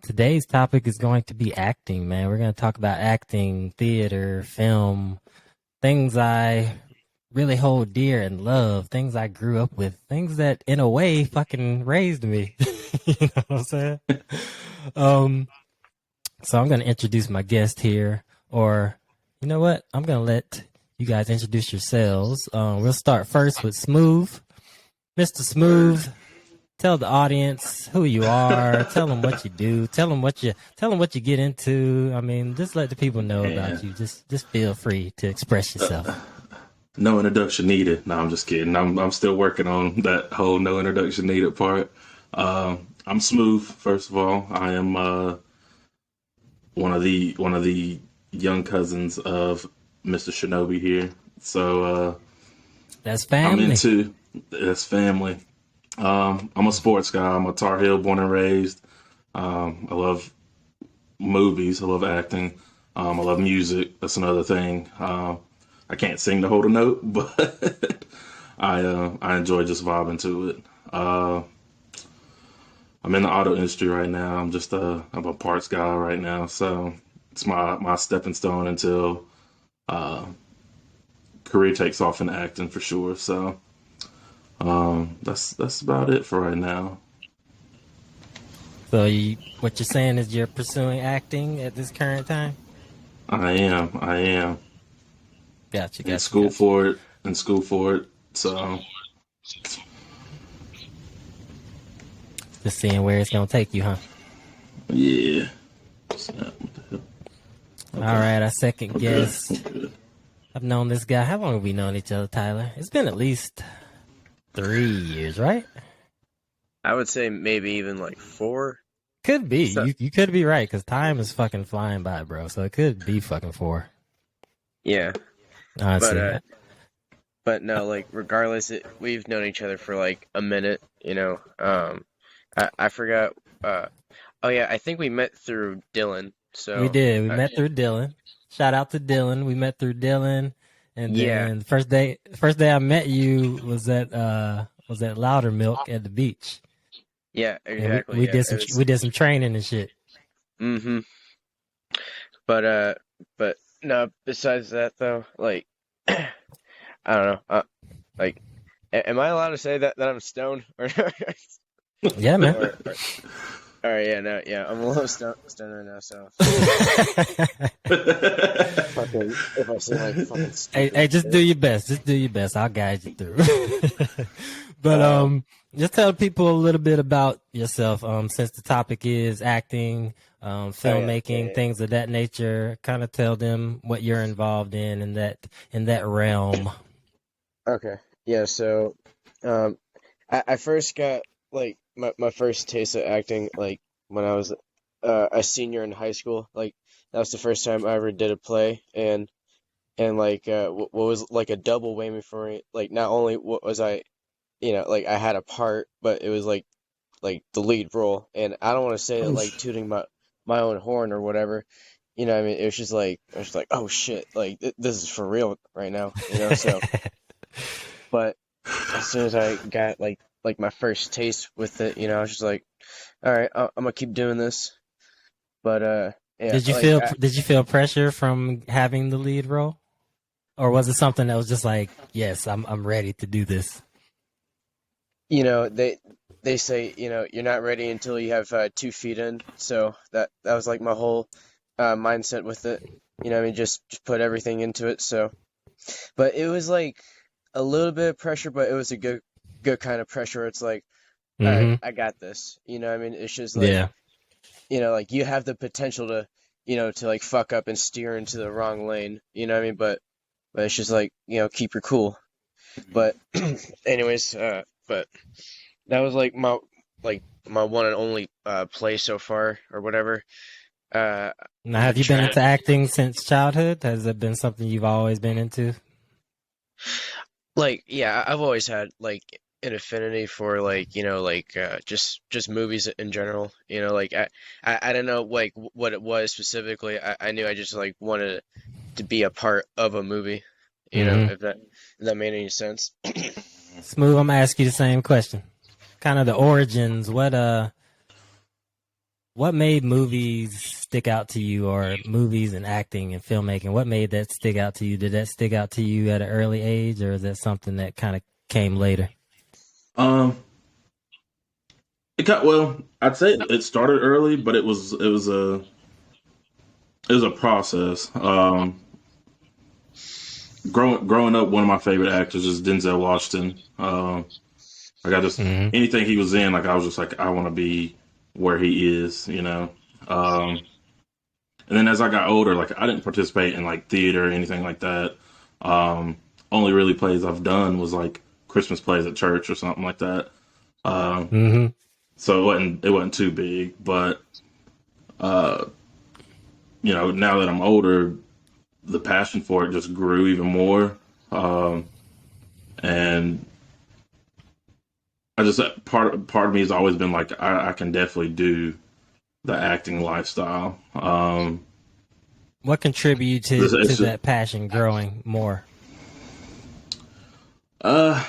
Today's topic is going to be acting, man. We're going to talk about acting, theater, film, things I really hold dear and love, things I grew up with, things that in a way fucking raised me. You know what I'm saying? Um, so I'm going to introduce my guest here, or you know what? I'm going to let you guys introduce yourselves. We'll start first with Smoov. Mr. Smoov, tell the audience who you are. Tell them what you do. Tell them what you get into. I mean, just let the people know about you. Just feel free to express yourself. No introduction needed. No, I'm just kidding. I'm still working on that whole no introduction needed part. I'm Smooth. First of all, I am one of the young cousins of Mr. Shinobi here. So That's I'm family. into that's family. I'm a sports guy. I'm a Tar Heel born and raised. I love movies. I love acting. I love music. That's another thing. I can't sing to hold a note, but I enjoy just vibing to it. I'm in the auto industry right now. I'm a parts guy right now, so it's my stepping stone until uh, career takes off in acting for sure. So that's about it for right now. So what you're saying is you're pursuing acting at this current time? I am Gotcha, in gotcha, school gotcha. for it. In school for it. So Just seeing where it's gonna take you, huh? yeah. What the hell? All Okay, right, our second I'm good. I'm guest. good. I've known this guy. How long have we known each other, Tyler? It's been at least 3 years, right? I would say maybe even like four. Could be. So You could be right because time is fucking flying by, bro. So it could be fucking 4. yeah, but Honestly. but no, like regardless, we've known each other for like a minute. I forgot. Uh, oh yeah, I think we met through Dylan. We So did. We met through Dylan. Shout out to Dylan. We met through Dylan, and yeah, then the first day I met you was at Loudermilk at the beach, yeah, and we, exactly. we Yeah, did it some was. we did some training and shit. Mm-hmm. But but no. Besides that, though, like I don't know. Like, am I allowed to say that I'm stoned or Yeah, man. or all right? Yeah, no, yeah, I'm a little stoned right now. So fucking if I seem like fucking Hey, stupid as just do shit. your best. Just do your best. I'll guide you through. But Um, just tell people a little bit about yourself. Since the topic is acting, oh yeah, yeah, filmmaking, things of that nature. Kind of tell them what you're involved in that realm. yeah. Okay, yeah. So, um, I first got like my first taste of acting like when I was a senior in high school. Like that was the first time I ever did a play, and like what was like a double whammy for me. Like not only what was I, like I had a part, but it was like the lead role. And I don't want to say it Oh, like tooting my own horn or whatever. I mean, it was just like I was like, oh shit, like this is for real right now. So but as soon as I got like my first taste with it, I was just like, all right, I'm gonna keep doing this. But yeah, Did you feel did you feel pressure from having the lead role, or was it something that was just like, yes, I'm ready to do this? they say you're not ready until you have 2 feet in. So that was like my whole mindset with it. I mean, just put everything into it. So, but it was like a little bit of pressure, but it was a good kind of pressure. It's like, all right, Mm-hmm. I got this. I mean, it's just like, Yeah. like you have the potential to, to like fuck up and steer into the wrong lane. You know what I mean? But it's just like, keep your cool. But anyways, but that was like my one and only play so far or whatever. Uh, Now, the have you been track, into acting since childhood? Has it been something you've always been into? like yeah, I've always had like an affinity for like like just movies in general. Like I don't know like what it was specifically. I knew I just like wanted to be a part of a movie. Mm-hmm. If that made any sense. Smooth, I'm gonna ask you the same question. Kind of the origins. what made movies stick out to you, or movies and acting and filmmaking? What made that stick out to you? Did that stick out to you at an early age, or is that something that kind of came later? Um, it got well. I'd say it started early, but it was a process. Growing up, one of my favorite actors is Denzel Washington. Like I just Hmm. anything he was in, like I was just like I want to be where he is, you know. Um, and then as I got older, like I didn't participate in like theater or anything like that. Um, Only really plays I've done was like Christmas plays at church or something like that. Um, Hmm. so it wasn't too big, but uh, now that I'm older, the passion for it just grew even more. Um, and I just part of me has always been like I can definitely do the acting lifestyle. What contributed It's to just, that passion growing more? uh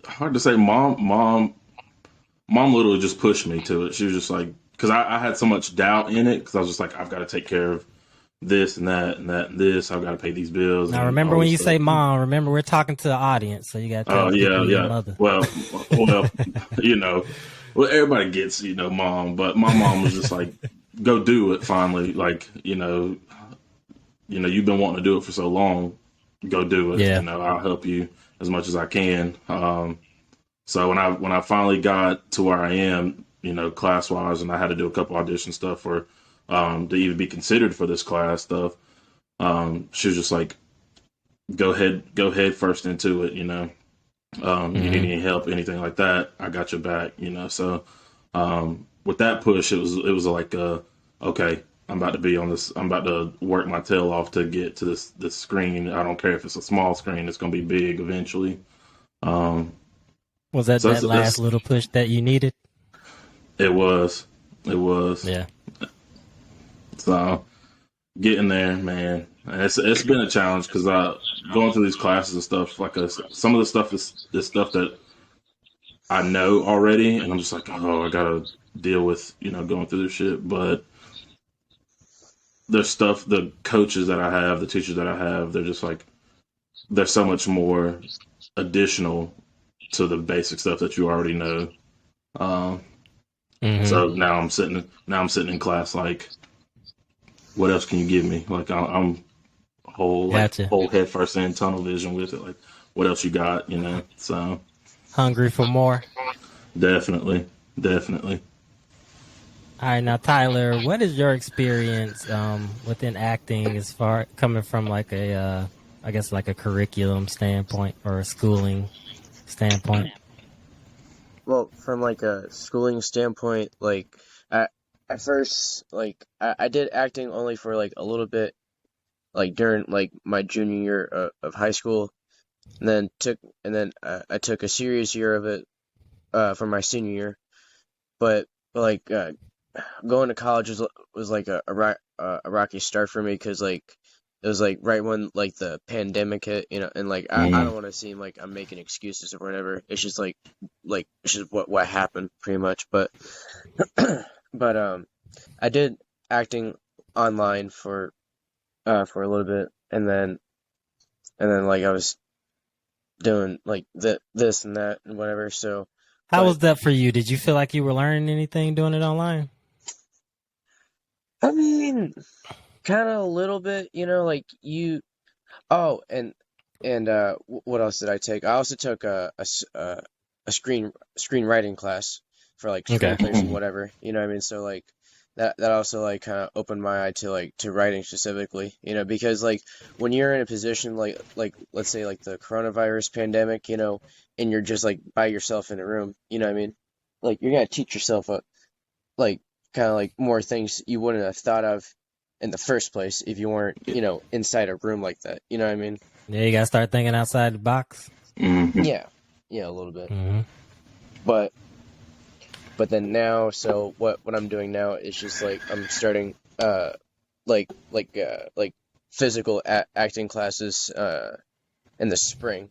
hard to say. Mom literally just pushed me to it. She was just like, because I had so much doubt in it because I was just like, I've got to take care of this and that and that and this. I've got to pay these bills Now, and remember all when this you stuff. say mom, remember we're talking to the audience, so you got to tell Oh the yeah, people your yeah. mother. Well, you know, well everybody gets mom, but my mom was just like, go do it finally. Like you've been wanting to do it for so long. Go do it. Yeah. I'll help you as much as I can. So when I finally got to where I am, class wise, and I had to do a couple audition stuff for to even be considered for this class stuff, she was just like, go head first into it. You need Hmm. any help, anything like that, I got your back. So with that push, it was like, okay, I'm about to be on this. I'm about to work my tail off to get to this screen. I don't care if it's a small screen; it's going to be big eventually. Um, Was that so that last little push that you needed? it was, it was. Yeah. So getting there, man, and it's been a challenge because going through these classes and stuff. Like some of the stuff is stuff that I know already, and I'm just like, oh, I gotta deal with going through this shit. But there's stuff, the coaches that I have, the teachers that I have, they're just like, there's so much more additional to the basic stuff that you already know. Um, Hmm. so now I'm sitting in class like, what else can you give me? Like I'm Gotcha. whole head first in tunnel vision with it. Like, what else you got? So Hungry for more. definitely, definitely. All right, now Tyler, what is your experience within acting, as far coming from like a, I guess like a curriculum standpoint or a schooling standpoint? Well, from like a schooling standpoint, like at first, like I did acting only for like a little bit, like during like my junior year of high school, and then I took a serious year of it for my senior year. But like going to college was like a rocky start for me because like it was like right when like the pandemic hit, and like I Mm. don't want to seem like I'm making excuses or whatever. It's just like it's just what happened pretty much. But I did acting online for a little bit, and then like I was doing like this and that and whatever. So, How but was that for you? Did you feel like you were learning anything doing it online? I mean, kind of a little bit, like you. Oh, and what else did I take? I also took a screenwriting class for like Okay. screenplays and whatever. You know what I mean? So like that also like kind of opened my eye to like to writing specifically. Because like when you're in a position like let's say like the coronavirus pandemic, and you're just like by yourself in a room. You know what I mean? Like you're gonna teach yourself like kind of like more things you wouldn't have thought of in the first place if you weren't, inside a room like that. You know what I mean? Yeah, you got to start thinking outside the box. Hmm. Yeah. Yeah, a little bit. Hmm. But then now, so what I'm doing now is just like I'm starting like physical acting classes in the spring.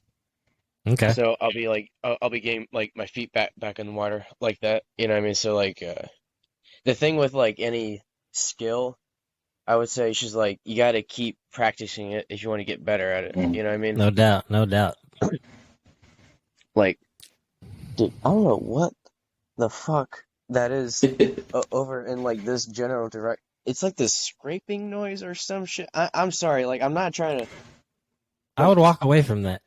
Okay. So I'll be getting like my feet back in the water like that. You know what I mean? So like the thing with like any skill, I would say she's like you got to keep practicing it if you want to get better at it. Mm. You know what I mean? No doubt, no doubt. Like, dude, I don't know what the fuck that is over in like this general direct. It's like this scraping noise or some shit. I'm sorry, like I'm not trying to, I but would walk away from that.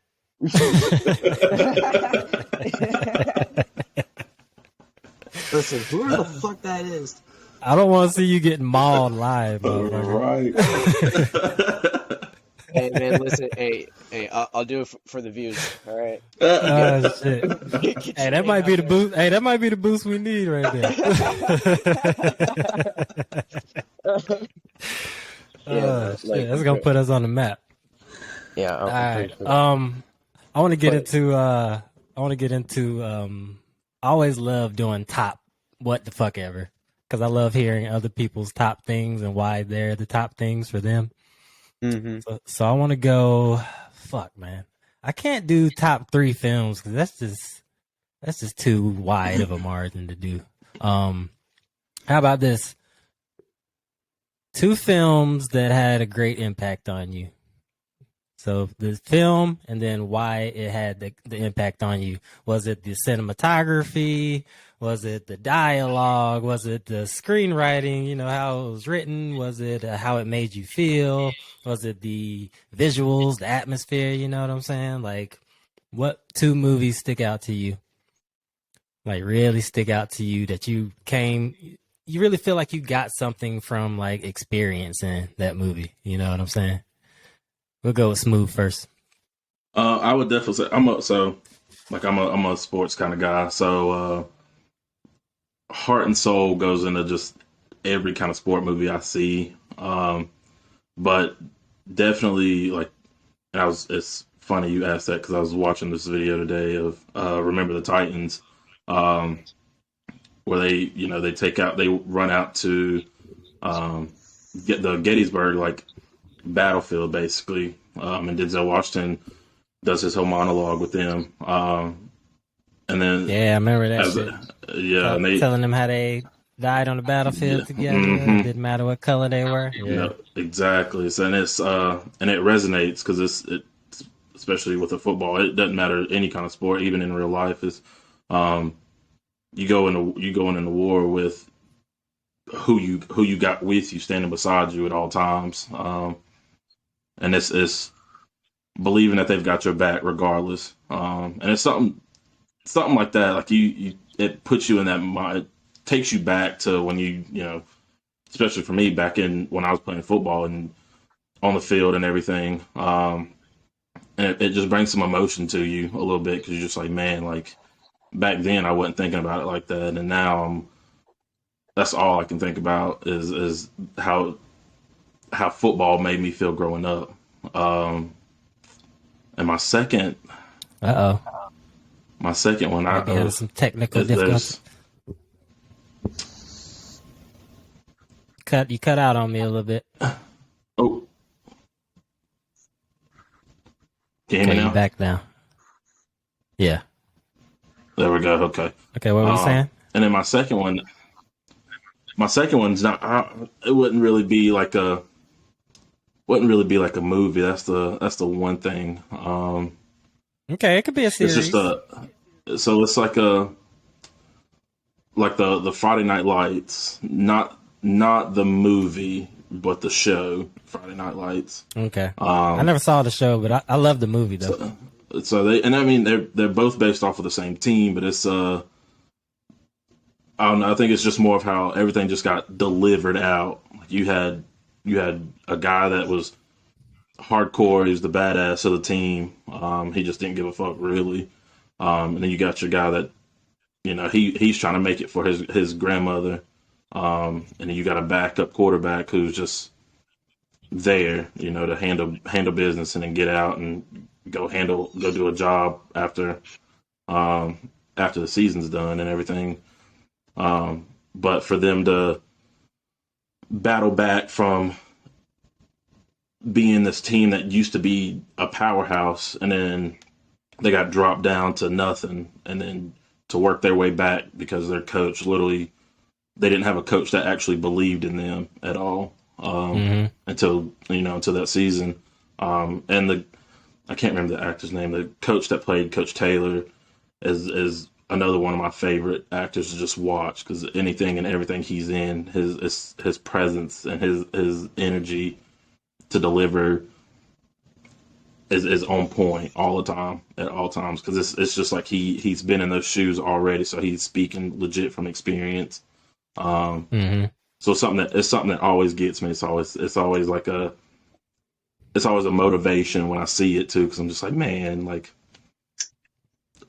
listen, whoever the fuck that is. I don't want to see you getting mauled live, motherfucker. Right. Hey man, listen, hey, I'll do it for the views. All right, Oh shit! get Hey, your that name might be out the there. boost. Hey, that might be the boost we need right there. Yeah, Oh no, like shit! That's gonna put us on the map. yeah, All I'm right. pretty sure. I want to get But into. I want to get into. I always love doing top what the fuck ever because I love hearing other people's top things and why they're the top things for them. hmm So I want to go. Fuck, man. I can't do top three films because that's just too wide of a margin to do. How about this? Two films that had a great impact on you. So the film and then why it had the impact on you. Was it the cinematography? Was it the dialogue? Was it the screenwriting? You know, how it was written? Was it how it made you feel? Was it the visuals, the atmosphere? You know what I'm saying? Like, what two movies stick out to you? Like, really stick out to you that you really feel like you got something from like experiencing that movie. You know what I'm saying? We'll go with Smoov first. I would definitely say I'm a sports kind of guy. So heart and soul goes into just every kind of sport movie I see. But definitely like it's funny you asked that because I was watching this video today of Remember the Titans, um, where they run out to get the Gettysburg like battlefield basically, and Denzel Washington does his whole monologue with them, and then Yeah, I remember that as shit. yeah, and they Telling them how they died on the yeah, battlefield together. It mm-hmm, didn't matter what color they were. Yeah. no, exactly. So and it resonates because especially with the football, it doesn't matter any kind of sport, even in real life. Is um, you going into war with who you got with you standing beside you at all times, and it's believing that they've got your back regardless. And it's something like that. Like it puts you in that mind. It takes you back to when especially for me back in when I was playing football and on the field and everything. And it just brings some emotion to you a little bit because you're just like, man, like back then I wasn't thinking about it like that, and now that's all I can think about is how football made me feel growing up. Um, and Uh oh. my second one, Might be having some technical difficulties. there's You cut out on me a little bit. oh, can you hear Okay, me you now? back now. Yeah. There we go. Okay. Okay, what were you saying? And then my second one's not. It wouldn't really be like a movie. That's the one thing. Okay, it could be a It's just series. so it's like the Friday Night Lights, not the movie, but the show Friday Night Lights. Okay. I never saw the show, but I love the movie though. So I mean they're both based off of the same team, but it's I don't know. I think it's just more of how everything just got delivered out. Like you had a guy that was hardcore. He was the badass of the team. He just didn't give a fuck really. And then you got your guy that he's trying to make it for his grandmother. And then you got a backup quarterback who's just there, to handle business and then get out and go do a job after the season's done and everything. But for them to battle back from being this team that used to be a powerhouse and then they got dropped down to nothing and then to work their way back because their coach literally they didn't have a coach that actually believed in them at all Mm-hmm. until that season. And the I can't remember the actor's name. The coach that played Coach Taylor is another one of my favorite actors to just watch because anything and everything he's in, his presence and his energy to deliver is on point all the time at all times because it's just like he's been in those shoes already, so he's speaking legit from experience. Um, Mm-hmm. so it's something that always gets me. It's always a motivation when I see it too because I'm just like, man, like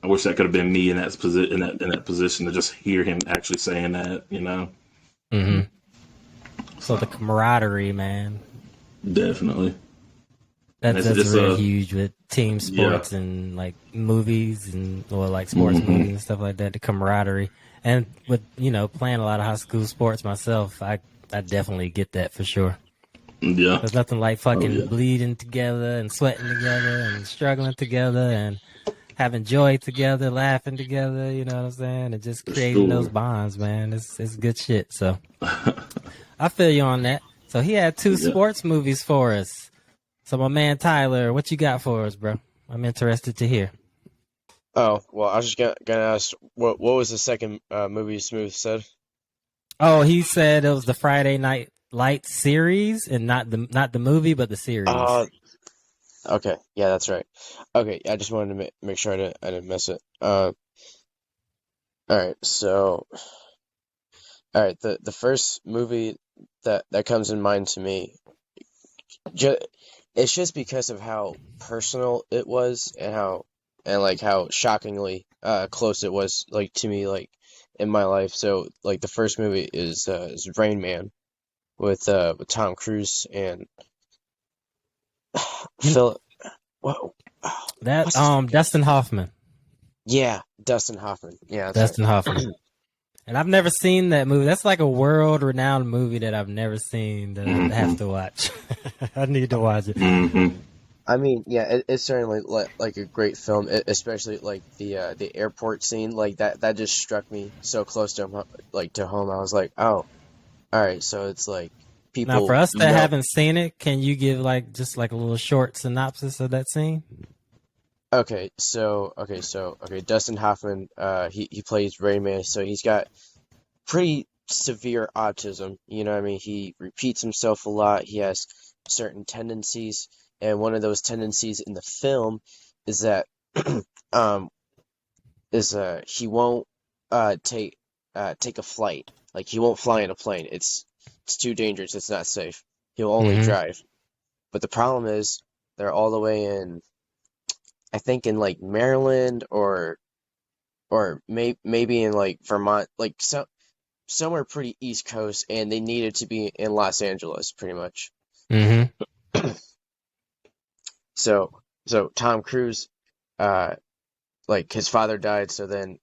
I wish that could have been me in that position in that position to just hear him actually saying that, you know. Mm-hmm. So the So camaraderie, man. definitely, and That's it's real a huge with team yeah. sports and like movies and or like sports Hmm. movies and stuff like that. The camaraderie, and with playing a lot of high school sports myself, I definitely get that for sure. Yeah. There's nothing like Oh fucking yeah. bleeding together and sweating together and struggling together and having joy together, laughing together. You know what I'm saying? And just For creating those sure. bonds, man. It's good shit. So I feel you on that. So he had two Yeah. sports movies for us. So my man Tyler, what you got for us, bro? I'm interested to hear. Oh, well, I was just gonna ask what was the second movie Smoov said? Oh, he said it was the Friday Night Lights series and not the movie, but the series. Uh, okay, yeah, that's right. Okay, I just wanted to make sure I didn't miss it. All right, so all right, the first movie that comes in mind to me, ju it's just because of how personal it was and like how shockingly close it was like to me like in my life. So like the first movie is Rain Man with Tom Cruise and You, Phil. Whoa, that what's his fucking name? Dustin Hoffman. Yeah, Dustin Hoffman. Yeah, that's right. Dustin Hoffman. And I've never seen that movie. That's like a world renowned movie that I've never seen that I have Hmm. to watch. I need to watch it. Hmm. I mean, yeah, it's certainly like a great film, especially like the airport scene. Like that just struck me so close to like to home. I was like, oh, all right, so it's like Now, for people, us you that know. haven't seen it, can you give like just like a little short synopsis of that scene? Okay, Dustin Hoffman, he plays Rain Man, so he's got pretty severe autism. You know what I mean? He repeats himself a lot. He has certain tendencies, and one of those tendencies in the film is that um he won't take a flight. Like he won't fly in a plane. It's too dangerous. It's not safe. He'll only Mm-hmm. drive. But the problem is they're all the way in I think in like Maryland or maybe in like Vermont, like somewhere pretty East Coast, and they needed to be in Los Angeles, pretty much. Mm-hmm. So Tom Cruise, uh, like his father died, so then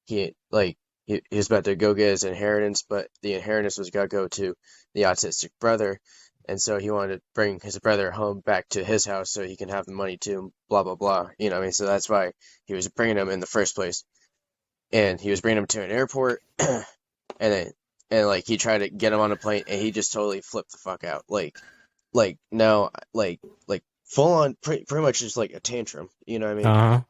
he like he was about to go get his inheritance, but the inheritance was gonna go to the autistic brother, and so he wanted to bring his brother home back to his house so he can have the money too. Blah blah blah. You know what I mean? So that's why he was bringing him in the first place, and he was bringing him to an airport, and then and like he tried to get him on a plane, and he just totally flipped the fuck out. Like no, like full on, pretty much just like a tantrum. You know what I mean? Uh-huh.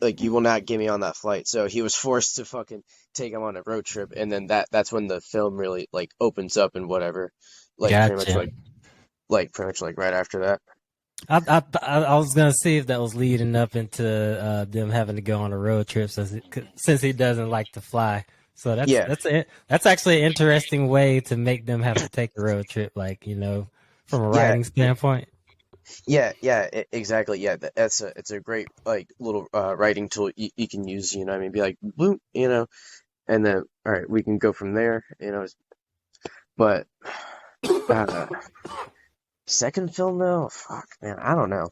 Like you will not get me on that flight. So he was forced to fucking take him on a road trip, and then that's when the film really like opens up and whatever. Like pretty much Gotcha. pretty much like right after that. I was gonna see if that was leading up into them having to go on a road trip since he doesn't like to fly. So Yeah, that's actually an interesting way to make them have to take a road trip, like from a yeah, writing standpoint. yeah, exactly. Yeah, that's it's a great like little writing tool you can use. You know what I mean? Be like, boom, and then all right, we can go from there. But uh, second film though, fuck, man, I don't know.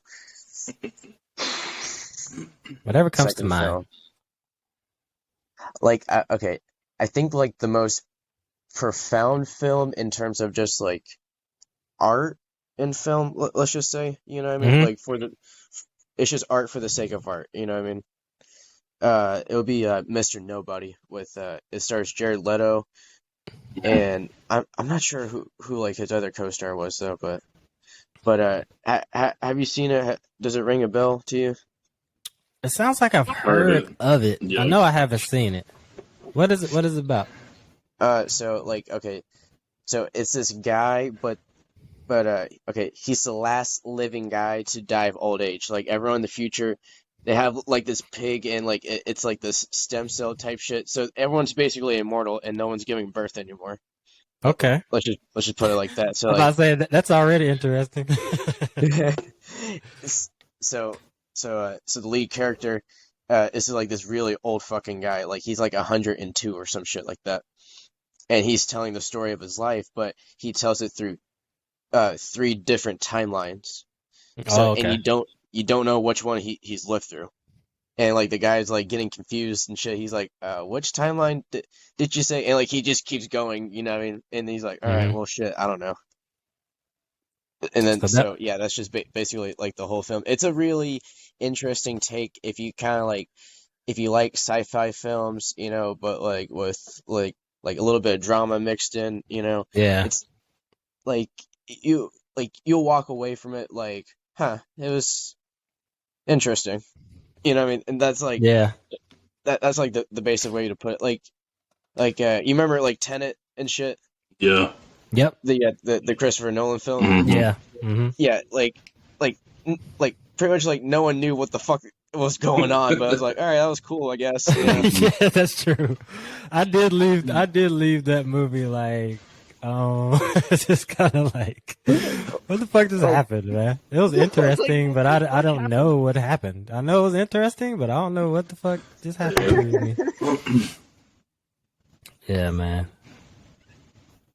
Whatever comes to Second mind. film, okay, I think like the most profound film in terms of just like art in film. Let's just say, you know what I mean? Hmm. Like it's just art for the sake of art. You know what I mean? It would be Mr. Nobody with it stars Jared Leto, and I'm not sure who like his other co-star was though, but have you seen it? Does it ring a bell to you? It sounds like I've Heard heard it. of it. I Yep. know I haven't seen it. What is it? What is it about? So like okay, so it's this guy, but okay, he's the last living guy to die of old age. Like everyone in the future, they have like this pig and like it's like this stem cell type shit. So everyone's basically immortal and no one's giving birth anymore. Okay. Let's just put it like that. So I'm about like to say that's already interesting. so so the lead character is like this really old fucking guy. Like he's like 102 or some shit like that. And he's telling the story of his life, but he tells it through three different timelines. So Oh, and okay. you don't know which one he's lived through. And like the guy's like getting confused and shit. He's like, which timeline did you say? And like he just keeps going, you know what I mean? And he's like, all right, Hmm. well shit, I don't know. And then So that, so yeah, that's just basically like the whole film. It's a really interesting take if you kind of like if you like sci-fi films, you know, but like with like a little bit of drama mixed in, you know. yeah, It's like you'll walk away from it like, huh, it was interesting. You know what I mean? And that's like yeah, that's like the basic way to put it. Like you remember like Tenet and shit, Yeah. yep, the Christopher Nolan film. Hmm. yeah, hmm. Yeah, like pretty much like no one knew what the fuck was going on, but I was like, all right, that was cool, I guess. You know? Yeah, that's true. I did leave. I did leave that movie like, it's just kind of like, what the fuck just Like, happened, man? It was like interesting, but what the I fuck don't happened? know what happened. I know it was interesting, but I don't know what the fuck just happened to me. Yeah, man.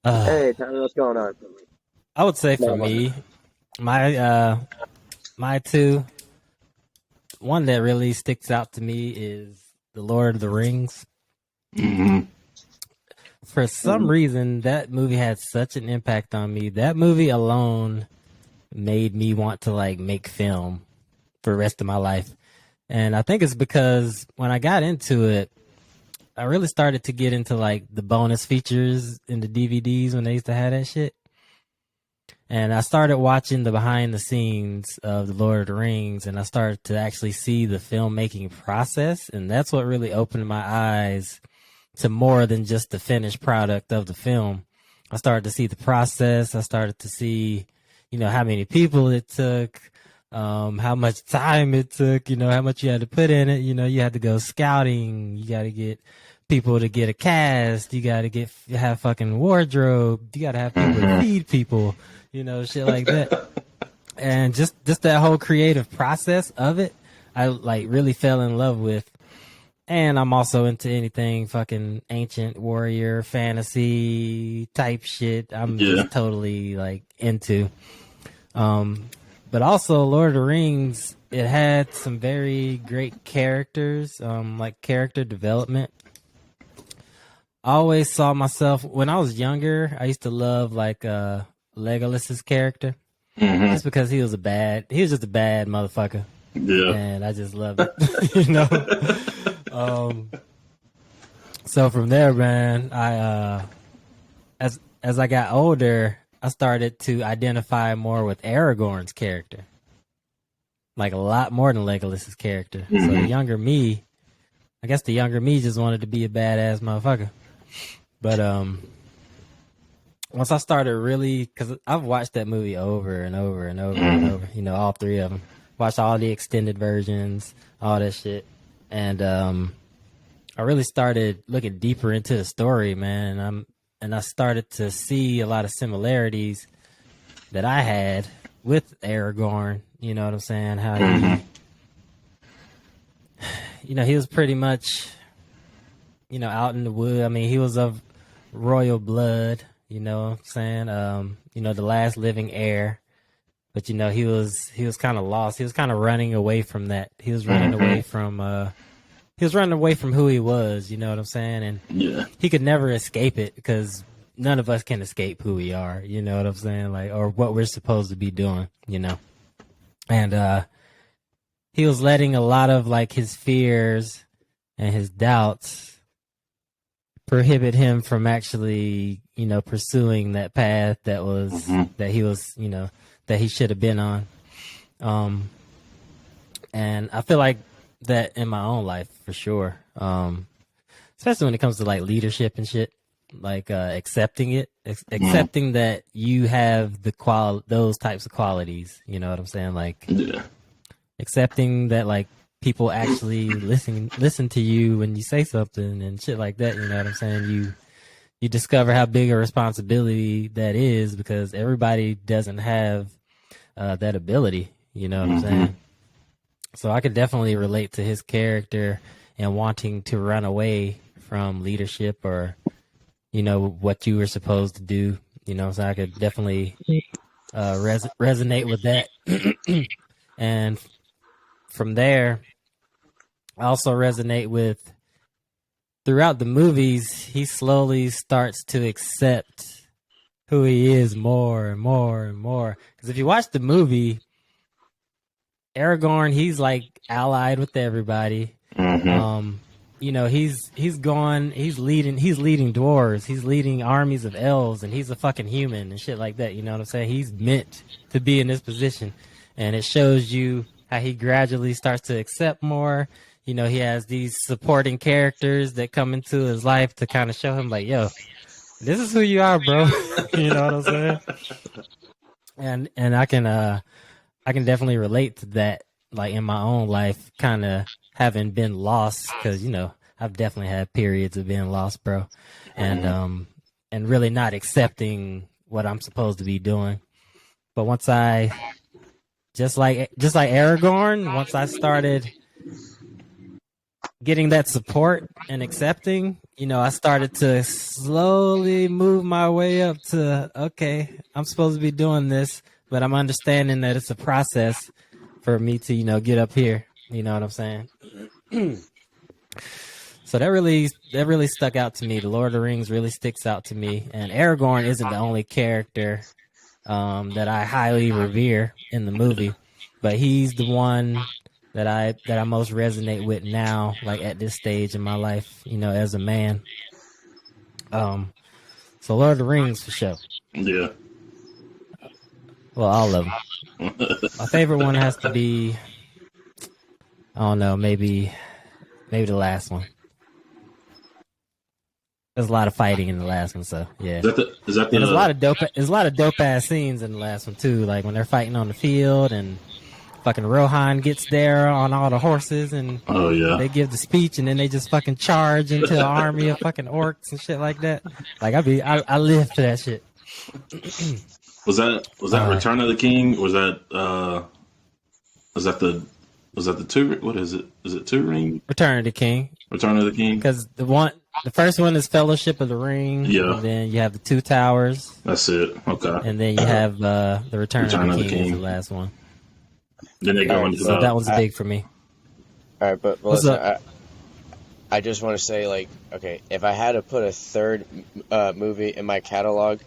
Uh, Hey, tell me what's going on. I would say for No, no. me, my my two, one that really sticks out to me is the Lord of the Rings. Hmm. For some reason, that movie had such an impact on me. That movie alone made me want to like make film for the rest of my life. And I think it's because when I got into it, I really started to get into like the bonus features in the DVDs when they used to have that shit. And I started watching the behind the scenes of the Lord of the Rings, and I started to actually see the filmmaking process. And that's what really opened my eyes to more than just the finished product of the film. I started to see the process. I started to see, how many people it took, how much time it took, how much you had to put in it. You had to go scouting. You got to get people to get a cast. You got to have fucking wardrobe. You got to have people to Hmm. feed people, shit like that. And just that whole creative process of it, I like really fell in love with. And I'm also into anything fucking ancient warrior fantasy type shit. I'm Yeah. just totally like into. Um, but also Lord of the Rings, it had some very great characters, like character development. I always saw myself when I was younger. I used to love like Legolas's character Hmm. just because he was just a bad motherfucker, Yeah. and I just loved it, you know. Um, So from there, man, I as I got older, I started to identify more with Aragorn's character, like a lot more than Legolas's character. So the Hmm. younger me, I guess the younger me just wanted to be a badass motherfucker. But once I started really, because I've watched that movie over and over and over and Hmm. over, all three of them. Watched all the extended versions, all that shit, and I really started looking deeper into the story, man. And I started to see a lot of similarities that I had with Aragorn. You know what I'm saying? How Hmm. he was pretty much, out in the wood. I mean, he was of royal blood. You know what I'm saying? The last living heir. But he was kind of lost. He was kind of running away from that. Hmm. He was running away from who he was. You know what I'm saying? And Yeah. he could never escape it because none of us can escape who we are. You know what I'm saying? Like, or what we're supposed to be doing. And he was letting a lot of like his fears and his doubts prohibit him from actually, pursuing that path that was Hmm. that he was, that he should have been on. Um, and I feel like that in my own life for sure. Especially when it comes to like leadership and shit, like accepting it, Hmm. accepting that you have those types of qualities. You know what I'm saying? Like Yeah. accepting that like people actually listen to you when you say something and shit like that. You know what I'm saying? You discover how big a responsibility that is because everybody doesn't have that ability. You know what I'm Hmm. saying? So I could definitely relate to his character and wanting to run away from leadership or what you were supposed to do. So I could definitely resonate with that. And from there, I also resonate with throughout the movies, he slowly starts to accept who he is more and more and more. Because if you watch the movie, Aragorn, he's like allied with everybody. Hmm. Um, he's leading dwarves, he's leading armies of elves, and he's a fucking human and shit like that. You know what I'm saying? He's meant to be in this position, and it shows you how he gradually starts to accept more. He has these supporting characters that come into his life to kind of show him like, yo, this is who you are, bro. You know what I'm saying? And I can definitely relate to that, like in my own life, kind of having been lost, because I've definitely had periods of being lost, bro, and really not accepting what I'm supposed to be doing. But once I just like Aragorn, once I started getting that support and accepting, I started to slowly move my way up to, okay, I'm supposed to be doing this, but I'm understanding that it's a process for me to, get up here. You know what I'm saying? So that really stuck out to me. The Lord of the Rings really sticks out to me, and Aragorn isn't the only character that I highly revere in the movie, but he's the one that I most resonate with now, like at this stage in my life, as a man. Um, so Lord of the Rings for sure. Yeah. Well, all of them. My favorite one has to be, I don't know, maybe the last one. There's a lot of fighting in the last one, so yeah. Is that And there's a lot the of dope ass scenes in the last one too, like when they're fighting on the field and fucking Rohan gets there on all the horses and Oh yeah. they give the speech and then they just fucking charge into an army of fucking orcs and shit like that. Like I live for that shit. Was that Uh, Return of the King? Was that the was that the two? What is it? Is it two ring? Return of the King, Return of the King? because the first one is Fellowship of the Ring, Yeah, and then you have the Two Towers, that's it. Okay. and then you have the Return of the Return of the King is the King. last one. Then they All go right, into So but that the. one's big for me. all right, but What's listen, up? I just want to say, like, okay, if I had to put a third movie in my catalog,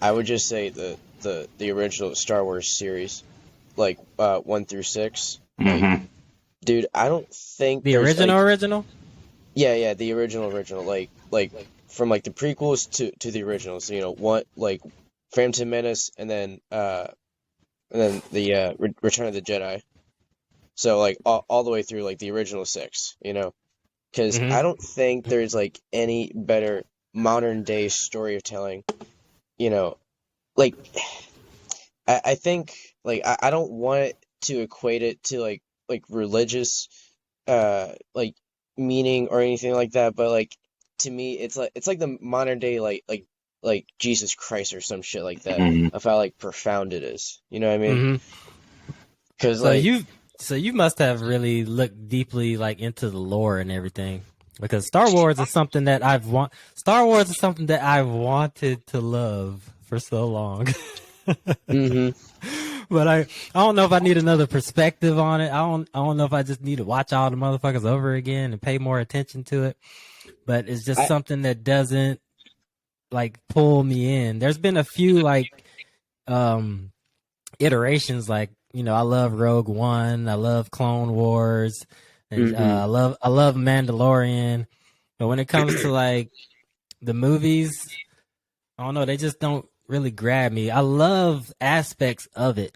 I would just say the original Star Wars series, like 1 through 6. Like, Hmm. dude, I don't think The there's like, original? yeah, the original, like from like the prequels to the originals. One like Phantom Menace, and then the Return of the Jedi. So like all the way through like the original six. Because Mm-hmm. I don't think there's like any better modern day storytelling. You know, like I think like I don't want to equate it to like religious like meaning or anything like that, but like to me it's like the modern day like Jesus Christ or some shit like that Hmm. of how like profound it is. You know what I mean? Mm-hmm. Because So like you must have really looked deeply like into the lore and everything, because Star Wars is something that Star Wars is something that I've wanted to love for so long. hmm But I don't know if I need another perspective on it. I don't know if I just need to watch all the motherfuckers over again and pay more attention to it. But it's just I something that doesn't like pull me in. There's been a few like um iterations, like I love Rogue One, I love Clone Wars, and hmm I love Mandalorian. But when it comes to like the movies, I don't know, they just don't really grab me. I love aspects of it.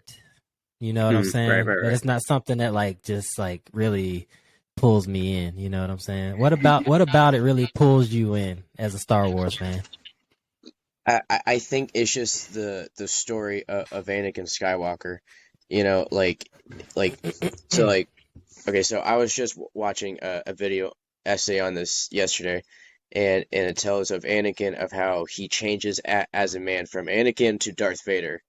You know what I'm Right, saying? right, But right. it's not something that like just like really pulls me in. You know what I'm saying? What about it really pulls you in as a Star Wars fan? I think it's just the story of Anakin Skywalker. You know, like so like okay, so I was just watching a video essay on this yesterday, and it tells of Anakin of how he changes as a man from Anakin to Darth Vader.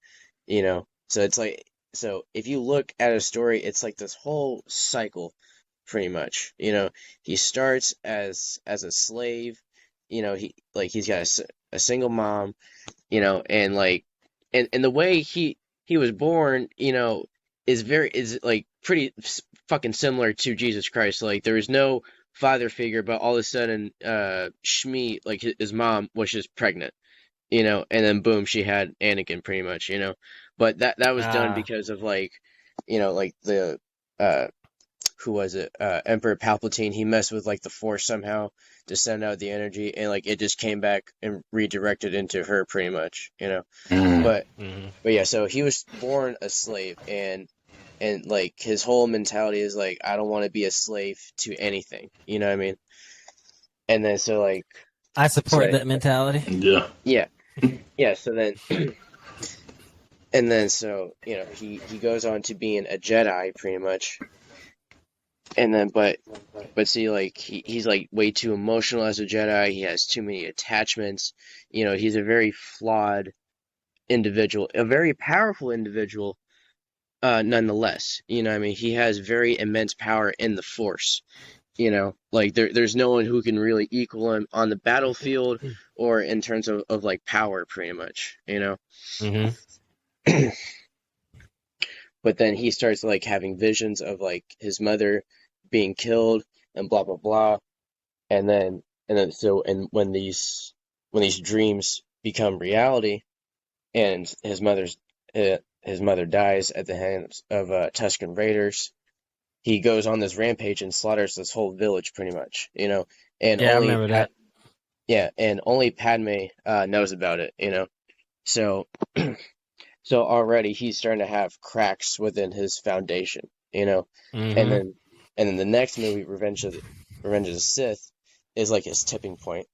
You know, so it's like so if you look at a story, it's like this whole cycle, pretty much. You know, he starts as a slave. You know, he's got a single mom, you know, and like and the way he was born, you know, is like pretty fucking similar to Jesus Christ. Like there was no father figure, but all of a sudden Shmi, like his mom was just pregnant, you know, and then boom, she had Anakin pretty much, you know. But that was done Ah, because of like, you know, like the uh who was it? Emperor Palpatine. He messed with like the Force somehow to send out the energy, and like it just came back and redirected into her pretty much, you know. Mm. But mhm. but yeah, so he was born a slave, and like his whole mentality is like I don't want to be a slave to anything, you know what I mean? And then so like I so support that mentality. Yeah. yeah yeah so then and then so you know he goes on to being a Jedi pretty much, and then but see, like he's like way too emotional as a Jedi. He has too many attachments. You know, he's a very flawed individual, a very powerful individual, nonetheless. You know, I mean, he has very immense power in the Force. You know, like there's no one who can really equal him on the battlefield or in terms of like power, pretty much. You know, Hmm. but then he starts like having visions of like his mother being killed and blah blah blah, and then so and when these dreams become reality and his mother dies at the hands of Tusken Raiders, he goes on this rampage and slaughters this whole village pretty much, you know, and Yeah, I remember that. only Padme knows about it, you know. So so already he's starting to have cracks within his foundation, you know. And Hmm. then the next movie, Revenge of the Sith, is like his tipping point.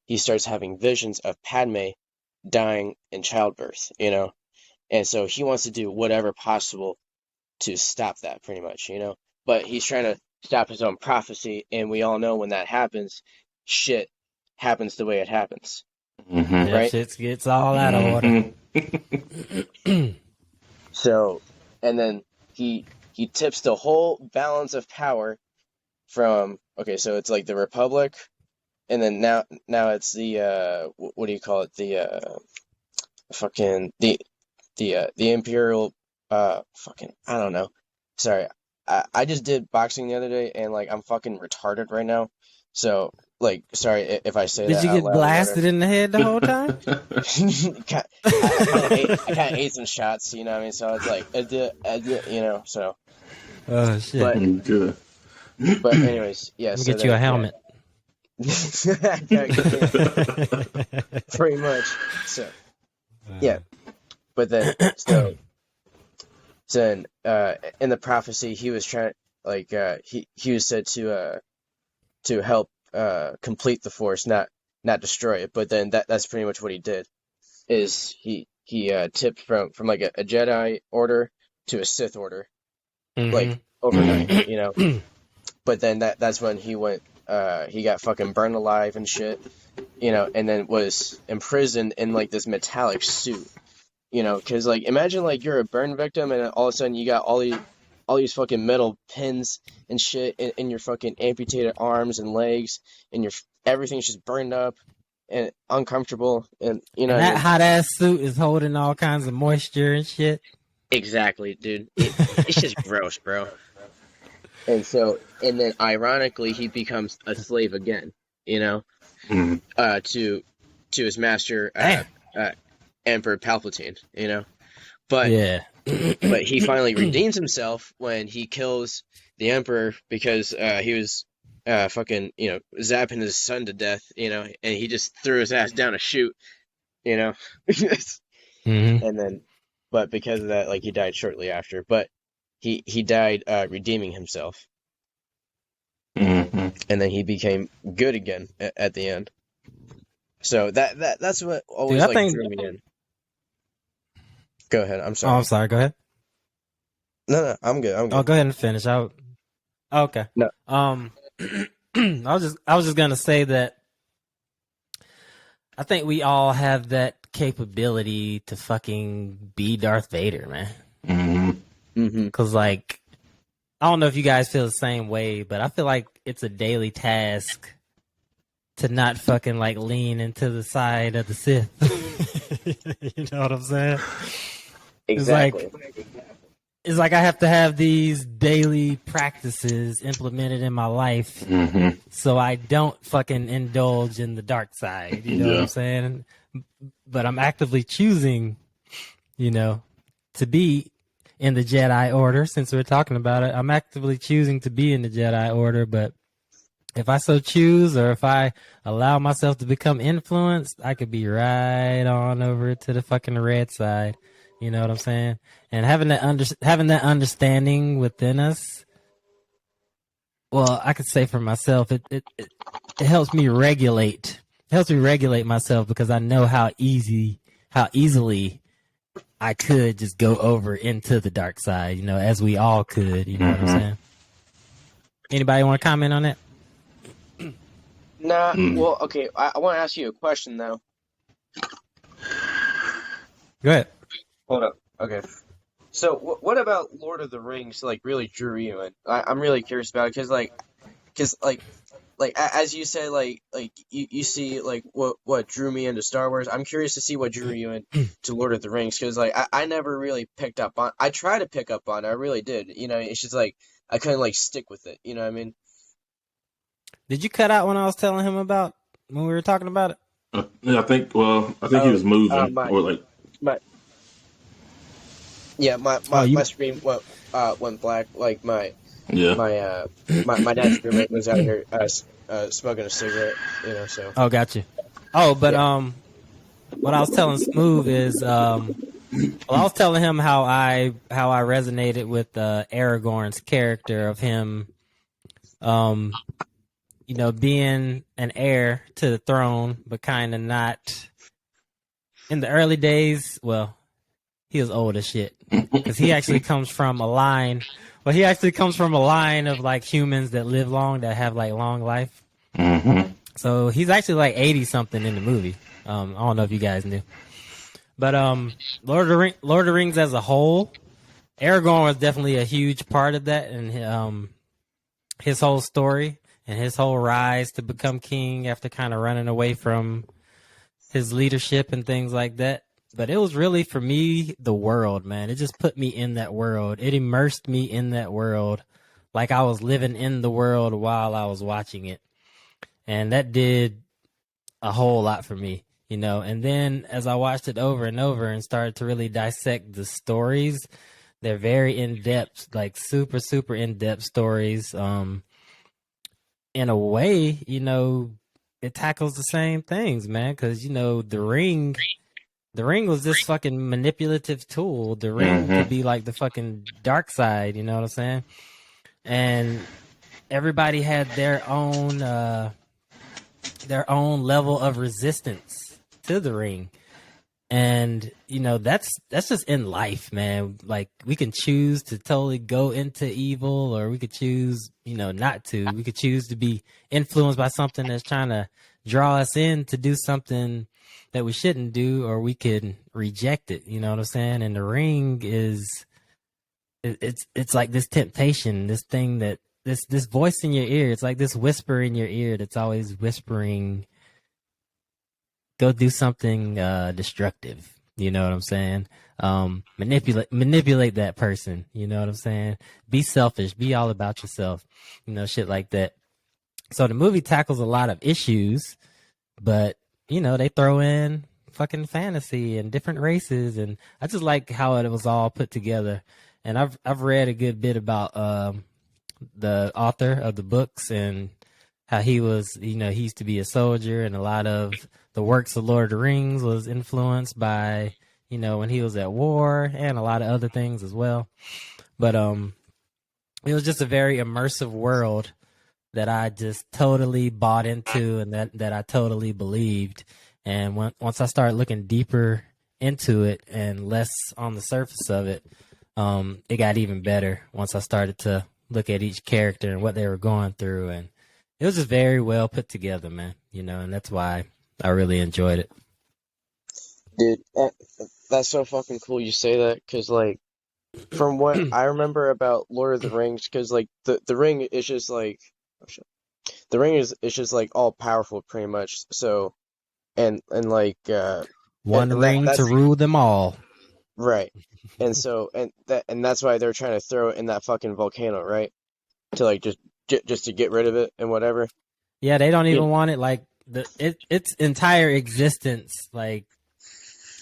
He starts having visions of Padme dying in childbirth, you know, and so he wants to do whatever possible to stop that, pretty much, you know. But he's trying to stop his own prophecy, and we all know when that happens, shit happens the way it happens, Mm-hmm. Yep, right? shit gets all out of order. Mm-hmm. So, and then he tips the whole balance of power from okay, so it's like the Republic, and then now it's the what do you call it? The fucking the Imperial fucking I don't know. Sorry. I just did boxing the other day and like I'm fucking retarded right now. So like sorry if I say Did that you out get loud or blasted whatever. in the head the whole time? I kind of ate some shots, you know what I mean? So it's like you know, so Oh shit! but Good. anyways, yeah, Let me so get you a then yeah. helmet. Yeah, pretty much. So yeah, but then so then in the prophecy he was trying like he was said to help complete the force, not destroy it. But then that's pretty much what he did. Is he tipped from like a Jedi order to a Sith order like Hmm. overnight, you know. But then that's when he went he got fucking burned alive and shit, you know, and then was imprisoned in like this metallic suit, you know, because like imagine like you're a burn victim and then all of a sudden you got all these fucking metal pins and shit in your fucking amputated arms and legs, and your everything's just burned up and uncomfortable, and you know And what I that mean? hot ass suit is holding all kinds of moisture and shit. Exactly, dude. It's just gross, bro. And so, and then ironically, he becomes a slave again, you know, Mm. to his master, Damn. Emperor Palpatine, you know. But Yeah. he finally redeems himself when he kills the Emperor because he was fucking, zapping his son to death, and he just threw his ass down a chute, you know. Hmm. And then, but because of that, like he died shortly after. But he died redeeming himself, Hmm. and then he became good again at the end. So that's what Dude, always I like think. drew me in. Go ahead. I'm Oh, I'm sorry. sorry. Go ahead. No, I'm good. I'm Oh, good. go ahead and finish. Okay. No. Um, I was just gonna say that I think we all have that capability to fucking be Darth Vader, man. Hmm. Hmm. Cause like, I don't know if you guys feel the same way, but I feel like it's a daily task to not fucking like lean into the side of the Sith. You know what I'm saying? It's Exactly. like it's like I have to have these daily practices implemented in my life Hmm. so I don't fucking indulge in the dark side. You know what I'm Yeah. saying? But I'm actively choosing, you know, to be in the Jedi Order. Since we're talking about it, I'm actively choosing to be in the Jedi Order. But if I so choose, or if I allow myself to become influenced, I could be right on over to the fucking red side. You know what I'm saying? And having that understanding within us, well, I could say for myself, it helps me regulate. It helps me regulate myself because I know how easily I could just go over into the dark side. You know, as we all could. You know what I'm Hmm. saying? Anybody want to comment on that? Nah. Mm. Well, okay. I want to ask you a question though. Go ahead. Hold up. Okay. So, what about Lord of the Rings? Like, really drew you in? I'm really curious about it because as you said, you see like what drew me into Star Wars. I'm curious to see what drew you in to Lord of the Rings because like I never really picked up on. I tried to pick up on it, I really did. It's just like I couldn't like stick with it. You know what I mean? Did you cut out when I was telling him about when we were talking about it? Yeah, I think. Well, I think he Oh, was moving, my or like, my yeah, Oh, my you. screen went black. Like yeah. my dad's roommate was out here smoking a cigarette. So Oh, got you. Oh, but yeah. what I was telling Smoov is well, I was telling him how I resonated with Aragorn's character of him, um, being an heir to the throne, but kind of not in the early days. Well, he was old as shit because he actually comes from a line. Well, he actually comes from a line of like humans that live long, that have like long life. Hmm. So he's actually like 80 something in the movie. I don't know if you guys knew, but Lord of the Rings as a whole, Aragorn was definitely a huge part of that, and his whole story and his whole rise to become king after kind of running away from his leadership and things like that. But it was really for me the world, man. It just put me in that world. It immersed me in that world, like I was living in the world while I was watching it, and that did a whole lot for me, And then as I watched it over and over and started to really dissect the stories, they're very in depth, like super, super in depth stories. In a way, it tackles the same things, man. Because the ring was this fucking manipulative tool. The ring Hmm. could be like the fucking dark side. You know what I'm saying? And everybody had their own level of resistance to the ring. And that's just in life, man. Like we can choose to totally go into evil, or we could choose, not to. We could choose to be influenced by something that's trying to draw us in to do something that we shouldn't do, or we could reject it. You know what I'm saying? And the ring is it's like this temptation, this thing that this voice in your ear. It's like this whisper in your ear that's always whispering, go do something destructive. You know what I'm saying? Manipulate that person. You know what I'm saying? Be selfish. Be all about yourself. Shit like that. So the movie tackles a lot of issues, but they throw in fucking fantasy and different races, and I just like how it was all put together. And I've read a good bit about the author of the books, and how he was, he used to be a soldier, and a lot of the works of Lord of the Rings was influenced by, when he was at war, and a lot of other things as well. But it was just a very immersive world that I just totally bought into, and that I totally believed. And once I started looking deeper into it and less on the surface of it, it got even better once I started to look at each character and what they were going through. And it was just very well put together, man, and that's why I really enjoyed it. Dude, that's so fucking cool you say that, because, like, from what I remember about Lord of the Rings, because, like, the ring is just like, oh, shit. The ring is just like all powerful pretty much. So, and like, One and ring to that's rule them all. right. And so, and that's why they're trying to throw it in that fucking volcano, right? To, like, just to get rid of it and whatever. Yeah, they don't Yeah. even want it, like, its entire existence, like,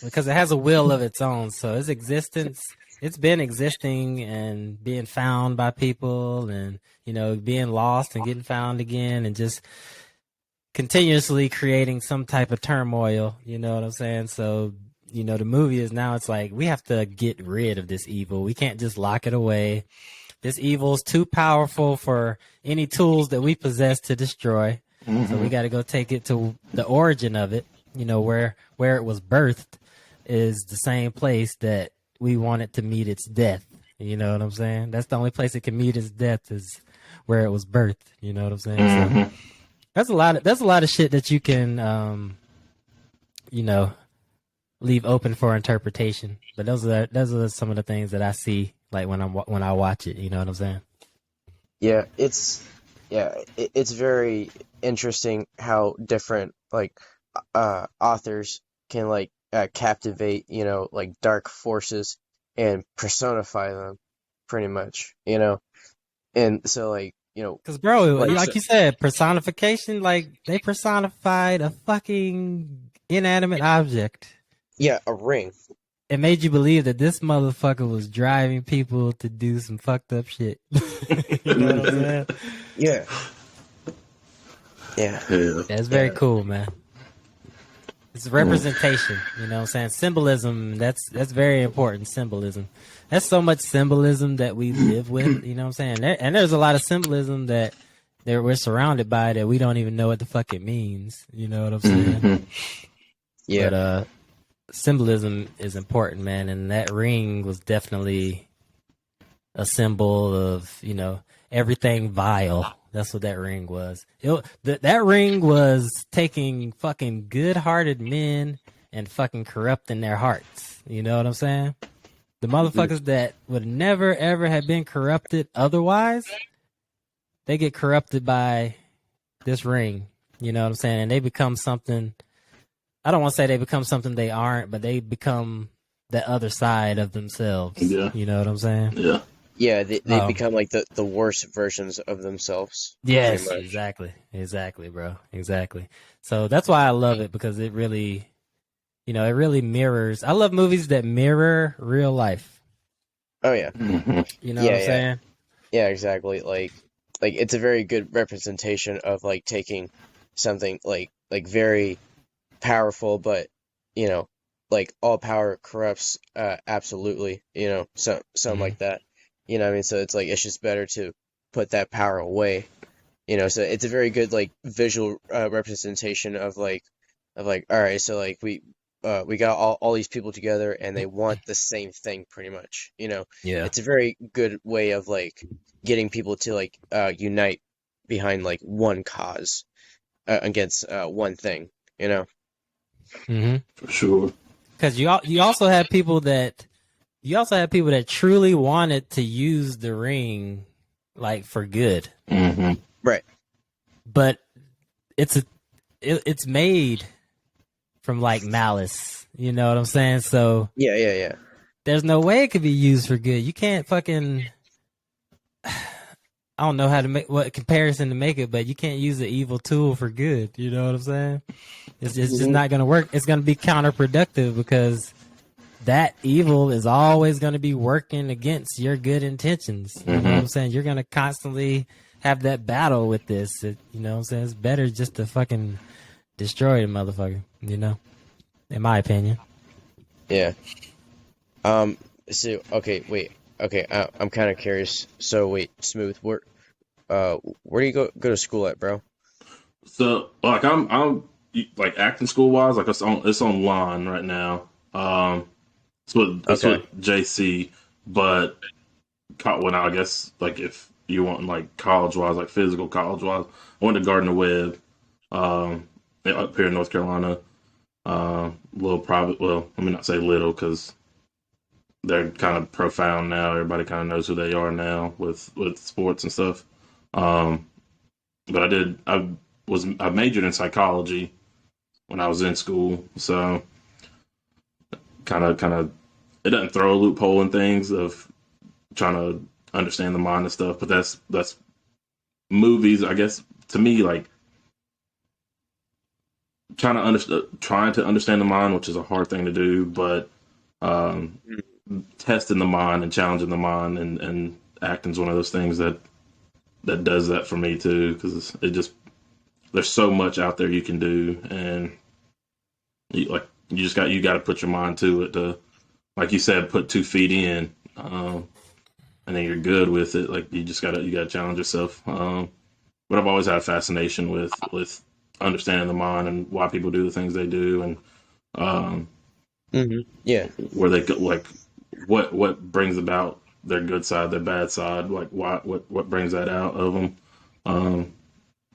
because it has a will of its own. So its existence, it's been existing and being found by people, and being lost and getting found again, and just continuously creating some type of turmoil. You know what I'm saying? So the movie is now, it's like, we have to get rid of this evil. We can't just lock it away. This evil is too powerful for any tools that we possess to destroy. So we got to go take it to the origin of it, where it was birthed is the same place that we want it to meet its death. You know what I'm saying? That's the only place it can meet its death, is where it was birthed. You know what I'm saying? So that's a lot of shit that you can, leave open for interpretation. But those are some of the things that I see, like, when I watch it. You know what I'm saying? Yeah, it's very interesting how different, like, authors can, like, captivate, like, dark forces and personify them pretty much, and so, like, Because, bro, like so, you said, personification, like, they personified a fucking inanimate object. yeah, a ring. It made you believe that this motherfucker was driving people to do some fucked up shit. You know what I'm saying? Yeah. Yeah. That's very cool, man. It's representation, you know what I'm saying? Symbolism, that's very important, symbolism. That's so much symbolism that we live with, you know what I'm saying? And there's a lot of symbolism that we're surrounded by that we don't even know what the fuck it means, you know what I'm saying? Yeah. But symbolism is important, man, and that ring was definitely a symbol of, everything vile. That's what that ring was. That ring was taking fucking good-hearted men and fucking corrupting their hearts. You know what I'm saying? The motherfuckers that would never, ever have been corrupted otherwise, they get corrupted by this ring. You know what I'm saying? And they become something, I don't want to say they become something they aren't, but they become the other side of themselves. Yeah. You know what I'm saying? Yeah. Yeah, they become, like, the worst versions of themselves. Yes, pretty much. exactly, bro, exactly. So that's why I love it, because it really, it really mirrors. I love movies that mirror real life. Oh yeah. You know what I'm saying? Yeah, exactly. Like it's a very good representation of, like, taking something like very powerful, but, like, all power corrupts absolutely, something like that. You know what I mean? So it's like, it's just better to put that power away. So it's a very good, like, visual representation of, like, all right, so, like, we got all these people together and they want the same thing pretty much. Yeah. It's a very good way of, like, getting people to, like, unite behind, like, one cause against one thing. For sure. Because you also have people that truly wanted to use the ring, like, for good. Right. But it's made from, like, malice. You know what I'm saying? So Yeah. there's no way it could be used for good. You can't fucking, I don't know how to make what comparison to make it, but you can't use an evil tool for good. You know what I'm saying? It's just not going to work. It's going to be counterproductive, because that evil is always going to be working against your good intentions. You know what I'm saying? You're going to constantly have that battle with this. You know what I'm saying? It's better just to fucking destroy the motherfucker, you know? In my opinion. Yeah. So okay, wait. Okay, I'm kind of curious. So wait, Smooth, where do you go to school at, bro? So like I'm like acting school wise, like it's online right now. It's Okay. with JC, but well, now I guess like if you want like college wise, like physical college wise, I went to Gardner Webb, um, up here in North Carolina. Little private. Well, let me not say little because they're kind of profound now. Everybody kind of knows who they are now with sports and stuff. Um, but I majored in psychology when I was in school, so kind of it doesn't throw a loophole in things of trying to understand the mind and stuff. But that's movies, I guess, to me, like trying to understand the mind, which is a hard thing to do, but um, testing the mind and challenging the mind and acting is one of those things that does that for me too, because it just there's so much out there you can do, and you got to put your mind to it to, like you said, put 2 feet in, and then you're good with it. Like you gotta challenge yourself. But I've always had a fascination with understanding the mind and why people do the things they do, and um, Yeah. where they go, like what brings about their good side, their bad side, like what brings that out of them.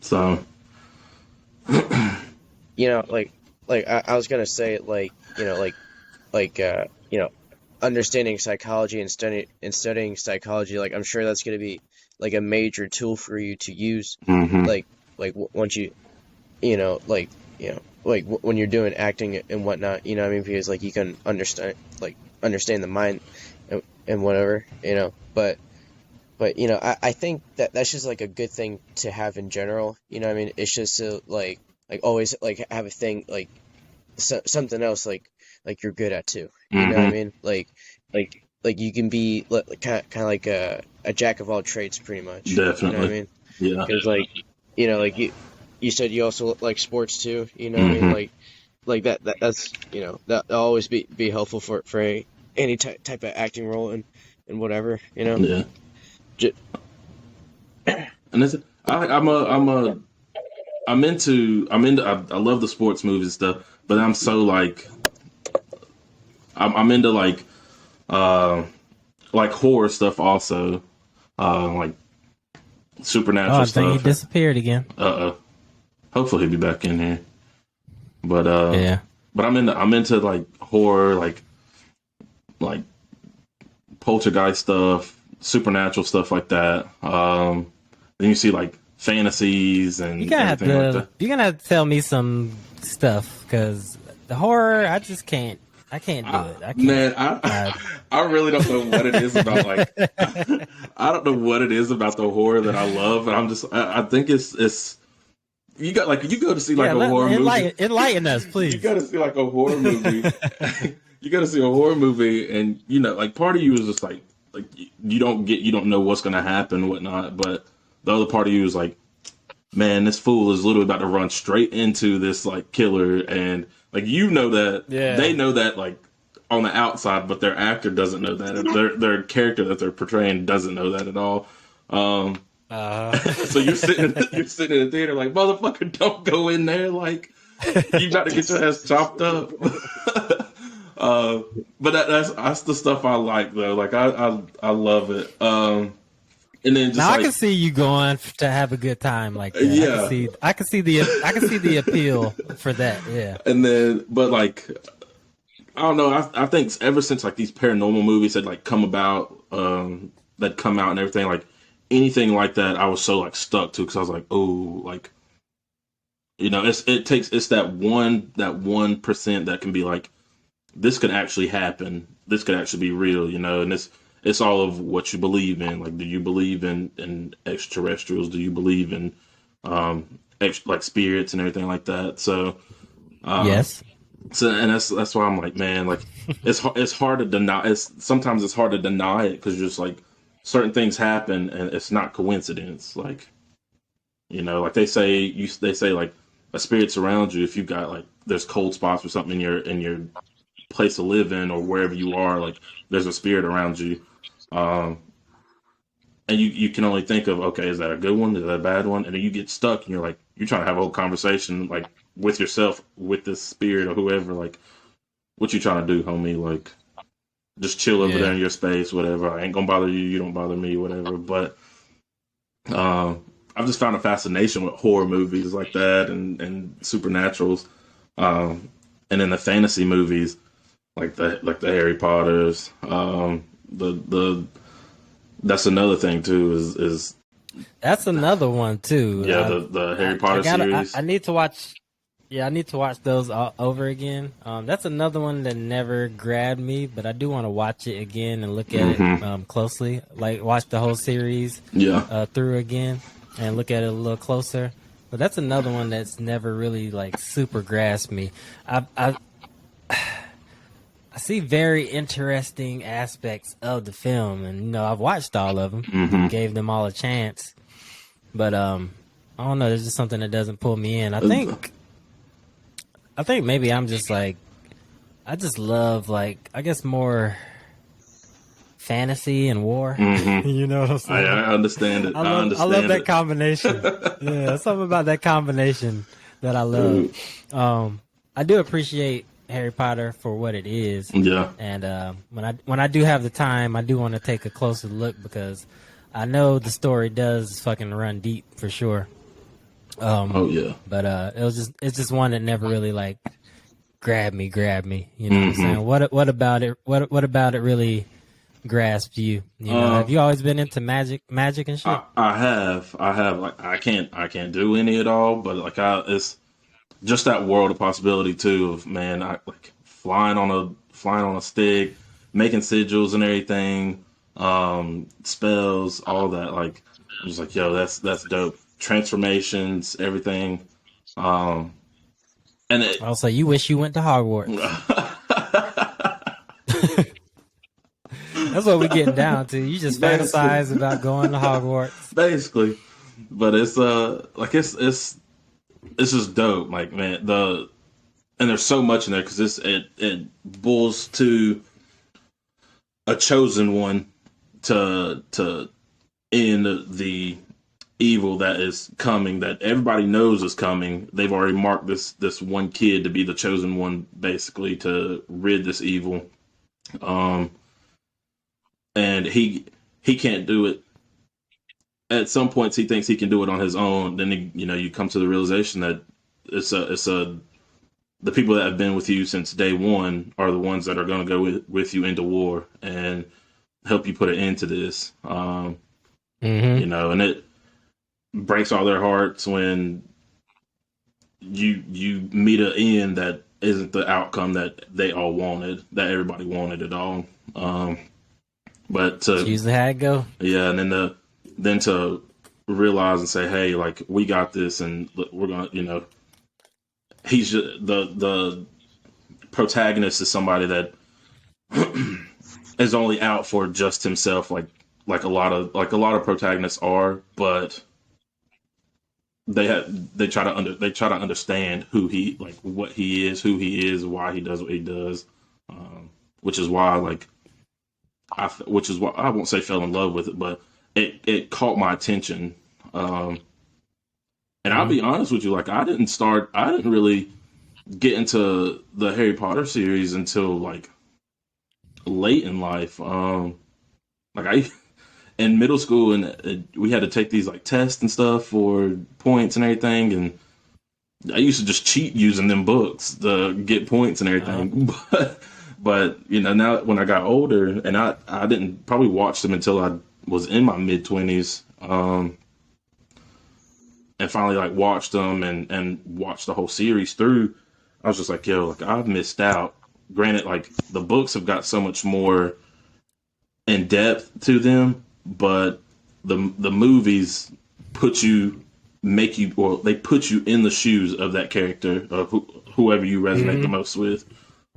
So I was gonna say, you know, understanding psychology and studying psychology, like I'm sure that's gonna be like a major tool for you to use, hmm like once when you're doing acting and whatnot, you know what I mean? Because like you can understand the mind and whatever, you know. But I think that that's just like a good thing to have in general. You know what I mean? It's just like always like have a thing like something else like you're good at too. You know what I hmm mean? Like you can be kind of like a jack of all trades pretty much. You know what I definitely, mean? yeah. Because like you said you also like sports too. You know what I mean? hmm Like that's that'll always be helpful for any type of acting role and whatever. You know. Yeah, J- and it's I'm into I love the sports movies and stuff, but I'm so I'm into uh like horror stuff also, like Oh, supernatural I think he stuff. disappeared again. Hopefully he'll be back in here. But Yeah. I'm into like horror, like poltergeist stuff, supernatural stuff like that. Then you see like fantasies and everything like that. You're gonna have to tell me some stuff because the horror, I just can't. I can't do it. I can't. Man, I really don't know what it is about like I don't know what it is about the horror that I love, and I think it's you got like you go to see like Yeah, a horror movie. enlighten us, You please. got to see like a horror movie. You got to see a horror movie, and like part of you is just like you don't know what's gonna happen, and whatnot. But the other part of you is like, man, this fool is literally about to run straight into this like killer, and like that they Yeah. know that like on the outside, but their actor doesn't know that, or their character that they're portraying doesn't know that at all. Um, so you're sitting in the theater like, motherfucker, don't go in there, like you got to get your ass chopped up. But that's the stuff I like though. Like I love it. And then just Now I like can see you going to have a good time like that. yeah, I can see the appeal for that. Yeah. and then but like I don't know. I think ever since like these paranormal movies had like come about, that come out and everything, like anything like that, I was so like stuck to because I was like, oh, like it's that 1% that can be like this could actually happen. This could actually be real, and it's all of what you believe in. Like, do you believe in extraterrestrials? Do you believe in like spirits and everything like that? So, Yes. and that's why I'm like, man, like it's hard to deny. Sometimes it's hard to deny it because just like certain things happen and it's not coincidence. Like You know, like they say like a spirit's around you if you got like there's cold spots or something in your place to live in or wherever you are, like there's a spirit around you. Um, and you can only think of, okay, is that a good one? Is that a bad one? And then you get stuck and you're like, you're trying to have a whole conversation like with yourself, with this spirit or whoever, like, what you trying to do, homie? Like, just chill over there Yeah. in your space, whatever. I ain't gonna bother you, you don't bother me, whatever. But I've just found a fascination with horror movies like that and supernaturals. And then the fantasy movies like the Harry Potters. The that's another thing too. Is That's another one too. yeah, the Harry I Potter gotta. series. I need to watch. Yeah, I need to watch those all over again. That's another one that never grabbed me, but I do want to watch it again and look at it closely. Like watch the whole series Yeah. through again and look at it a little closer. But that's another one that's never really like super grasped me. I see very interesting aspects of the film, and I've watched all of them and gave them all a chance. But I don't know. There's just something that doesn't pull me in. I think maybe I'm just like I just love like I guess more fantasy and war. You know what I'm saying? I understand it. I love that combination. Yeah, something about that combination that I love. I do appreciate Harry Potter for what it is. Yeah. And when I do have the time, I do want to take a closer look because I know the story does fucking run deep for sure. Oh yeah. But it's just one that never really like grabbed me. You know what I'm saying? What about it? What about it really grasped you? You know, have you always been into magic and shit? I have. Like I can't do any at all, but like it's just that world of possibility too. Of man, I like flying on a stick, making sigils and everything, spells, all that. Like I'm just like, yo, that's dope. Transformations, everything. And it, Also, you wish you went to Hogwarts. That's what we're getting down to. You just fantasize about going to Hogwarts. basically, but it's like it's just dope. Like man, and there's so much in there because it boils to a chosen one to end the evil that is coming, that everybody knows is coming. They've already marked this one kid to be the chosen one, basically to rid this evil. And he can't do it. At some points, he thinks he can do it on his own. Then you come to the realization that it's the people that have been with you since day one are the ones that are going to go with you into war and help you put an end to this. And it breaks all their hearts when you meet an end that isn't the outcome that they all wanted, that everybody wanted at all. But It's usually how it go. yeah, and then to realize and say, hey, like we got this, and we're gonna, he's just, the protagonist is somebody that is only out for just himself, like a lot of protagonists are, but they try to understand who he, like what he is, who he is, why he does what he does, which is why I won't say fell in love with it, but it caught my attention. And I'll be honest with you, like I didn't really get into the Harry Potter series until like late in life. In middle school, and we had to take these like tests and stuff for points and everything, and I used to just cheat using them books to get points and everything. But now when I got older, and I didn't probably watch them until I was in my mid-20s, and finally like watched them and watched the whole series through. I was just like, yo, like I've missed out. Granted, like the books have got so much more in depth to them, but the movies put you they put you in the shoes of that character, of whoever you resonate the most with.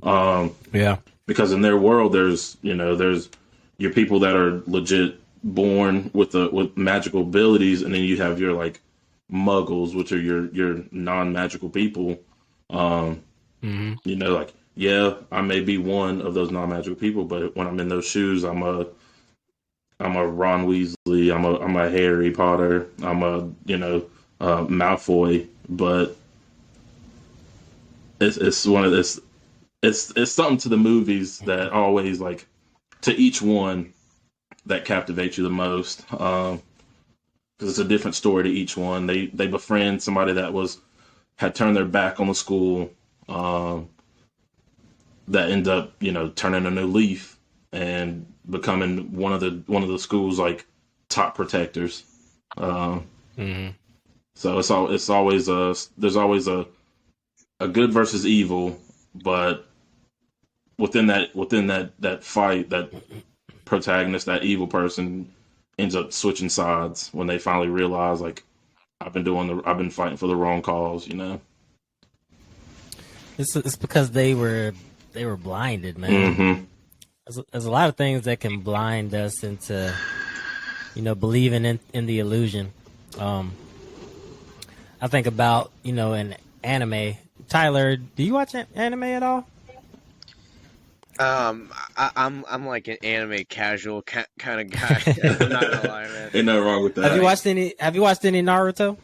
Yeah, because in their world, there's your people that are legit born with magical abilities, and then you have your like muggles, which are your non-magical people. Um, you know, like, yeah, I may be one of those non-magical people, but when I'm in those shoes, I'm a Ron Weasley, I'm a Harry Potter, I'm a Malfoy, but it's one of this. It's something to the movies that always like to each one that captivates you the most. Because it's a different story to each one. They befriend somebody that had turned their back on the school, that end up turning a new leaf and becoming one of the school's like top protectors. So it's always there's always a good versus evil, but within that fight, that protagonist, that evil person ends up switching sides when they finally realize, like, I've been fighting for the wrong cause, you know. It's because they were blinded, man. There's a lot of things that can blind us into believing in the illusion. I think about in anime. Tyler, do you watch anime at all? I'm like an anime casual kind of guy. I'm not gonna lie, man. Ain't nothing wrong with that. Have you watched any Naruto?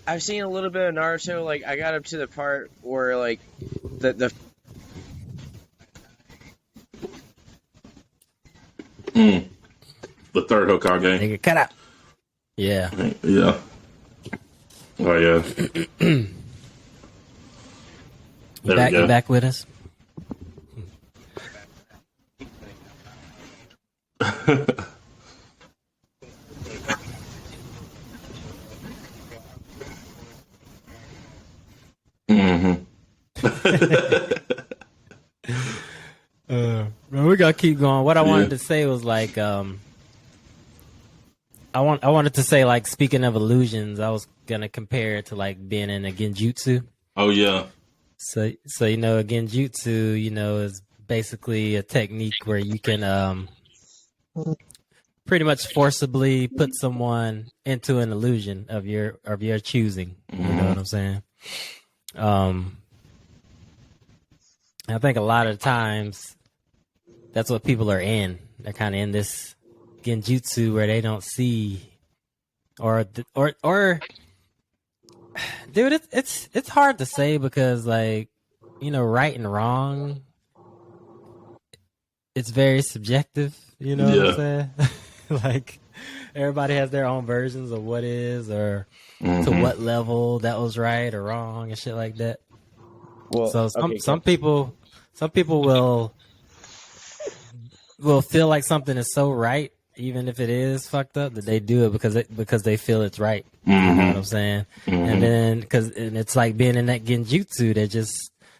I've seen a little bit of Naruto. Like, I got up to the part where like the third Hokage. Nigga, cut out. Yeah. Yeah. Oh yeah. You back with us? We gotta keep going. What I wanted to say was like, I wanted to say, like, speaking of illusions, I was gonna compare it to like being in a genjutsu. Oh yeah. So a genjutsu, is basically a technique where you can pretty much forcibly put someone into an illusion of your choosing. You know what I'm saying? I think a lot of times that's what people are in. They're kind of in this genjutsu where they don't see, or dude, it's hard to say because, like, right and wrong, it's very subjective. You know what I'm saying? Like, everybody has their own versions of what is, or to what level that was right or wrong and shit like that. well, So okay, some people will feel like something is so right, even if it is fucked up, that they do it because they feel it's right. You know what I'm saying? And then and it's like being in that genjutsu,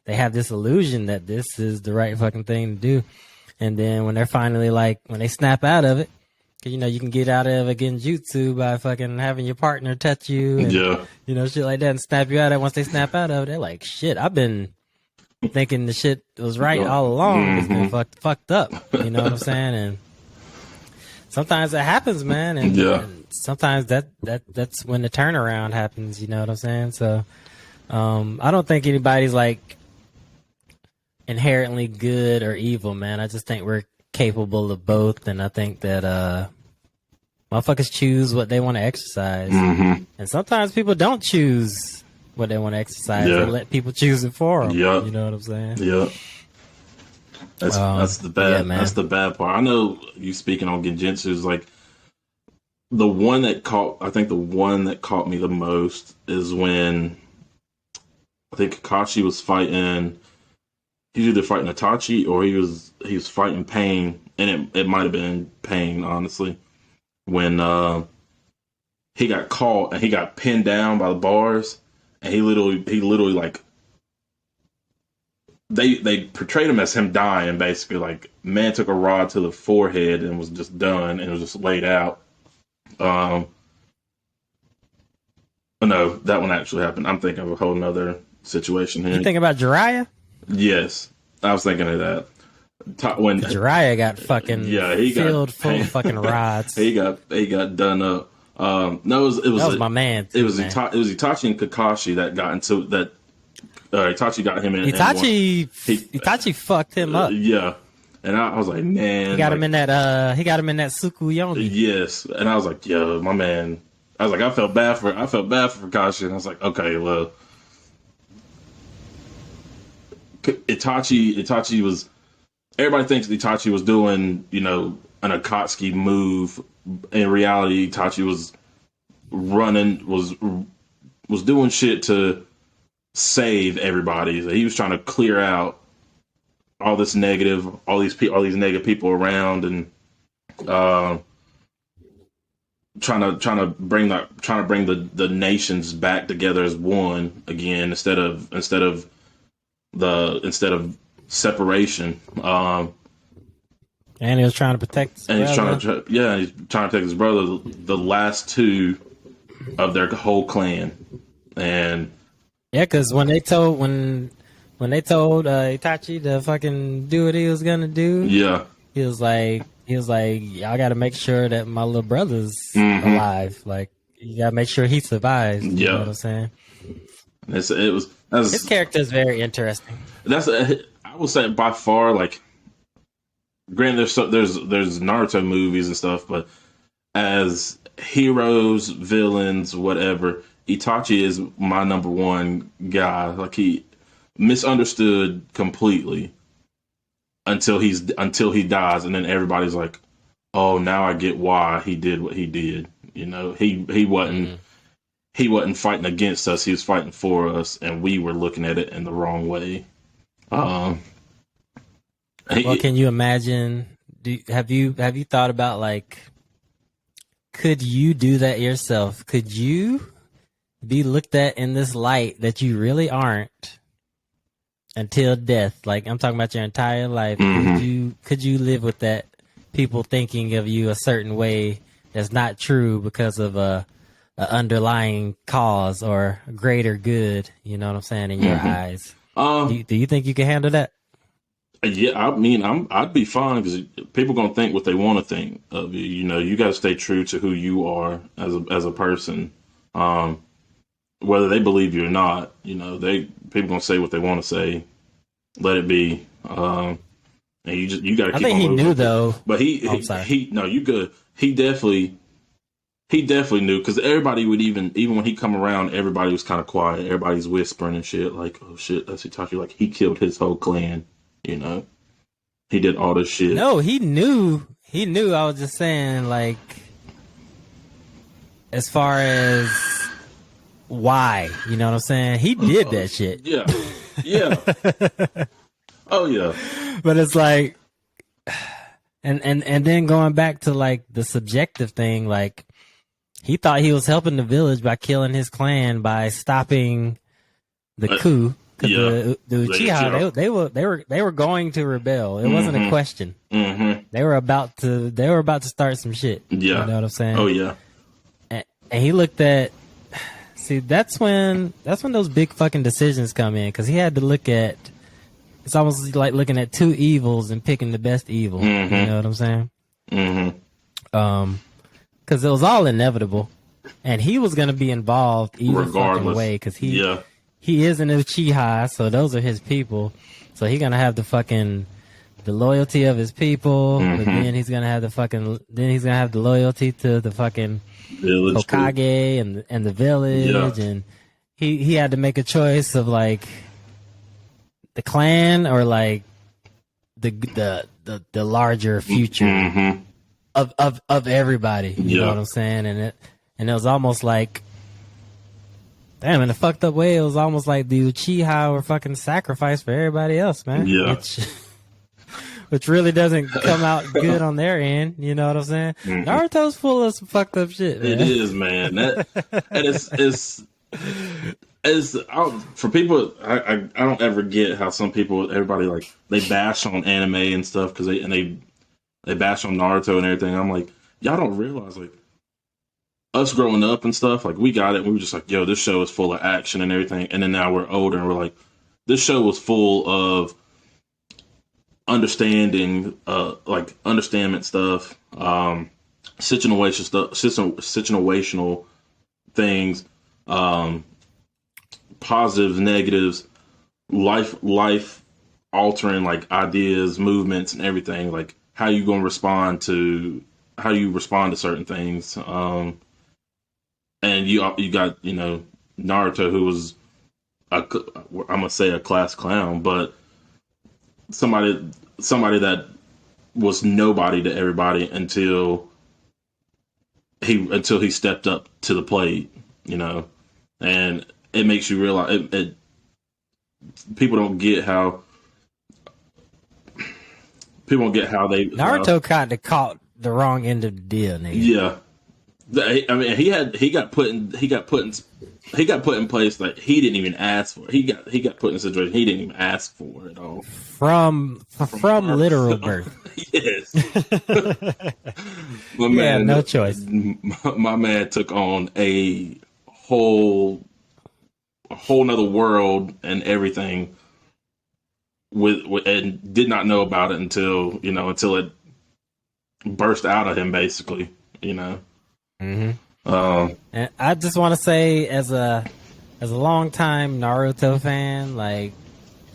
they have this illusion that this is the right fucking thing to do. And then when they're finally when they snap out of it, cause you can get out of a genjutsu by fucking having your partner touch you and shit like that and snap you out of it. Once they snap out of it, they're like, shit, I've been thinking the shit was right all along. It's been fucked up. You know what I'm saying? And sometimes that happens, man. And sometimes that's when the turnaround happens. You know what I'm saying? So I don't think anybody's like inherently good or evil, man. I just think we're capable of both, and I think that motherfuckers choose what they want to exercise, and sometimes people don't choose what they want to exercise. They let people choose it for them. You know what I'm saying? Yeah. That's the bad. That's the bad part. I know you speaking on genjutsu is like the one that caught. I think the one that caught me the most is when I think Kakashi was fighting. He was either fighting Itachi or he was fighting Pain, and it might have been Pain, honestly, when he got caught and he got pinned down by the bars, and he literally like they portrayed him as him dying, basically. Like, man took a rod to the forehead and was just done and was just laid out. No, that one actually happened. I'm thinking of a whole nother situation here. You think about Jiraiya? Yes, I was thinking of that. When Jiraiya got fucking he filled got full of fucking rods. he got done up. No, That was my man too, man. It was Itachi and Kakashi that got into that. Itachi got him in one. Itachi fucked him up. Yeah, and I was like, man, He got him in that. He got him in that Tsukuyomi. yes, and I was like, yo, my man. I was like, I felt bad for Kakashi, and I was like, okay, well, Itachi was. Everybody thinks Itachi was doing, an Akatsuki move. In reality, Itachi was running, was doing shit to save everybody. So he was trying to clear out all this negative, all these negative people around, and trying to bring the nations back together as one again instead of separation. And he was trying to protect his and brother. he's trying to protect his brother, the last two of their whole clan. And Yeah, because when they told Itachi to fucking do what he was gonna do, yeah, he was like, y'all got to make sure that my little brother's alive. Like, you got to make sure he survives. You know what I'm saying? His character is very interesting. I would say by far, like, granted, there's Naruto movies and stuff, but as heroes, villains, whatever, Itachi is my number one guy. Like, he misunderstood completely until he dies, and then everybody's like, "Oh, now I get why he did what he did." He wasn't fighting against us; he was fighting for us, and we were looking at it in the wrong way. Well, can you imagine? Have you thought about, like, could you do that yourself? Could you be looked at in this light that you really aren't until death? Like, I'm talking about your entire life. Could you live with that? People thinking of you a certain way that's not true because of a underlying cause or greater good. You know what I'm saying? In your eyes, do you think you can handle that? Yeah, I mean, I'd be fine because people gonna think what they want to think of you. You got to stay true to who you are as a person, whether they believe you or not. People gonna say what they want to say. Let it be, and you got to keep. I think he knew though. But you good. He definitely knew, because everybody would even when he come around, everybody was kind of quiet. Everybody's whispering and shit, like, "Oh shit, that's Itachi." Like, he killed his whole clan. He did all this shit. No, he knew. He knew. I was just saying, like, as far as why, you know what I'm saying? He did that shit. Yeah. Oh yeah. But it's like, and then going back to, like, the subjective thing, like, he thought he was helping the village by killing his clan by stopping the coup. Because the Uchiha, they were going to rebel. It wasn't a question. They were about to start some shit. Yeah, you know what I'm saying? Oh yeah. And he looked at. See, that's when those big fucking decisions come in, because he had to look at. It's almost like looking at two evils and picking the best evil. You know what I'm saying? Because it was all inevitable, and he was going to be involved either fucking way, because he is an Uchiha, so those are his people. So he's gonna have the loyalty of his people, but then he's gonna have the loyalty to the fucking village Hokage and the village, and he had to make a choice of, like, the clan or, like, the larger future of everybody. You know what I'm saying? And it was almost like, damn, in a fucked up way, it was almost like the Uchiha were fucking sacrificed for everybody else, man. Yeah. Which really doesn't come out good on their end. You know what I'm saying? Naruto's full of some fucked up shit, man. It is, man. For people, I don't ever get how everybody, like, they bash on anime and stuff because they bash on Naruto and everything. I'm like, y'all don't realize, like, us growing up and stuff, like, we got it. We were just like, yo, this show is full of action and everything. And then now we're older and we're like, this show was full of understanding, like, understanding stuff, situational things, um, positives, negatives, life altering like ideas, movements, and everything. Like how you gonna respond to certain things. And you got Naruto, who was I'm gonna say a class clown, but somebody that was nobody to everybody until he stepped up to the plate, and it makes you realize people don't get how Naruto kind of caught the wrong end of the deal, nigga. Yeah, I mean he got put in place that he didn't even ask for. He got put in a situation he didn't even ask for at all. From literal birth. Yes. Yeah, no choice. My man took on a whole nother world and everything and did not know about it until it burst out of him, basically. Mm-hmm. And I just want to say, as a longtime Naruto fan, like,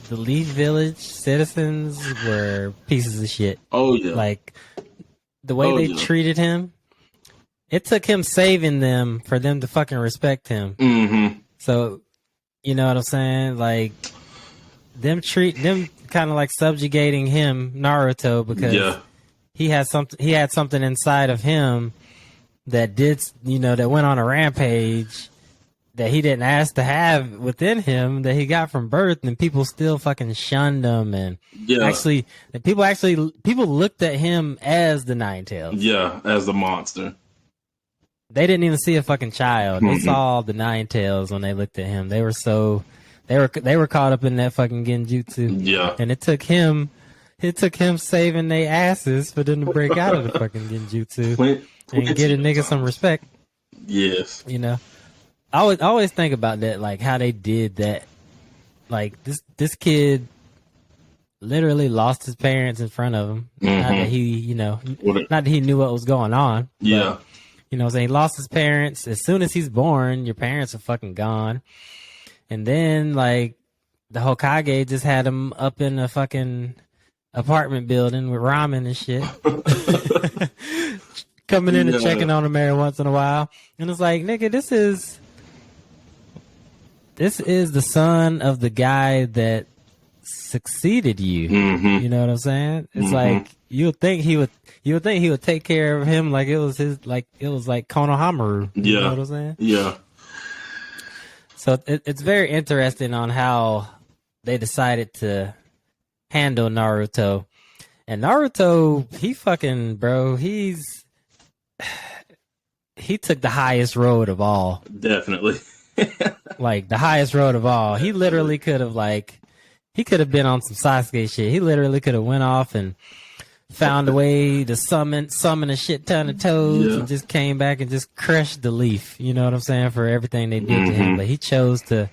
the Leaf Village citizens were pieces of shit. Oh yeah. Like, the way they treated him, it took him saving them for them to fucking respect him. Mm-hmm. So, you know what I'm saying? Like, them kind of like subjugating him, Naruto, because he had something inside of him that that went on a rampage that he didn't ask to have within him, that he got from birth, and people still fucking shunned him. And people looked at him as the Nine-Tails. Yeah, as the monster. They didn't even see a fucking child. They saw the Nine-Tails when they looked at him. They were caught up in that fucking genjutsu. Yeah. And it took him saving their asses for them to break out of the fucking genjutsu and get a nigga some respect. Yes. I always think about that, like how they did that. Like this kid literally lost his parents in front of him. Mm-hmm. Not that he knew what was going on. Yeah. But, he lost his parents. As soon as he's born, your parents are fucking gone. And then, like, the Hokage just had him up in a fucking apartment building with ramen and shit. Coming in and checking on him every once in a while. And it's like, nigga, this is the son of the guy that succeeded you. Mm-hmm. You know what I'm saying? It's like, you would think he would take care of him like it was like Konohamaru. You know what I'm saying? Yeah. So it's very interesting on how they decided to handle Naruto. And Naruto, he took the highest road of all. Definitely. Like, the highest road of all. He literally could have been on some Sasuke shit. He literally could have went off and found a way to summon a shit ton of toads and just came back and just crushed the Leaf. You know what I'm saying? For everything they did to him. But he chose to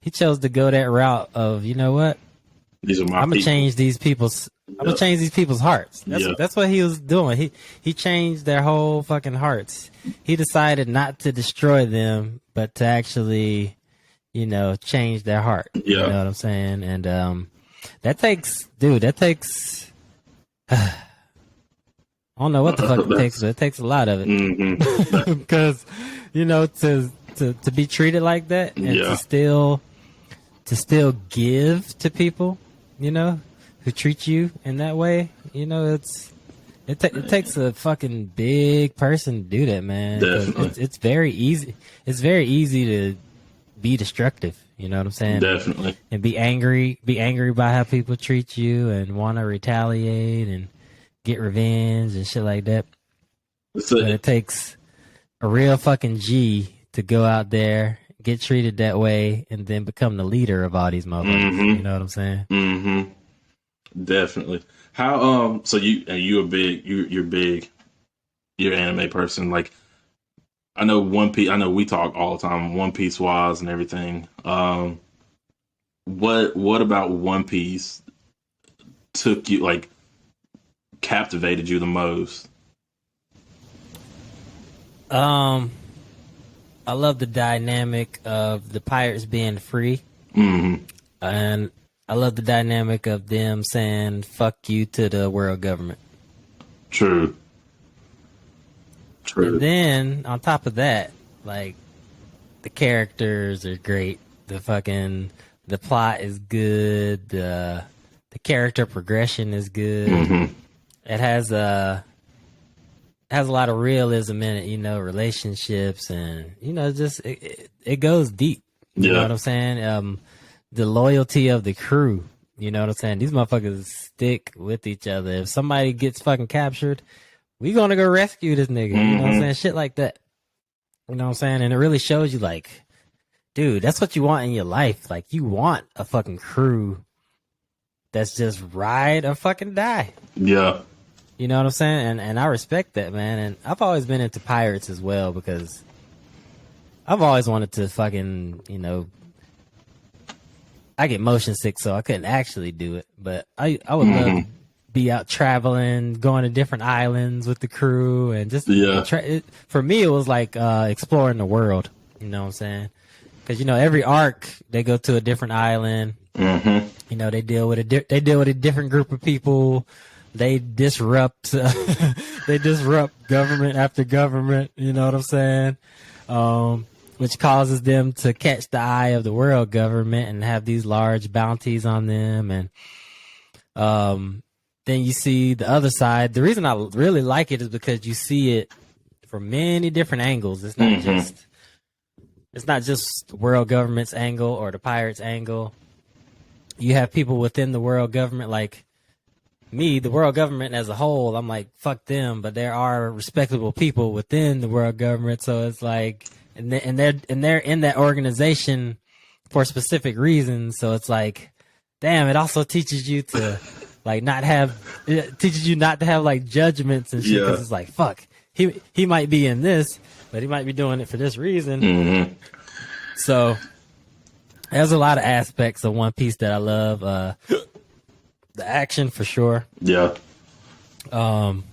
go that route of, you know what? These are my I'm gonna change these people's hearts. That's what he was doing. He changed their whole fucking hearts. He decided not to destroy them, but to actually, change their heart. Yeah. You know what I'm saying? And that takes I don't know what the fuck it takes, but it takes a lot of it. Mm-hmm. Because, to be treated like that and to still give to people, who treat you in that way, it takes a fucking big person to do that, man. It's very easy. It's very easy to be destructive. You know what I'm saying? Definitely. And be angry by how people treat you and want to retaliate and get revenge and shit like that. But it takes a real fucking G to go out there, get treated that way, and then become the leader of all these motherfuckers. Mm-hmm. You know what I'm saying? Mm-hmm. Definitely. How so you're big, you're an anime person. Like, I know One Piece. I know we talk all the time, One Piece wise and everything. What about One Piece captivated you the most? Um, I love the dynamic of the pirates being free, Mm-hmm. and I love the dynamic of them saying "fuck you" to the world government. True. And True. then on top of that, like the characters are great. The plot is good. The character progression is good. Mm-hmm. It has a lot of realism in it, relationships, and just it goes deep. You know Yeah. what I'm saying? The loyalty of the crew. You know what I'm saying? These motherfuckers stick with each other. If somebody gets fucking captured, we gonna go rescue this nigga. You know what I'm Mm-hmm. saying? Shit like that. You know what I'm saying? And it really shows you, like, dude, that's what you want in your life. Like, you want a fucking crew that's just ride or fucking die. Yeah. You know what I'm saying? And I respect that, man. And I've always been into pirates as well because I've always wanted to fucking, I get motion sick, so I couldn't actually do it. But I would love to be out traveling, going to different islands with the crew, and just Yeah. for me, it was like exploring the world. You know what I'm saying? Because every arc they go to a different island. Mm-hmm. They deal with a different group of people. They disrupt they disrupt government after government. You know what I'm saying? Which causes them to catch the eye of the world government and have these large bounties on them. And then you see the other side. The reason I really like it is because you see it from many different angles. It's not just world government's angle or the pirates' angle. You have people within the world government, like me, the world government as a whole. I'm like, fuck them, but there are respectable people within the world government. So it's like, and they're in that organization for specific reasons. So it's like, damn, it also teaches you to like it teaches you not to have like judgments and shit. Yeah. Cause it's like, fuck, he might be in this, but he might be doing it for this reason. Mm-hmm. So there's a lot of aspects of One Piece that I love. The action for sure. Yeah. Like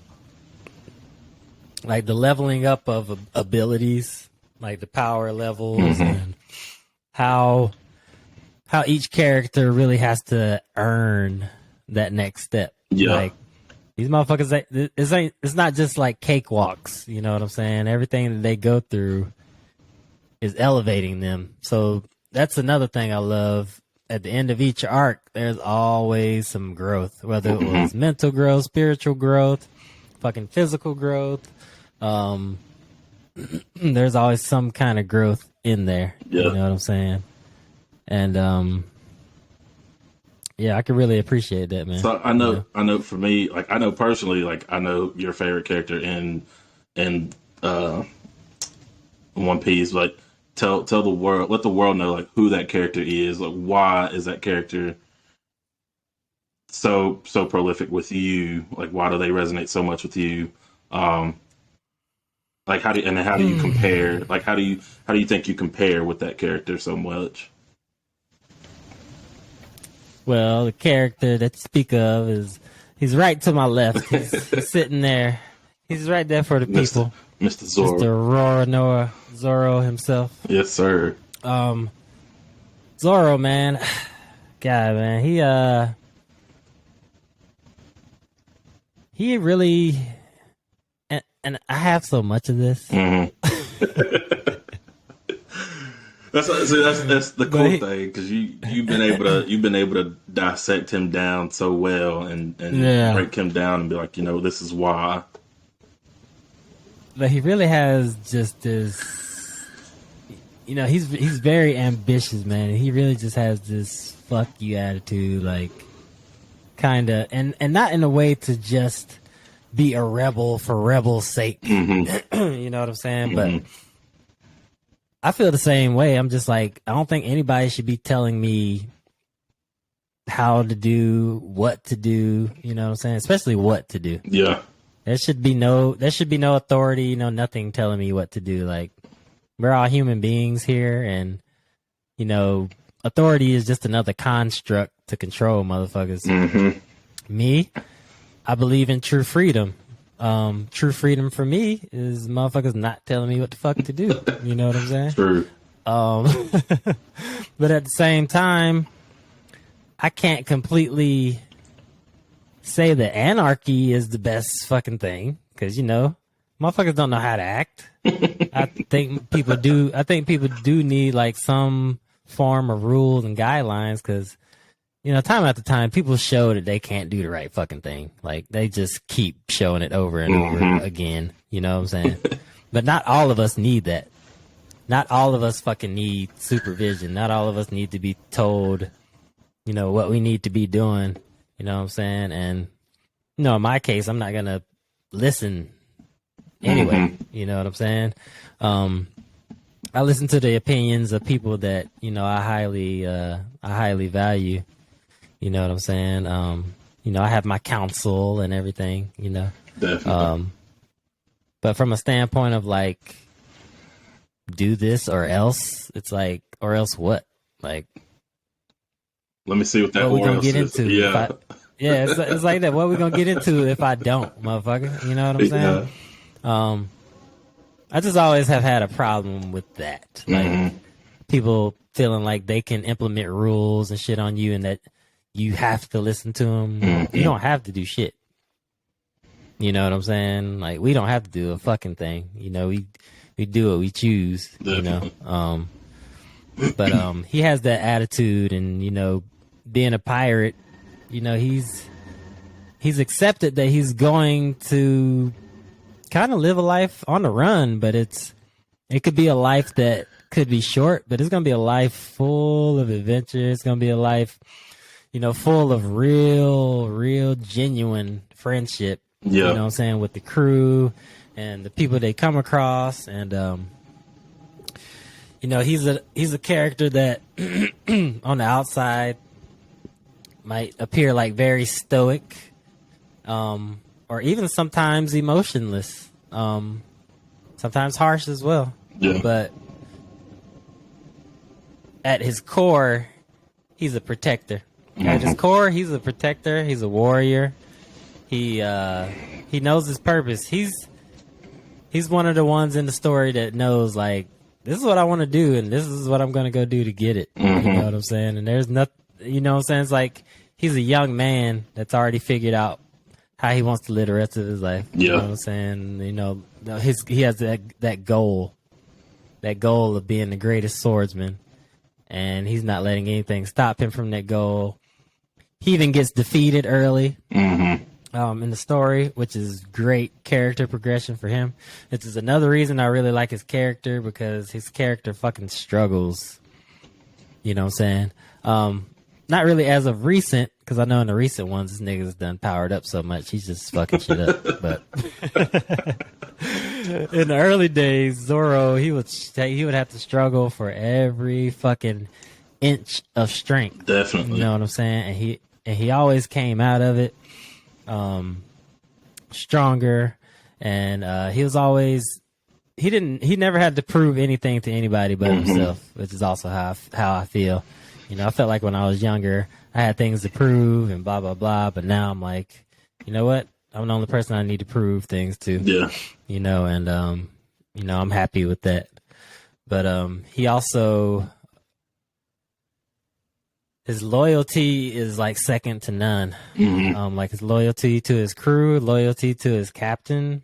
the leveling up of abilities, like the power levels, and how each character really has to earn that next step. Yeah. Like these motherfuckers, it's not just like cakewalks. You know what I'm saying? Everything that they go through is elevating them. So that's another thing I love. At the end of each arc, there's always some growth, whether it was mental growth, spiritual growth, fucking physical growth. There's always some kind of growth in there. Yeah. You know what I'm saying? And yeah, I can really appreciate that, man. So I know for me, like I know personally, like I know your favorite character in One Piece. Like tell the world, let the world know like who that character is. Like why is that character so prolific with you? Like why do they resonate so much with you? Like how do you compare? Like how do you think you compare with that character so much? Well, the character that you speak of he's right to my left. He's sitting there. He's right there for the people. Mr. Zoro. Mr. Zoro himself. Yes, sir. Zoro, man. God, man. He really, and I have so much of this. That's the cool thing because you've been able to dissect him down so well and break him down and be like, this is why. But he really has just this, he's very ambitious, man. He really just has this fuck you attitude, like kind of, and not in a way to just be a rebel for rebel's sake. You know what I'm saying? But I feel the same way. I'm just like, I don't think anybody should be telling me how to do, what to do. You know what I'm saying? Especially what to do. Yeah. There should be no authority, nothing telling me what to do. Like, we're all human beings here, and authority is just another construct to control motherfuckers. Me, I believe in true freedom. True freedom for me is motherfuckers not telling me what the fuck to do. You know what I'm saying? True. But at the same time, I can't completely say that anarchy is the best fucking thing because, you know, motherfuckers don't know how to act. I think people do. I think people do need like some form of rules and guidelines because, you know, time after time, people show that they can't do the right fucking thing. Like they just keep showing it over and over again. You know what I'm saying? But not all of us need that. Not all of us fucking need supervision. Not all of us need to be told, you know, what we need to be doing. You know what I'm saying? And, you know, in my case, I'm not going to listen anyway. You know what I'm saying? I listen to the opinions of people that, you know, I highly value. You know what I'm saying? You know, I have my counsel and everything, you know. Definitely. But from a standpoint of like, do this or else, it's like, or else what? Like, let me see what that what we or gonna else get is. into? Yeah. It's like that. What are we gonna get into if I don't, motherfucker? You know what I'm saying? Yeah. I just always have had a problem with that. Like people feeling like they can implement rules and shit on you, and that you have to listen to them. You don't have to do shit. You know what I'm saying? Like we don't have to do a fucking thing. You know, we do what we choose. Definitely. You know, but he has that attitude, and you know, being a pirate, you know, he's accepted that he's going to kind of live a life on the run, but it could be a life that could be short, but it's gonna be a life full of adventure. It's gonna be a life, you know, full of real genuine friendship. Yeah. You know what I'm saying, with the crew and the people they come across, and you know, he's a character that on the outside might appear like very stoic, or even sometimes emotionless, sometimes harsh as well. Yeah. But at his core, he's a protector. At his core, he's a protector. He's a warrior. He knows his purpose. He's one of the ones in the story that knows, like, this is what I want to do, and this is what I'm going to go do to get it. You know what I'm saying? And there's nothing, you know what I'm saying? It's like he's a young man that's already figured out how he wants to live the rest of his life. Yeah. You know what I'm saying? You know, he has that goal of being the greatest swordsman, and he's not letting anything stop him from that goal. He even gets defeated early. In the story, which is great character progression for him. This is another reason I really like his character, because his character fucking struggles. You know what I'm saying? Not really as of recent, because I know in the recent ones, this nigga's done powered up so much, he's just fucking shit up. But in the early days, Zoro, he would have to struggle for every fucking inch of strength. Definitely. You know what I'm saying? And he always came out of it stronger, and he was always, he never had to prove anything to anybody but himself, which is also how I feel. You know, I felt like when I was younger, I had things to prove and blah blah blah, but now I'm like, you know what? I'm the only person I need to prove things to. Yeah. You know, and you know, I'm happy with that. But he also, his loyalty is like second to none. Like his loyalty to his crew, loyalty to his captain,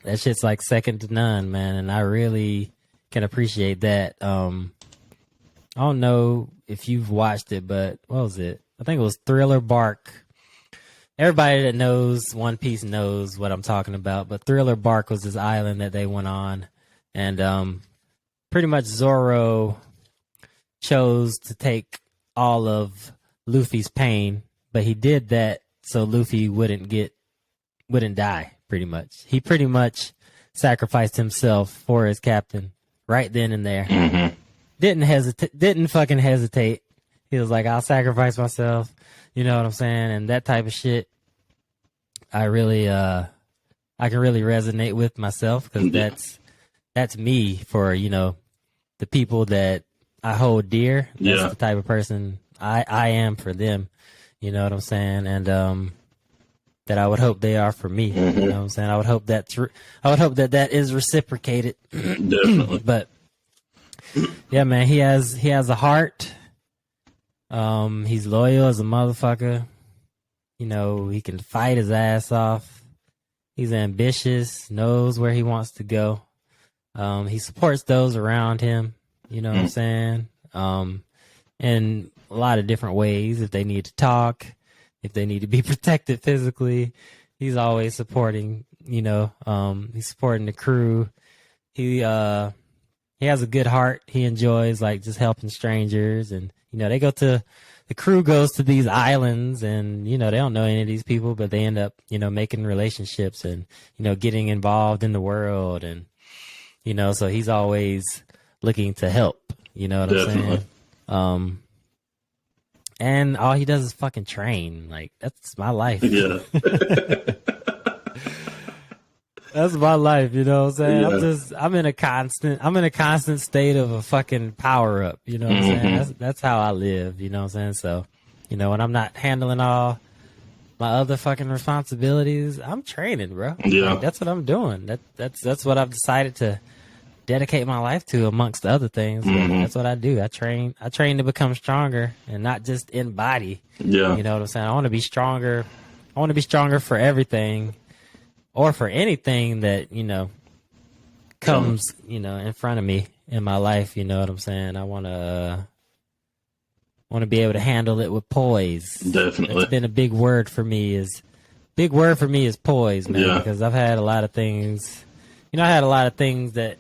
that shit's like second to none, man. And I really can appreciate that. I don't know if you've watched it, but what was it? I think it was Thriller Bark. Everybody that knows One Piece knows what I'm talking about. But Thriller Bark was this island that they went on, and pretty much Zoro chose to take all of Luffy's pain, but he did that so Luffy wouldn't die. Pretty much, he pretty much sacrificed himself for his captain right then and there. Didn't fucking hesitate. He was like, I'll sacrifice myself. You know what I'm saying? And that type of shit, I can really resonate with myself, because that's me for, you know, the people that I hold dear. That's the type of person I am for them. You know what I'm saying? And that I would hope they are for me. You know what I'm saying? I would hope I would hope that that is reciprocated. Definitely. But yeah, man, he has a heart. He's loyal as a motherfucker. You know, he can fight his ass off. He's ambitious, knows where he wants to go. He supports those around him. You know what I'm saying? In a lot of different ways. If they need to talk, if they need to be protected physically, he's always supporting. You know, he's supporting the crew. He has a good heart. He enjoys like just helping strangers, and you know, the crew goes to these islands, and you know, they don't know any of these people, but they end up, you know, making relationships and, you know, getting involved in the world, and you know, so he's always looking to help. You know what Definitely. I'm saying? And all he does is fucking train. Like, that's my life. Yeah. That's my life, you know what I'm saying? Yeah. I'm in a constant state of a fucking power up, you know what I'm saying? That's how I live, you know what I'm saying? So, you know, when I'm not handling all my other fucking responsibilities, I'm training, bro. Yeah. Like, that's what I'm doing. That's what I've decided to dedicate my life to, amongst other things. But that's what I do. I train to become stronger, and not just in body. Yeah. You know what I'm saying? I want to be stronger. I want to be stronger for everything, or for anything that, you know, comes, you know, in front of me in my life. You know what I'm saying? I want to be able to handle it with poise. Definitely. It's been a big word for me. Is poise, man. Yeah. Because I've had a lot of things. You know, I had a lot of things that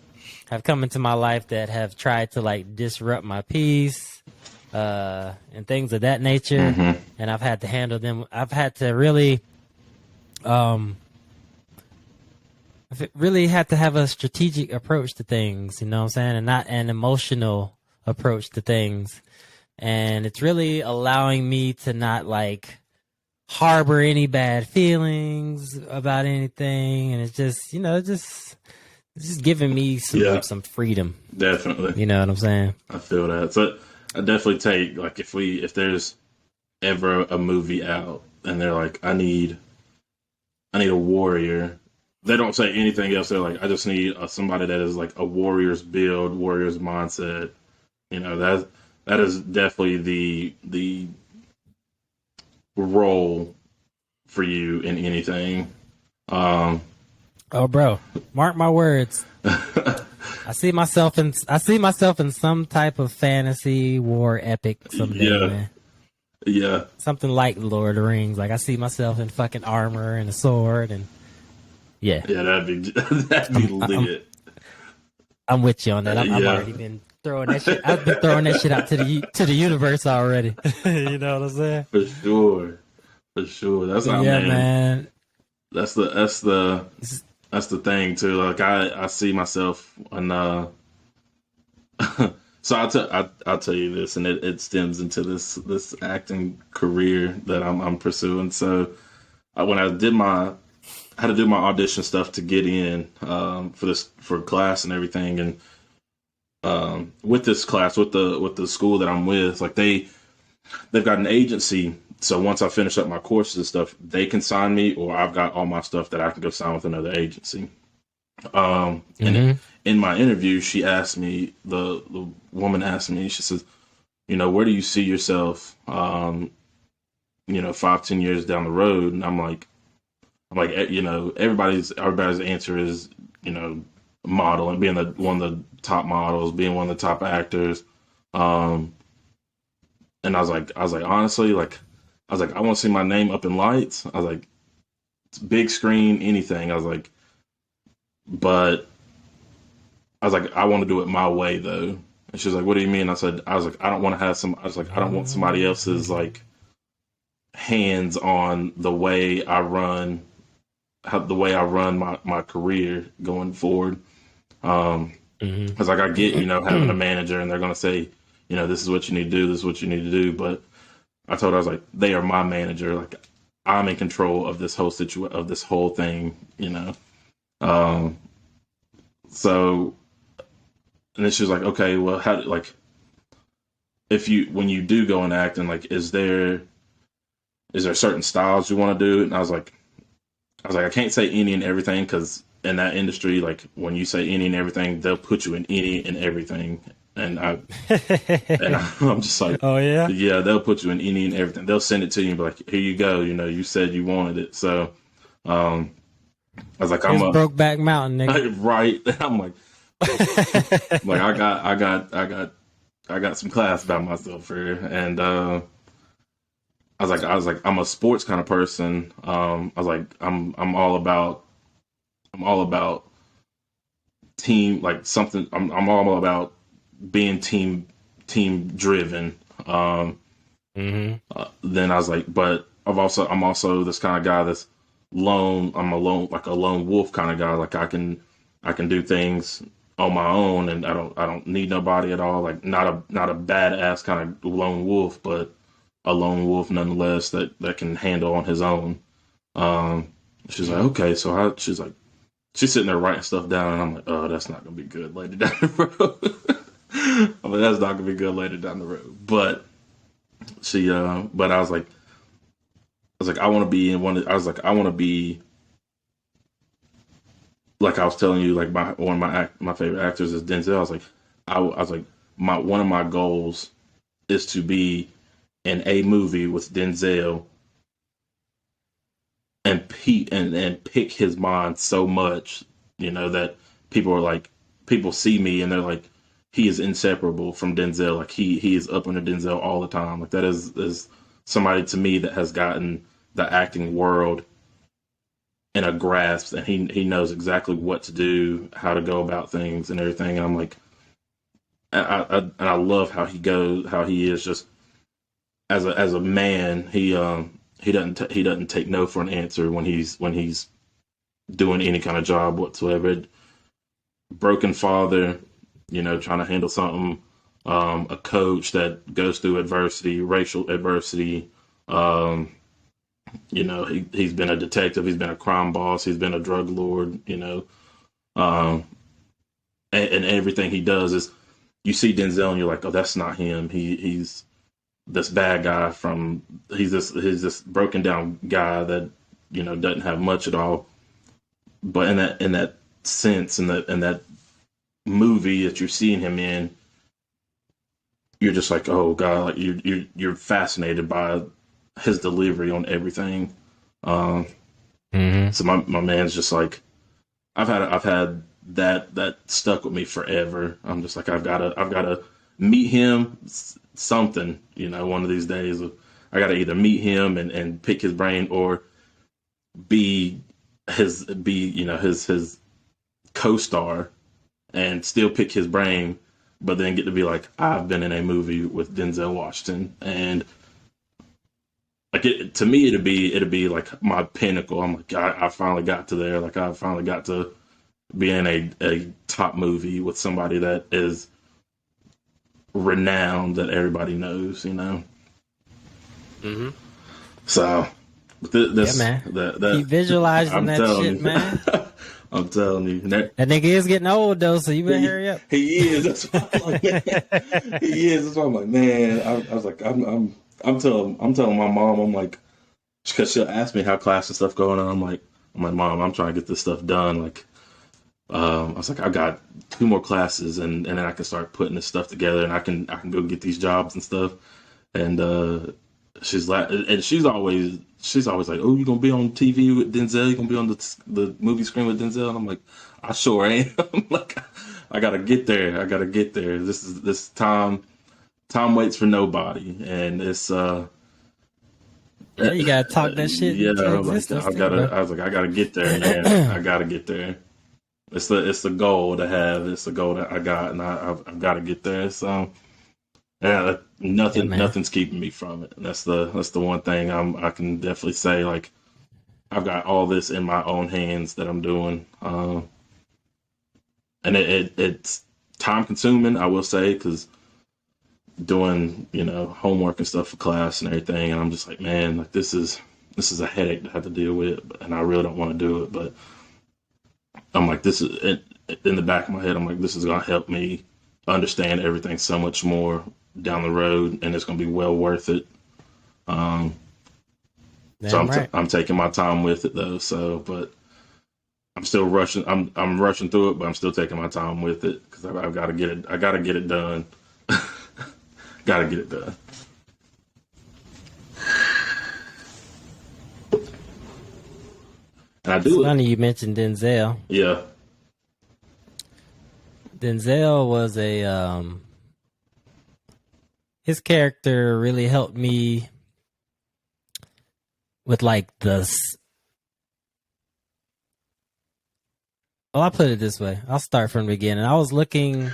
have come into my life that have tried to like disrupt my peace, and things of that nature. And I've had to handle them. I've had to really, had to have a strategic approach to things, you know what I'm saying? And not an emotional approach to things. And it's really allowing me to not like harbor any bad feelings about anything. And it's just, you know, it's just giving me some freedom. Definitely. You know what I'm saying? I feel that. So I definitely take, like, if there's ever a movie out and they're like, I need a warrior. They don't say anything else. They're like, I just need somebody that is like a warrior's build, warrior's mindset. You know, that is definitely the role for you in anything. Oh, bro, mark my words. I see myself in some type of fantasy war epic someday, man. Yeah. Something like Lord of the Rings. Like, I see myself in fucking armor and a sword, and yeah, that'd be lit. I'm with you on that. I've Yeah. already been throwing that shit. I've been throwing that shit out to the universe already. You know what I'm saying? For sure. That's how, man. That's the thing too. Like, I see myself in so I'll tell you this, and it stems into this acting career that I'm pursuing. So when I had to do my audition stuff to get in for class and everything, and with this class, with the school that I'm with, like they've got an agency. So once I finish up my courses and stuff, they can sign me, or I've got all my stuff that I can go sign with another agency. And in my interview, she asked me, the woman asked me, she says, you know, where do you see yourself, 5-10 years down the road? And I'm like, you know, everybody's answer is, you know, modeling, being one of the top models, being one of the top actors. And I was like, honestly, like, I want to see my name up in lights. I was like, big screen, anything. I was like, I want to do it my way though. And she was like, what do you mean? I was like, I don't want somebody else's like hands on the way I run my career going forward. I was like, I get, you know, having a manager and they're going to say, you know, this is what you need to do. This is what you need to do. But I told her, I was like, they are my manager. Like, I'm in control of this whole of this whole thing, you know? So, and then she was like, okay, well, like, when you do go and act, and like, is there certain styles you want to do? And I was like, I was like, I can't say any and everything because in that industry, like when you say any and everything, they'll put you in any and everything. And I'm just like, Oh yeah, yeah, they'll put you in any and everything. They'll send it to you and be like, here you go. You know, you said you wanted it. So um, I was like, here's Brokeback Mountain, nigga. right. I'm like I got some class about myself here, and I was like, I'm a sports kind of person. I was like, I'm all about team, like something. I'm all about being team driven. Then I was like, but I'm also this kind of guy that's lone. I'm a lone, like a lone wolf kind of guy. Like I can do things on my own, and I don't need nobody at all. Like not a badass kind of lone wolf, but a lone wolf nonetheless that can handle on his own. Um, she's like, okay, she's like, she's sitting there writing stuff down, and I'm like, oh, that's not gonna be good later down the road. I'm like, that's not gonna be good later down the road. But I was like, I want to be in one. I was like, I want to be like I was telling you, like one of my favorite actors is Denzel. I was like, I was like, my one of my goals is to be in a movie with Denzel and pick his mind so much, you know, that people are like, people see me and they're like, he is inseparable from Denzel. Like he is up under Denzel all the time. Like that is somebody to me that has gotten the acting world in a grasp, and he knows exactly what to do, how to go about things, and everything. And I'm like, and I love how he goes, how he is just as a man. He doesn't take no for an answer when he's doing any kind of job whatsoever. Broken father, you know, trying to handle something. A coach that goes through adversity, racial adversity. You know, he's been a detective, he's been a crime boss, he's been a drug lord. You know, um, and everything he does is you see Denzel and you're like, oh, that's not him. He's this bad guy from he's this broken down guy that, you know, doesn't have much at all. But in that sense, in that movie that you're seeing him in, you're just like, oh god, like you're fascinated by his delivery on everything. Um, so my man's just like, I've had that stuck with me forever. I'm just like, I've gotta meet him something, you know, one of these days. I gotta either meet him and pick his brain, or be you know, his co-star and still pick his brain, but then get to be like, I've been in a movie with Denzel Washington. And like to me, it'd be like my pinnacle. I'm like, I finally got to there. Like I finally got to be in a top movie with somebody that is renowned, that everybody knows, you know. So Yeah, this man. that Keep visualizing I'm that telling shit, you, man. I'm telling you, That nigga is getting old though, so you better hurry up. he is. That's why I'm like, man, he is. That's why I'm like, man. I was like, I'm telling my mom, I'm like, because she'll ask me how class and stuff going on. I'm like, mom, I'm trying to get this stuff done. Like, I was like, I got 2 more classes, and then I can start putting this stuff together, and I can go get these jobs and stuff. And she's like, and she's always like, oh, you gonna be on TV with Denzel? You gonna be on the movie screen with Denzel? And I'm like, I sure am. Like, I gotta get there. I gotta get there. This time. Time waits for nobody, and it's Yeah, you gotta talk that shit yeah. into existence too, bro. I was like, I gotta get there, man. I gotta get there. It's the goal to have. It's the goal that I got, and I've got to get there. So yeah, Yeah, man. nothing's keeping me from it. That's the one thing I can definitely say. Like, I've got all this in my own hands that I'm doing, and it's time consuming. I will say, because doing, you know, homework and stuff for class and everything, and I'm just like, man, like this is a headache to have to deal with, and I really don't want to do it. But I'm like, this is it, in the back of my head. I'm like, this is gonna help me understand everything so much more down the road, and it's gonna be well worth it. Um, So Damn right. I'm taking my time with it though. So, but I'm still rushing. I'm rushing through it, but I'm still taking my time with it because I've got to get it. I got to get it done. Got to get it done. And I It's do it. funny you mentioned Denzel. Yeah. Denzel was his character really helped me with like well, I'll put it this way. I'll start from the beginning. I was looking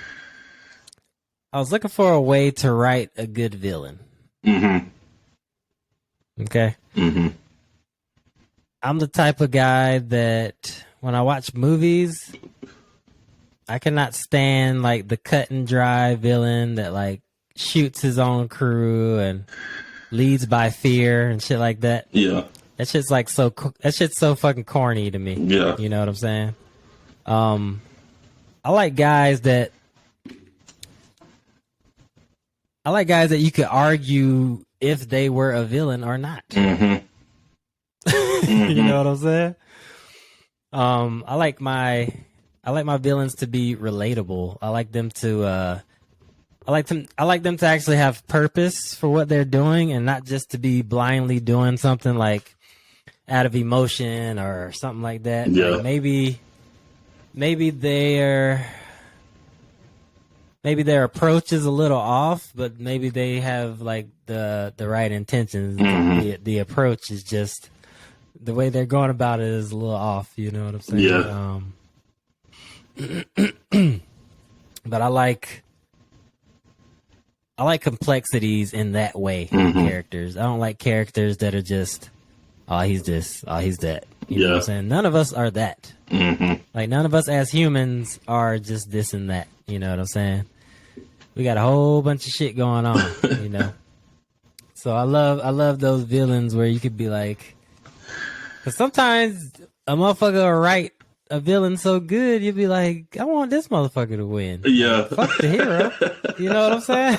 for a way to write a good villain. Mm-hmm. Okay. Mm-hmm. I'm the type of guy that when I watch movies, I cannot stand like the cut and dry villain that like shoots his own crew and leads by fear and shit like that. Yeah. That shit's like that shit's so fucking corny to me. Yeah. You know what I'm saying? I like guys that you could argue if they were a villain or not. Mm-hmm. You know what I'm saying? I like my villains to be relatable. I like them to actually have purpose for what they're doing and not just to be blindly doing something like out of emotion or something like that. Yeah. Like maybe their approach is a little off, but maybe they have like the right intentions. Mm-hmm. The approach is just the way they're going about it is a little off. You know what I'm saying? Yeah. But I like complexities in that way. Mm-hmm. Characters. I don't like characters that are just, oh, he's this, oh, he's that. You know what Yeah. I'm saying? None of us are that. Mm-hmm. Like none of us as humans are just this and that. You know what I'm saying? We got a whole bunch of shit going on. You know. So I love those villains where you could be like, because sometimes a motherfucker will write a villain so good, you'll be like, I want this motherfucker to win. Yeah. Like, fuck the hero. You know what I'm saying?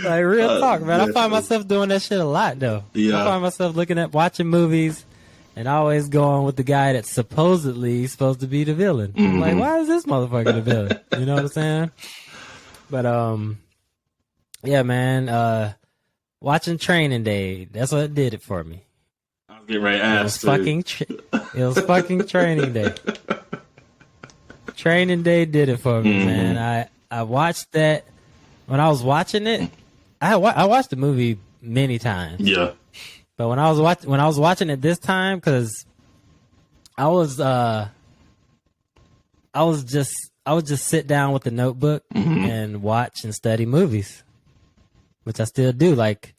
Like real talk, man. I find myself doing that shit a lot though. Yeah. I find myself watching movies and always going with the guy that's supposedly supposed to be the villain. Mm-hmm. I'm like, why is this motherfucker the villain? You know what I'm saying? But yeah, man. Watching Training Day, that's what did it for me. I was getting ready to ask. It was fucking Training Day. Training Day did it for me, man. I watched that when I was watching it. I watched the movie many times. Yeah. But when I was watching it this time, because I would just sit down with the notebook and watch and study movies, which I still do, like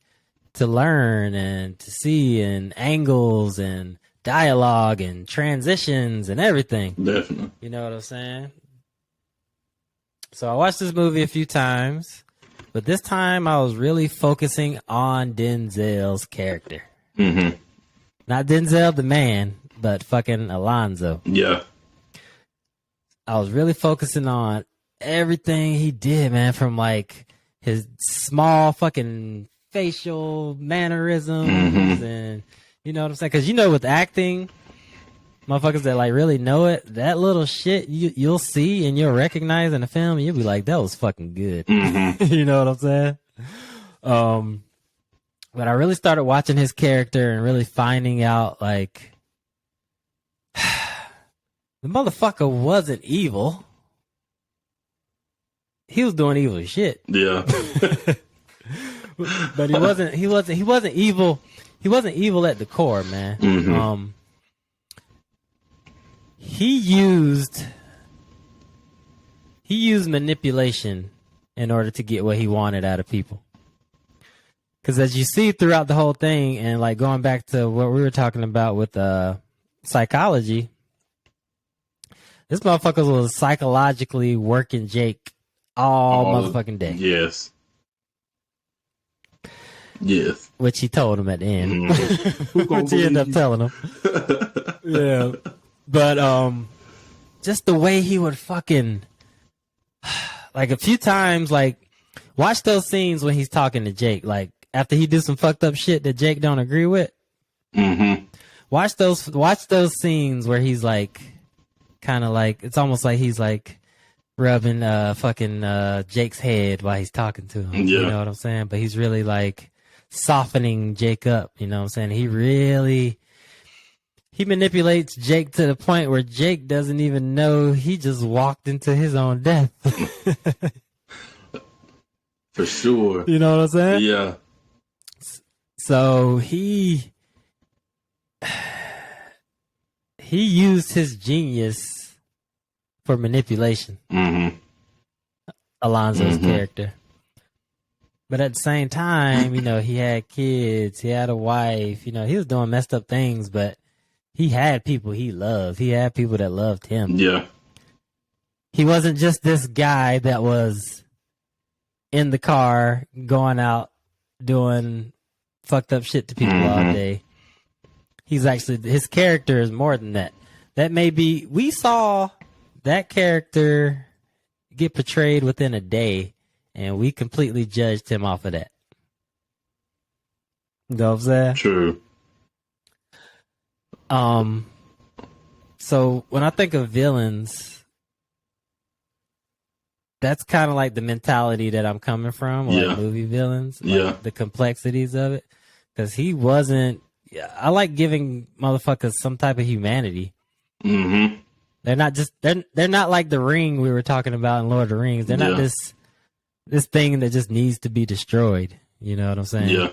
to learn and to see and angles and dialogue and transitions and everything. Definitely. You know what I'm saying? So I watched this movie a few times, but this time I was really focusing on Denzel's character. Mm-hmm. Not Denzel the man, but fucking Alonzo. Yeah. I was really focusing on everything he did, man, from like his small fucking facial mannerisms and you know what I'm saying? Because you know with acting, motherfuckers that like really know it, that little shit you'll see and you'll recognize in the film and you'll be like, that was fucking good. You know what I'm saying? But I really started watching his character and really finding out like the motherfucker wasn't evil. He was doing evil shit. Yeah. But he wasn't evil. He wasn't evil at the core, man. He used manipulation in order to get what he wanted out of people. Because as you see throughout the whole thing, and like going back to what we were talking about with psychology, this motherfucker was psychologically working Jake all motherfucking day. Yes. Yes. Which he told him at the end. Which he ended up telling him. Yeah. But just the way he would fucking like a few times, like watch those scenes when he's talking to Jake. Like after he do some fucked up shit that Jake don't agree with. Mm-hmm. Watch those scenes where he's like, kind of like, it's almost like he's like rubbing fucking Jake's head while he's talking to him. Yeah. You know what I'm saying? But he's really like softening Jake up. You know what I'm saying? He manipulates Jake to the point where Jake doesn't even know he just walked into his own death. For sure. You know what I'm saying? Yeah. So he used his genius for manipulation. Mm-hmm. Alonzo's character. But at the same time, you know, he had kids, he had a wife, you know, he was doing messed up things, but he had people he loved. He had people that loved him. Yeah. He wasn't just this guy that was in the car going out doing fucked up shit to people all day. He's actually, his character is more than that. That may be, we saw that character get portrayed within a day, and we completely judged him off of that. You know what I'm saying? True. So when I think of villains, that's kind of like the mentality that I'm coming from, like movie villains, like the complexities of it. Because he wasn't, I like giving motherfuckers some type of humanity. Mm-hmm. They're not just, they're not like the Ring we were talking about in Lord of the Rings. They're not this thing that just needs to be destroyed. You know what I'm saying? Yeah.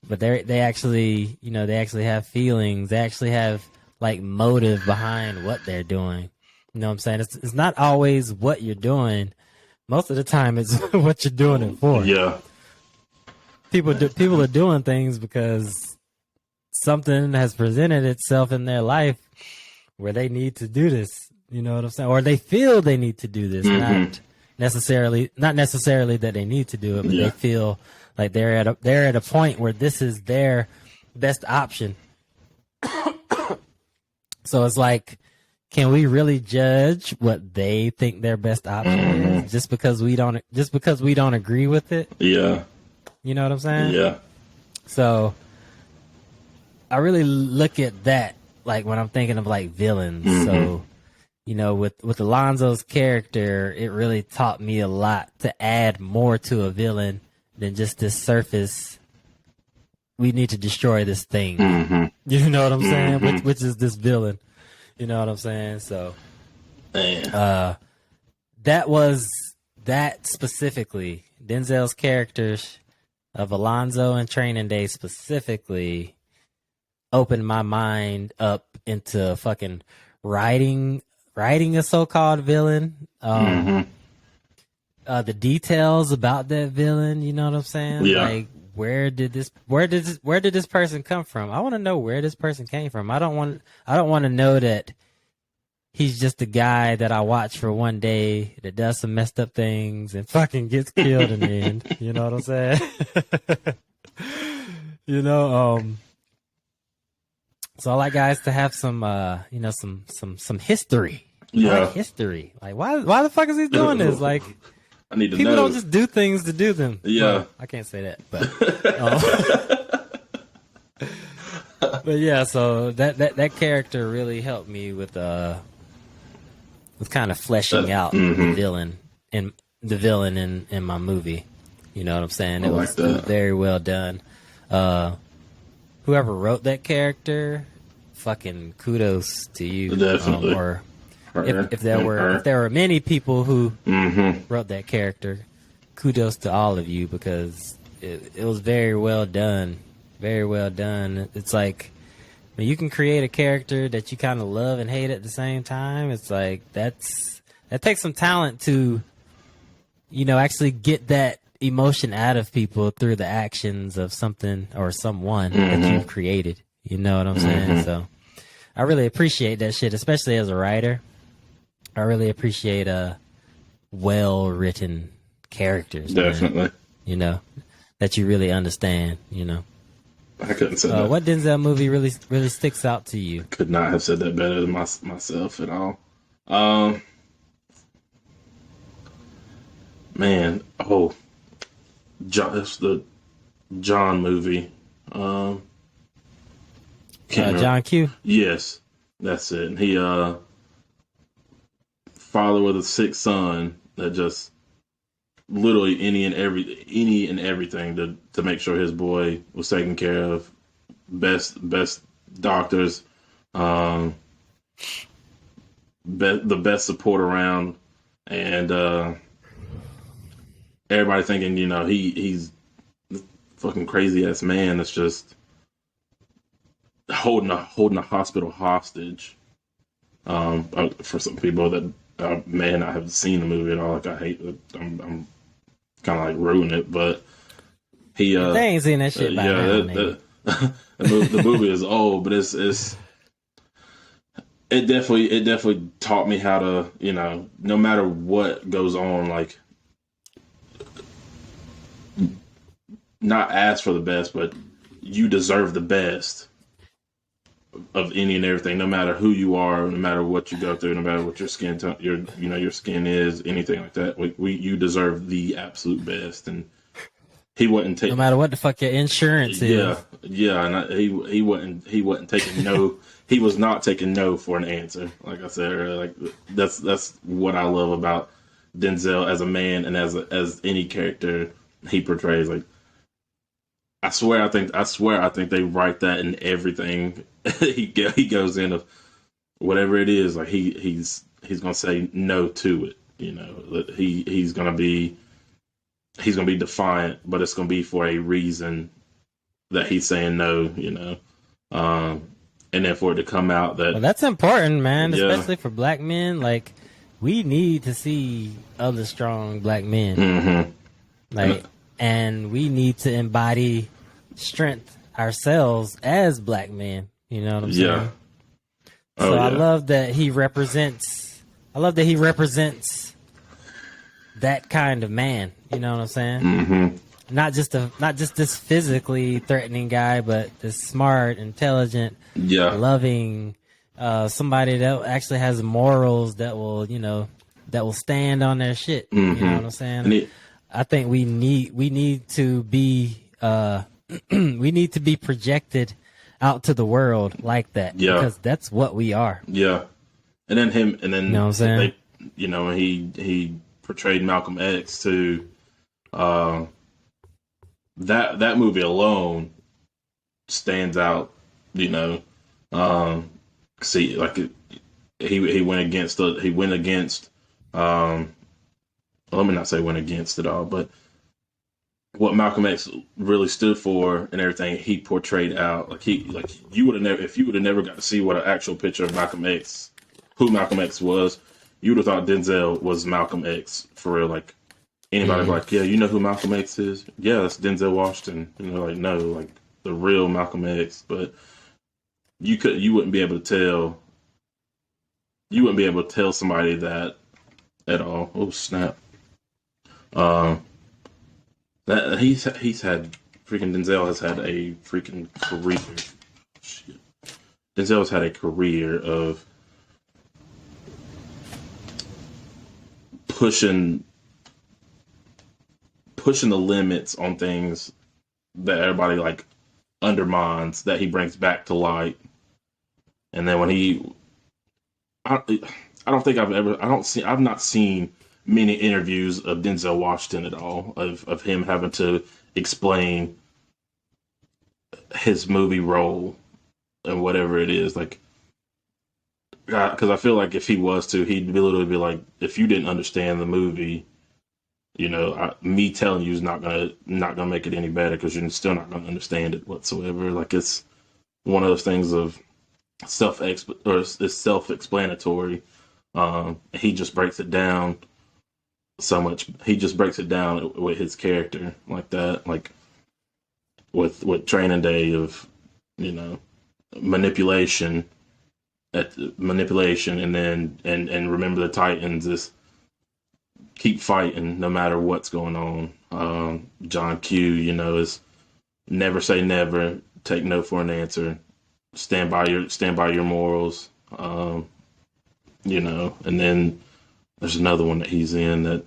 But they actually, you know, they actually have feelings. They actually have like motive behind what they're doing. You know what I'm saying? It's not always what you're doing. Most of the time, it's what you're doing it for. Yeah. People are doing things because something has presented itself in their life where they need to do this. You know what I'm saying? Or they feel they need to do this. Not necessarily that they need to do it, but they feel like they're at a point where this is their best option. So it's like, can we really judge what they think their best option is just because we don't agree with it? Yeah. You know what I'm saying? Yeah. So I really look at that like when I'm thinking of like villains. So, you know, with Alonzo's character, it really taught me a lot to add more to a villain than just this surface. We need to destroy this thing. You know what I'm saying? Which is this villain. You know what I'm saying? So, that specifically, Denzel's characters of Alonzo and Training Day specifically opened my mind up into fucking writing a so-called villain. The details about that villain, you know what I'm saying? Yeah. Like, where did this person come from? I want to know where this person came from. I don't want to know that he's just a guy that I watch for one day that does some messed up things and fucking gets killed in the end. You know what I'm saying? You know, so I like guys to have some, you know, some history. Yeah. Like history. Like, why the fuck is he doing this? Like, I need to people know. don't just do things to do them. Yeah. Well, I can't say that, but but yeah, so that character really helped me with kind of fleshing out the villain in my movie. You know what I'm saying? It was very well done. Whoever wrote that character, fucking kudos to you. Definitely. Or if there were many people who wrote that character, kudos to all of you because it was very well done. Very well done. It's like when you can create a character that you kind of love and hate at the same time. It's like that takes some talent to, you know, actually get that emotion out of people through the actions of something or someone that you've created. You know what I'm saying? So I really appreciate that shit, especially as a writer. I really appreciate well-written characters. Definitely. Man, you know, that you really understand, you know. I couldn't say that. What Denzel movie really sticks out to you? Could not have said that better than myself at all. Man, it's the John movie. Um, can't remember. John Q. Yes, that's it. And he father with a sick son that just literally any and everything to make sure his boy was taken care of. Best doctors, um, the best support around, and everybody thinking he's fucking crazy ass man that's just holding a hospital hostage. For some people that may not have seen the movie at all, like I hate that I'm kind of like ruin it, but he They ain't seen that shit by yeah now, nigga. the movie is old, but it definitely taught me how to, no matter what goes on, like not ask for the best, but you deserve the best of any and everything, no matter who you are, no matter what you go through, no matter what your skin tone, your skin is, anything like that. You deserve the absolute best, and he wouldn't take. No matter what the fuck your insurance is. Yeah, and he wasn't taking no. He was not taking no for an answer. Like I said earlier, like that's what I love about Denzel as a man and as any character he portrays. Like I think they write that in everything he goes in of whatever it is. Like he's gonna say no to it. He's gonna be defiant, but it's gonna be for a reason that he's saying no. And then for it to come out that Well, that's important, man, yeah, especially for black men. Like, we need to see other strong black men. mm-hmm. Like, and we need to embody strength ourselves as black men. You know what I'm saying? Yeah. So Oh, I yeah. love that he represents. I love that he represents that kind of man. You know what I'm saying? Mm-hmm. Not just this physically threatening guy, but this smart, intelligent, Yeah. loving, somebody that actually has morals that will stand on their shit. You know what I'm saying? And I think we need to be we need to be projected out to the world like that, Yeah. because that's what we are. yeah. And then You know what I'm saying? he portrayed Malcolm X too. That movie alone stands out. See, like he went against let me not say went against it all, but what Malcolm X really stood for and everything he portrayed out. Like you would have never, if you would have never got to see what an actual picture of Malcolm X, who Malcolm X was, you would have thought Denzel was Malcolm X for real. Like anybody be like, yeah, you know who Malcolm X is? Yeah, that's Denzel Washington. Like no, like the real Malcolm X. But you wouldn't be able to tell. You wouldn't be able to tell somebody that at all. Oh snap! That he's had freaking Denzel has had a freaking career. Shit. Denzel's had a career of pushing the limits on things that everybody like undermines, that he brings back to light. And then when I don't think I've not seen many interviews of Denzel Washington at all, of him having to explain his movie role and whatever it is. Like, because I feel like if he was to, he'd literally be like, if you didn't understand the movie, me telling you is not gonna make it any better, because you're still not gonna understand it whatsoever. Like, it's one of those things of it's self-explanatory. He just breaks it down so much. He just breaks it down with his character like that, like with Training Day of manipulation manipulation, and then and remember the Titans is keep fighting no matter what's going on. John Q, is never say never, take no for an answer, stand by your morals. And then there's another one that he's in that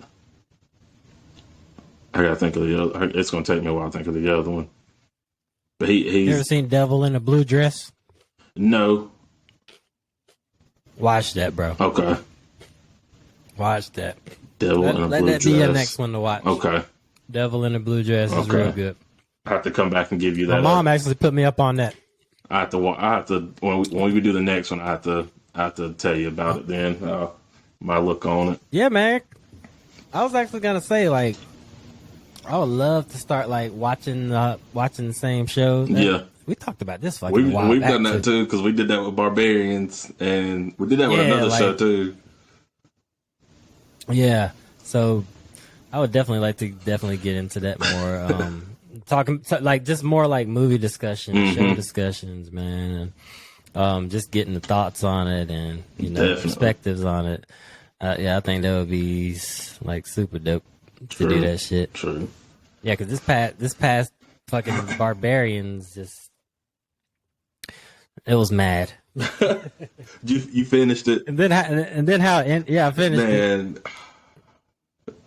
I gotta think of the other. It's gonna take me a while to think of the other one. But You ever he's seen Devil in a Blue Dress? no. Watch that, bro. Okay. Watch that. Devil in a Let blue that be your dress. next one to watch. Okay. Devil in a Blue Dress is Okay. real good. I have to come back and give you My that. mom actually put me up on that. I have to. When we do the next one, I have to tell you about it. Then my look on it. Yeah, man. I was actually gonna say, like, I would love to start like watching the same shows. Yeah. We talked about this fucking a while We've back, done that too because we did that with Barbarians and we did that with another show too. Yeah, so I would definitely like to get into that more. Like just more like movie discussions, show discussions, man, and just getting the thoughts on it and perspectives on it. Yeah, I think that would be like super dope to do that shit. True. Yeah, because this past fucking Barbarians it was mad. You finished it, And then I finished it. man.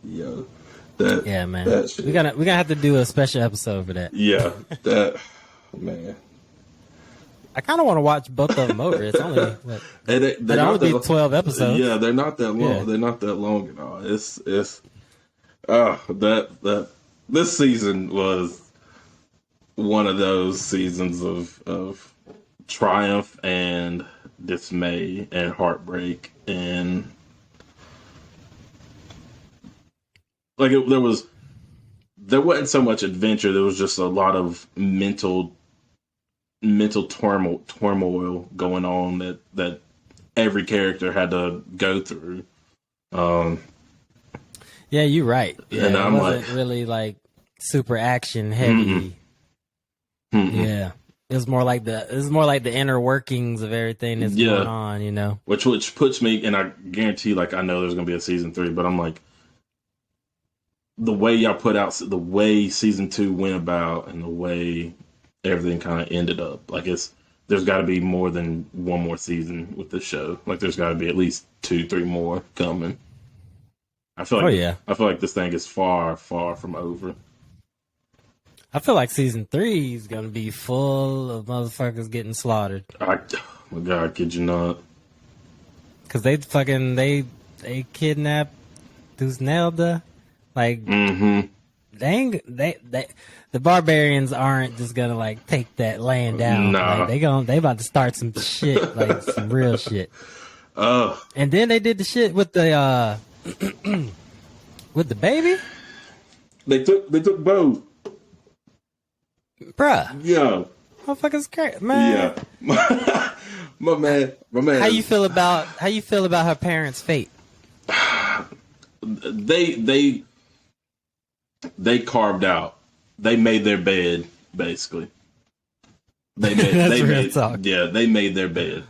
Yo, that Yeah, man. That shit. We're gonna have to do a special episode for that. Yeah, that man. I kind of want to watch both of them over. It's only what, They're it'll not only be that- 12 episodes. Yeah, they're not that long. Yeah. They're not that long at all. It's that this season was one of those seasons of triumph and dismay and heartbreak and like there wasn't so much adventure. There was just a lot of mental turmoil going on that every character had to go through. Yeah, you're right. Yeah, And it I'm wasn't like- really like super action heavy. Yeah, it was more like the inner workings of everything that's going on. You know, Which puts me, and I guarantee, like I know there's gonna be a season 3, but I'm like, the way y'all put out, the way season 2 went about, and the way everything kind of ended up, like there's got to be more than one more season with this show. Like there's got to be at least 2-3 more coming. I feel like I feel like this thing is far from over. I feel like season 3 is gonna be full of motherfuckers getting slaughtered Oh my God, kid you not? because they kidnapped Dusnelda. Like the barbarians aren't just gonna like take that land down. Nah. Like, they about to start some shit, like some real shit. Oh, And then they did the shit with the with the baby, they took both. bruh. Yeah, Motherfuckers crazy, man. yeah. my man. How you feel about her parents' fate? They carved out. They made their bed, basically. They made That's they real made talk. Yeah, they made their bed.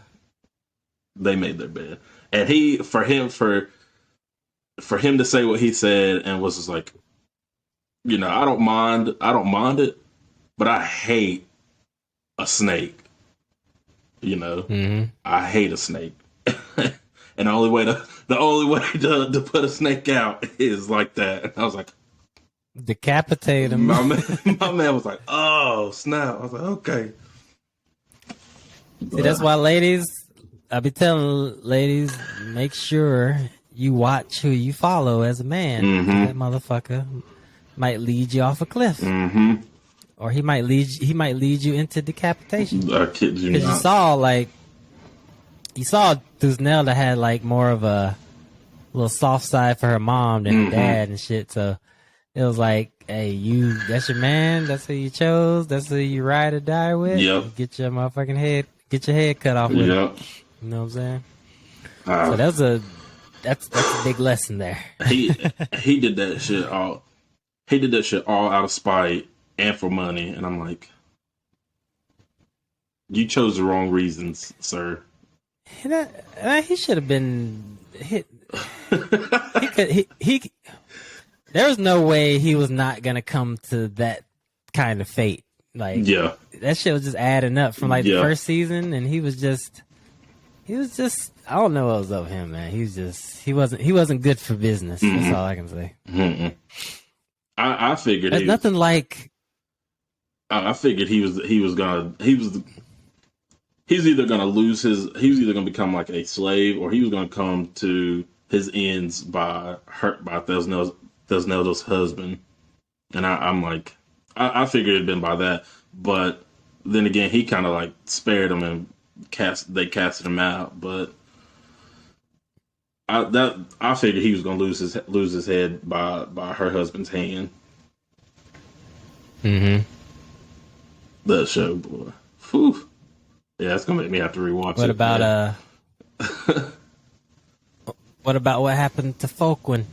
They made their bed. And for him to say what he said and was just like, I don't mind it, but I hate a snake. Mm-hmm. I hate a snake. And the only way to put a snake out is like that. And I was like, Decapitate him. my man was like, oh snap. I was like, okay. See, that's why, ladies, I be telling ladies, make sure you watch who you follow as a man. Mhm. That motherfucker might lead you off a cliff, Mm-hmm. or he might lead you into decapitation. I kid you Because not. you saw Dusnelda had like more of a little soft side for her mom than her dad and shit. So it was like, hey, that's your man. That's who you chose. That's who you ride or die with. Yep. Get your head cut off with. It. Yep. You know what I'm saying? So that's a big lesson there. He did that shit all. He did that shit all out of spite and for money, and I'm like, you chose the wrong reasons, sir. He should have been hit. He there was no way he was not gonna come to that kind of fate. Like, Yeah. that shit was just adding up from like the first season, and he was just I don't know what was up with him, man. He wasn't good for business. That's all I can say. Mm-mm. I figured There's he. nothing like. I figured he's either gonna lose his. He was either gonna become like a slave, or he was gonna come to his ends by Thesnelda's husband. And I'm like, I figured it'd been by that, but then again, he kind of like spared him and they casted him out. But I figured he was gonna lose his head by her husband's hand. Mm-hmm. The show, boy. Whew. Yeah, it's gonna make me have to rewatch What it. about Man. What about what happened to Folkwen?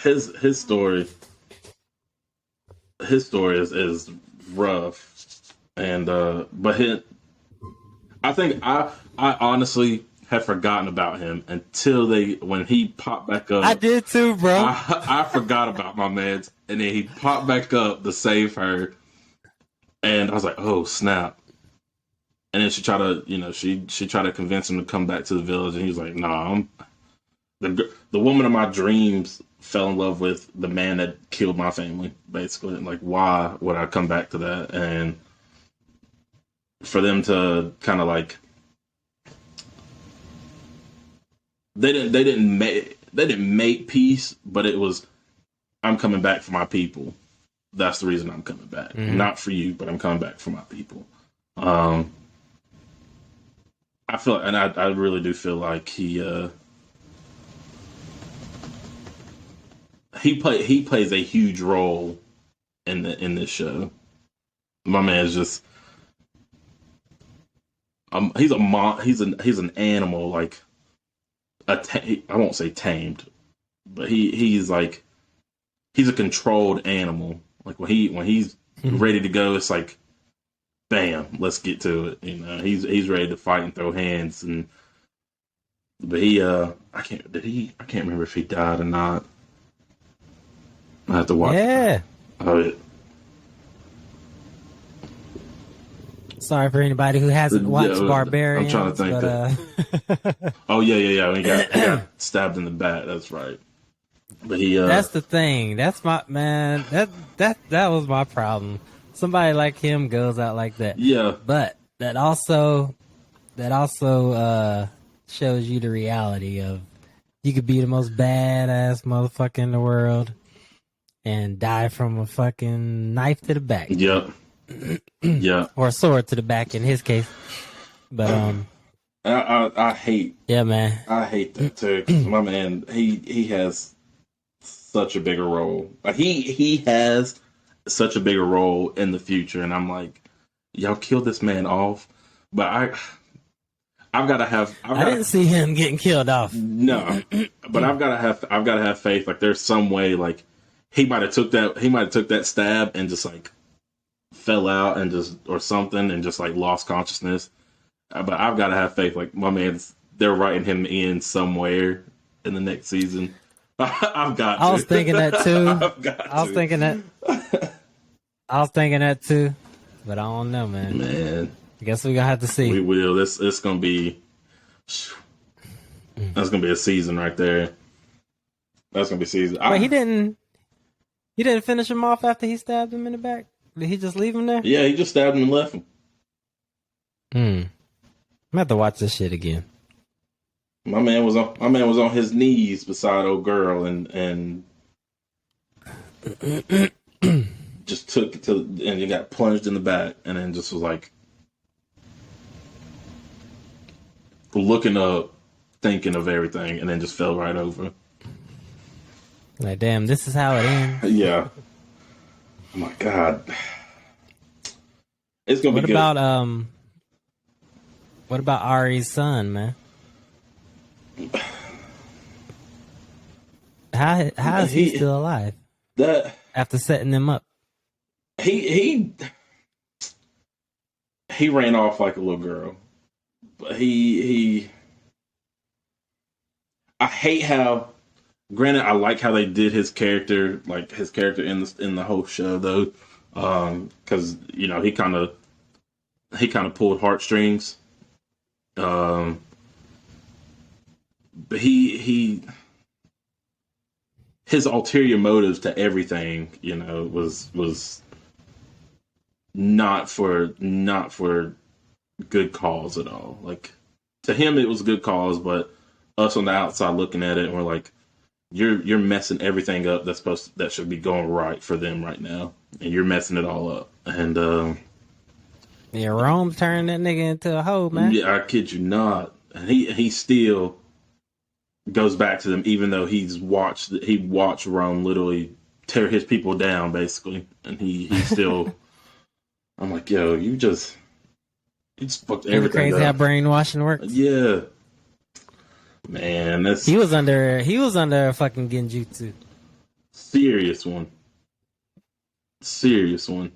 His story is rough, and but I think I honestly had forgotten about him until when he popped back up. I did too, bro. I forgot about my man, and then he popped back up to save her, and I was like, oh snap. And then she tried to, she tried to convince him to come back to the village, and he was like, "Nah, the woman of my dreams fell in love with the man that killed my family, basically. Like, why would I come back to that?" And for them to kind of like, they didn't make peace, but it was, I'm coming back for my people. That's the reason I'm coming back, not for you, but I'm coming back for my people. I feel, and I really do feel like he plays a huge role in this show. My man's just he's an animal, like I won't say tamed, but he's like he's a controlled animal. Like when he's ready to go, it's like bam, let's get to it. He's ready to fight and throw hands. But I can't remember if he died or not. I have to watch. Yeah. Oh, Sorry for anybody who hasn't watched Barbarians. I'm trying to think. Oh yeah. When he got stabbed in the back. That's right. But that's the thing. That's my man. That was my problem. Somebody like him goes out like that. Yeah. But that also shows you the reality of you could be the most badass motherfucker in the world and die from a fucking knife to the back. Yep. Yeah. Or a sword to the back in his case. But I hate. Yeah, man. I hate that too. 'Cause my man, he has such a bigger role. Like he has such a bigger role in the future, and I'm like, y'all killed this man off, but I didn't see him getting killed off. No, but I've got to have faith. Like there's some way, like he might have took that stab and just like fell out and just or something and just like lost consciousness. But I've got to have faith. Like my man's, they're writing him in somewhere in the next season. I've got. I was thinking that too. I was thinking that too, but I don't know, man. Man, I guess we're gonna have to see. We will. It's gonna be. That's gonna be a season right there. That's gonna be a season. But he didn't finish him off after he stabbed him in the back. Did he just leave him there? Yeah, he just stabbed him and left him. I'm gonna have to watch this shit again. My man was on his knees beside old girl and just took it to, and he got plunged in the back, and then just was like looking up, thinking of everything, and then just fell right over. Like, damn, this is how it ends. Yeah. Oh my God. It's gonna be good. What about Ari's son, man? How is he still alive? That after setting them up, he ran off like a little girl, but he I hate how. Granted, I like how they did his character, like his character in the whole show, though, because he kind of pulled heartstrings. But he his ulterior motives to everything, was not for good cause at all. Like, to him it was a good cause, but us on the outside looking at it, and we're like, you're messing everything up that should be going right for them right now, and you're messing it all up. And Yeah, Rome turned that nigga into a hoe, man. yeah, I kid you not. And he still goes back to them, even though he watched Rome literally tear his people down, basically, and he still. I'm like, yo, you just fucked It's everything crazy how up. brainwashing works. Yeah, man, that's He was under a fucking genjutsu. serious one. Serious one.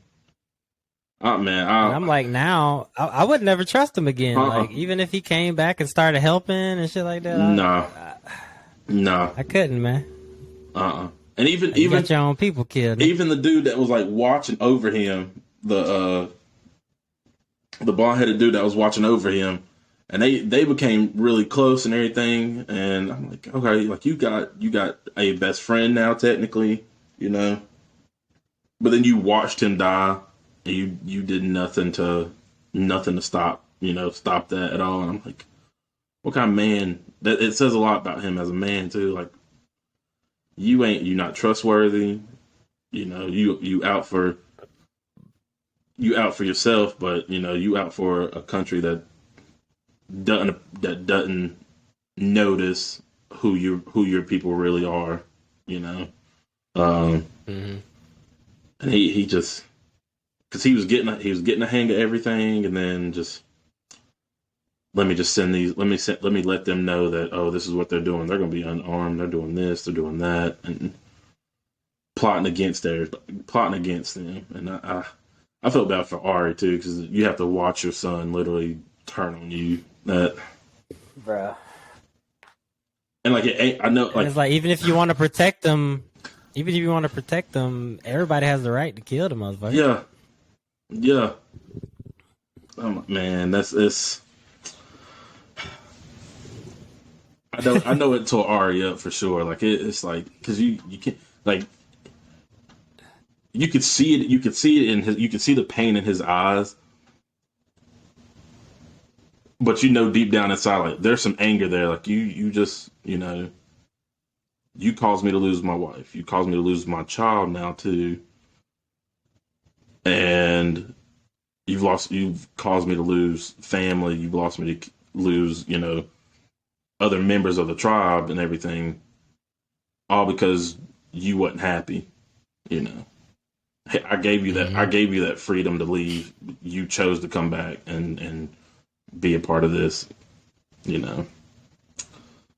Oh man, And I'm like, now I would never trust him again. Uh-uh. Like, even if he came back and started helping and shit like that, nah. I couldn't, man. And even You got your own people killed. even the dude that was like watching over him, the blonde headed dude that was watching over him, and they became really close and everything. And I'm like, okay, like you got a best friend now, technically, but then you watched him die, and you did nothing to stop that at all. And I'm like, what kind of man? That it says a lot about him as a man too. Like, you're not trustworthy. You out for yourself, but you out for a country that doesn't notice who your people really are. Mm-hmm. And he just, because he was getting a hang of everything, and then just, let me let them know that, oh, this is what they're doing. They're going to be unarmed. They're doing this. They're doing that, and plotting against them. And I felt bad for Ari too, because you have to watch your son literally turn on you. Bruh. And like, I know, like, It's like, even if you want to protect them, everybody has the right to kill the motherfucker. yeah. Man, it's. I know it tore Ari up for sure. Like, it's like, because you can't, like, you could see it. You could see it you could see the pain in his eyes. But deep down inside, like, there's some anger there. Like, you just, you caused me to lose my wife. You caused me to lose my child now too. And you've caused me to lose family. You've lost me to lose, other members of the tribe and everything. All because you wasn't happy, Hey, I gave you that. Mm-hmm. I gave you that freedom to leave. You chose to come back and be a part of this,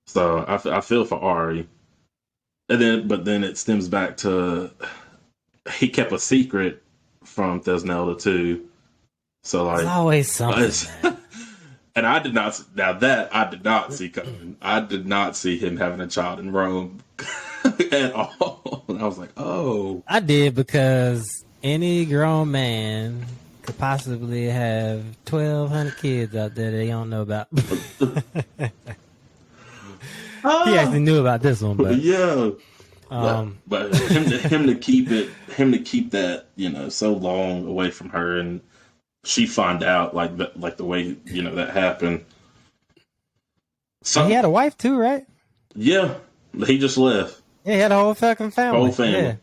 So I feel for Ari, but then it stems back to, he kept a secret from Thesnelda too. So, like, There's always something. and I did not see coming. I did not see him having a child in Rome at all. And I was like, oh, I did, because any grown man could possibly have 1,200 kids out there that they don't know about. He actually knew about this one, but yeah. But him to keep that, so long away from her, and she find out like the way that happened. he had a wife too, right? Yeah, he just left. Yeah, he had a whole fucking family. Whole family. Yeah.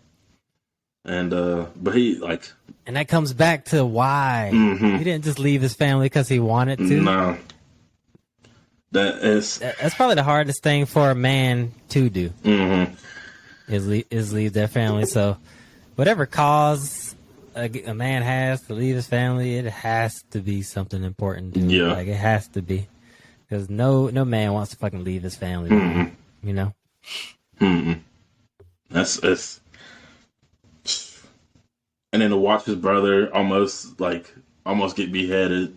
And but he, like, and that comes back to why he didn't just leave his family because he wanted to. No, that's probably the hardest thing for a man to do. Mm-hmm. Is leave their family. So whatever cause a man has to leave his family, it has to be something important to him. Yeah. Like, it has to be, because no man wants to fucking leave his family. That's and then to watch his brother almost get beheaded.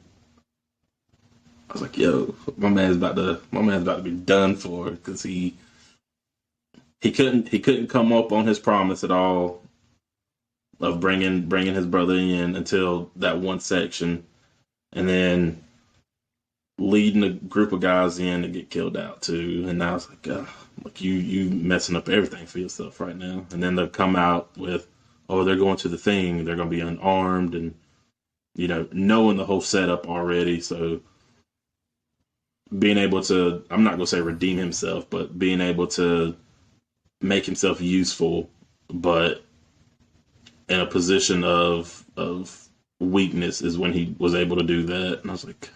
I was like, yo, my man's about to be done for, because he couldn't come up on his promise at all of bringing his brother in until that one section, and then leading a group of guys in to get killed out too. And I was like you messing up everything for yourself right now. And then they'll come out with, oh, they're going to the thing. They're going to be unarmed and, knowing the whole setup already. So being able to, I'm not going to say redeem himself, but being able to make himself useful, but in a position of weakness is when he was able to do that. And I was like,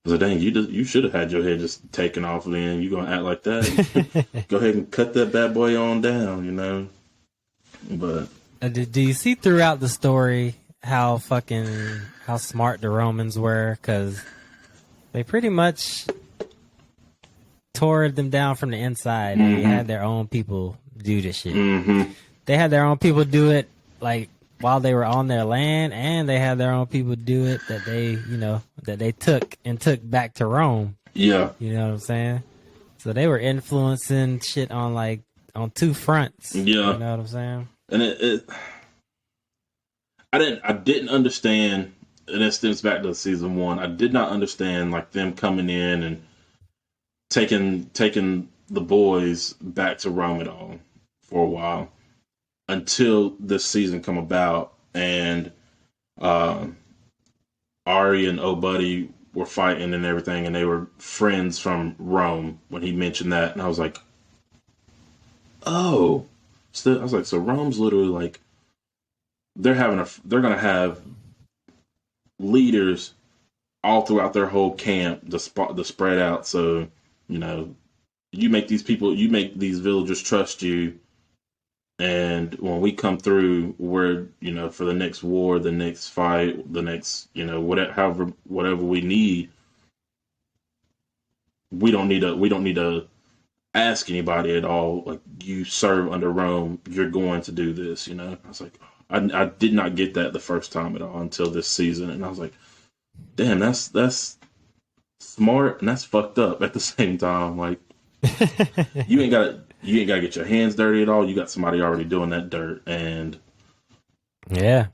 dang, you should have had your head just taken off then. You gonna act like that? Go ahead and cut that bad boy on down, But do you see throughout the story how smart the Romans were? Because they pretty much tore them down from the inside. They had their own people do this shit. They had their own people do it like while they were on their land, and they had their own people do it that they took back to Rome. Yeah. You know what I'm saying? So they were influencing shit on two fronts. Yeah. You know what I'm saying? And I didn't understand, and it stems back to season 1. I did not understand like them coming in and taking the boys back to Rome at all for a while until this season come about, and Ari and Buddy were fighting and everything, and they were friends from Rome when he mentioned that, and I was like, oh, so I was like, so Rome's literally like they're gonna have leaders all throughout their whole camp to spread out, so you make these villagers trust you. And when we come through, we're, for the next war, the next fight, the next, whatever we need, we don't need to ask anybody at all. Like, you serve under Rome, you're going to do this, I was like, I did not get that the first time at all until this season. And I was like, damn, that's smart and that's fucked up at the same time. Like, you ain't gotta get your hands dirty at all. You got somebody already doing that dirt, and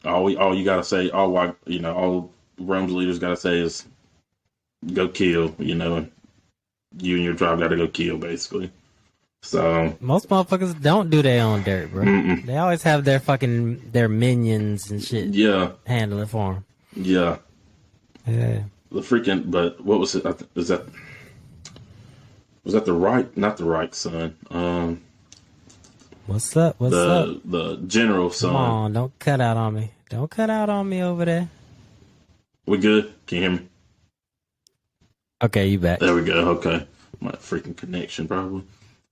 all you gotta say, all Rome's leaders gotta say is go kill, and you and your tribe gotta go kill, basically. So most motherfuckers don't do their own dirt, bro. They always have their minions and shit. Yeah, handle it for them. Yeah. The freaking, but what was it? Was that the Reich? Not the Reich son. What's up? What's up? The general son. Come on, don't cut out on me. Don't cut out on me over there. We good? Can you hear me? Okay, you back. There we go. Okay. My freaking connection probably.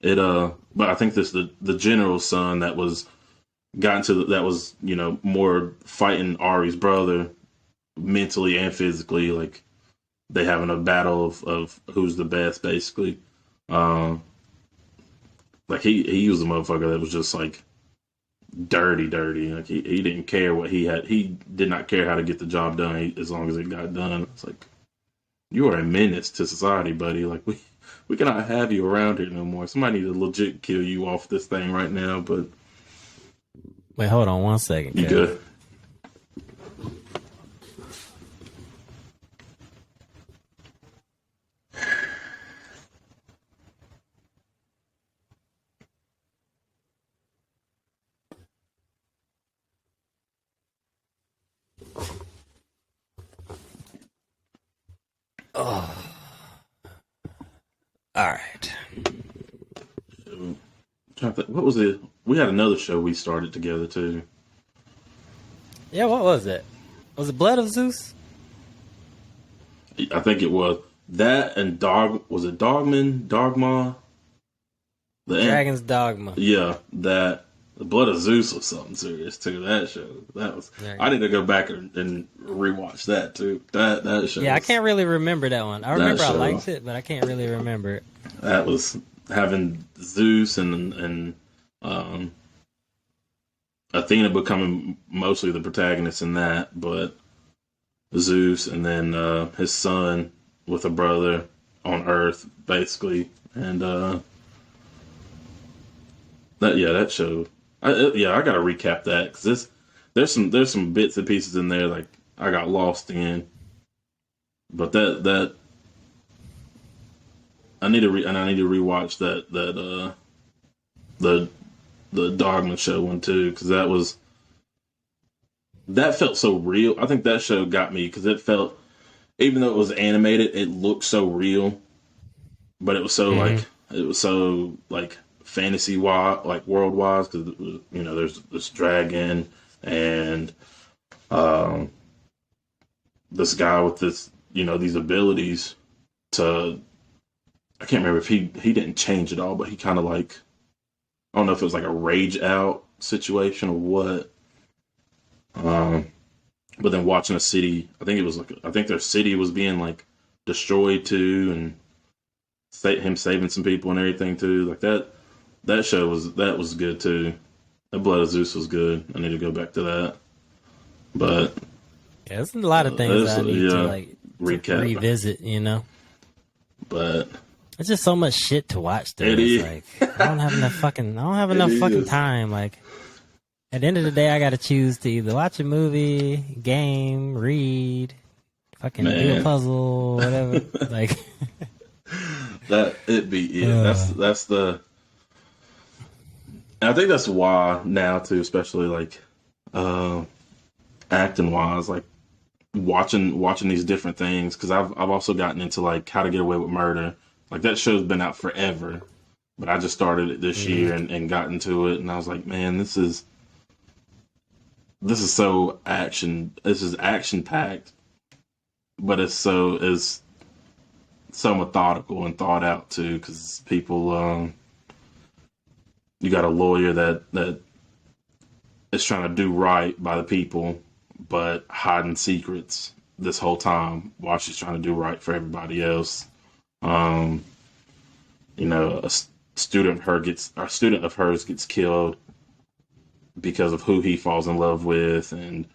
But I think this the general's son that was more fighting Ari's brother mentally and physically, like they having a battle of who's the best, basically. Like he was a motherfucker that was just like dirty. Like he didn't care what he had. He did not care how to get the job done as long as it got done. It's like, you are a menace to society, buddy. Like we cannot have you around here no more. Somebody need to legit kill you off this thing right now. But wait, hold on 1 second. You good? Oh. All right. So, what was it? We had another show we started together too. Yeah, what was it? Was it Blood of Zeus? I think it was that and Was it Dogma? Dragon's Dogma. Yeah, that. The Blood of Zeus was something serious too. That show. That was. I need to go back and rewatch that too. That show. Yeah, I can't really remember that one. I remember I liked it, but I can't really remember it. That was having Zeus and Athena becoming mostly the protagonist in that, but Zeus and then his son with a brother on Earth, basically, and that show. I gotta recap that because there's some bits and pieces in there like I got lost in. But that I need to rewatch the Dogma show one too, because that felt so real. I think that show got me because it felt, even though it was animated, it looked so real, but Mm-hmm. it was so like fantasy wise, like world wise, because there's this dragon and um, this guy with this these abilities to, I can't remember if he didn't change it all, but he kind of like, I don't know if it was like a rage out situation or what. Um, but then watching a city, I think their city was being like destroyed too, and him saving some people and everything too. Like that show was good too. That Blood of Zeus was good. I need to go back to that. But Yeah, there's a lot of things that it's I need to yeah, like to recap. revisit. You know, But it's just so much shit to watch. it Though it's is like I don't have it enough fucking is time. Like at the end of the day, I got to choose to either watch a movie, game, read, fucking do a man. puzzle, whatever. Like, That it be it. uh, That's the. I think that's why now too, especially like uh, acting wise, like watching these different things, because I've also gotten into like How to Get Away with Murder. Like that show's been out forever, but I just started it this mhm. year and got into it, and I was like, man, this is so action. This is action packed, but it's so methodical and thought out too, because people you got a lawyer that is trying to do right by the people, but hiding secrets this whole time while she's trying to do right for everybody else. Um, a student of hers gets killed because of who he falls in love with and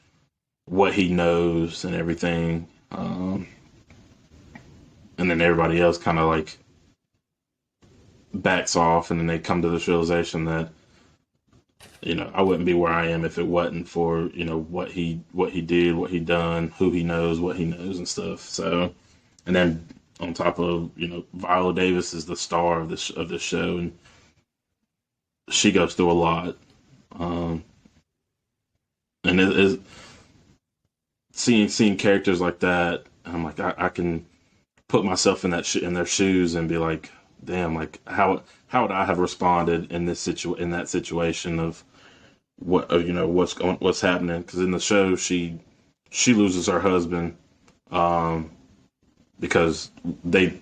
what he knows and everything. And then everybody else kind of like backs off, and then they come to this realization that I wouldn't be where I am if it wasn't for what he did, what he done, who he knows, what he knows, and stuff. So, and then on top of Viola Davis is the star of this show, and she goes through a lot. Um, and it is seeing characters like that. I'm like, I can put myself in in their shoes and be like, damn, like how would I have responded in in that situation of what what's happening? Because in the show, she loses her husband um, because they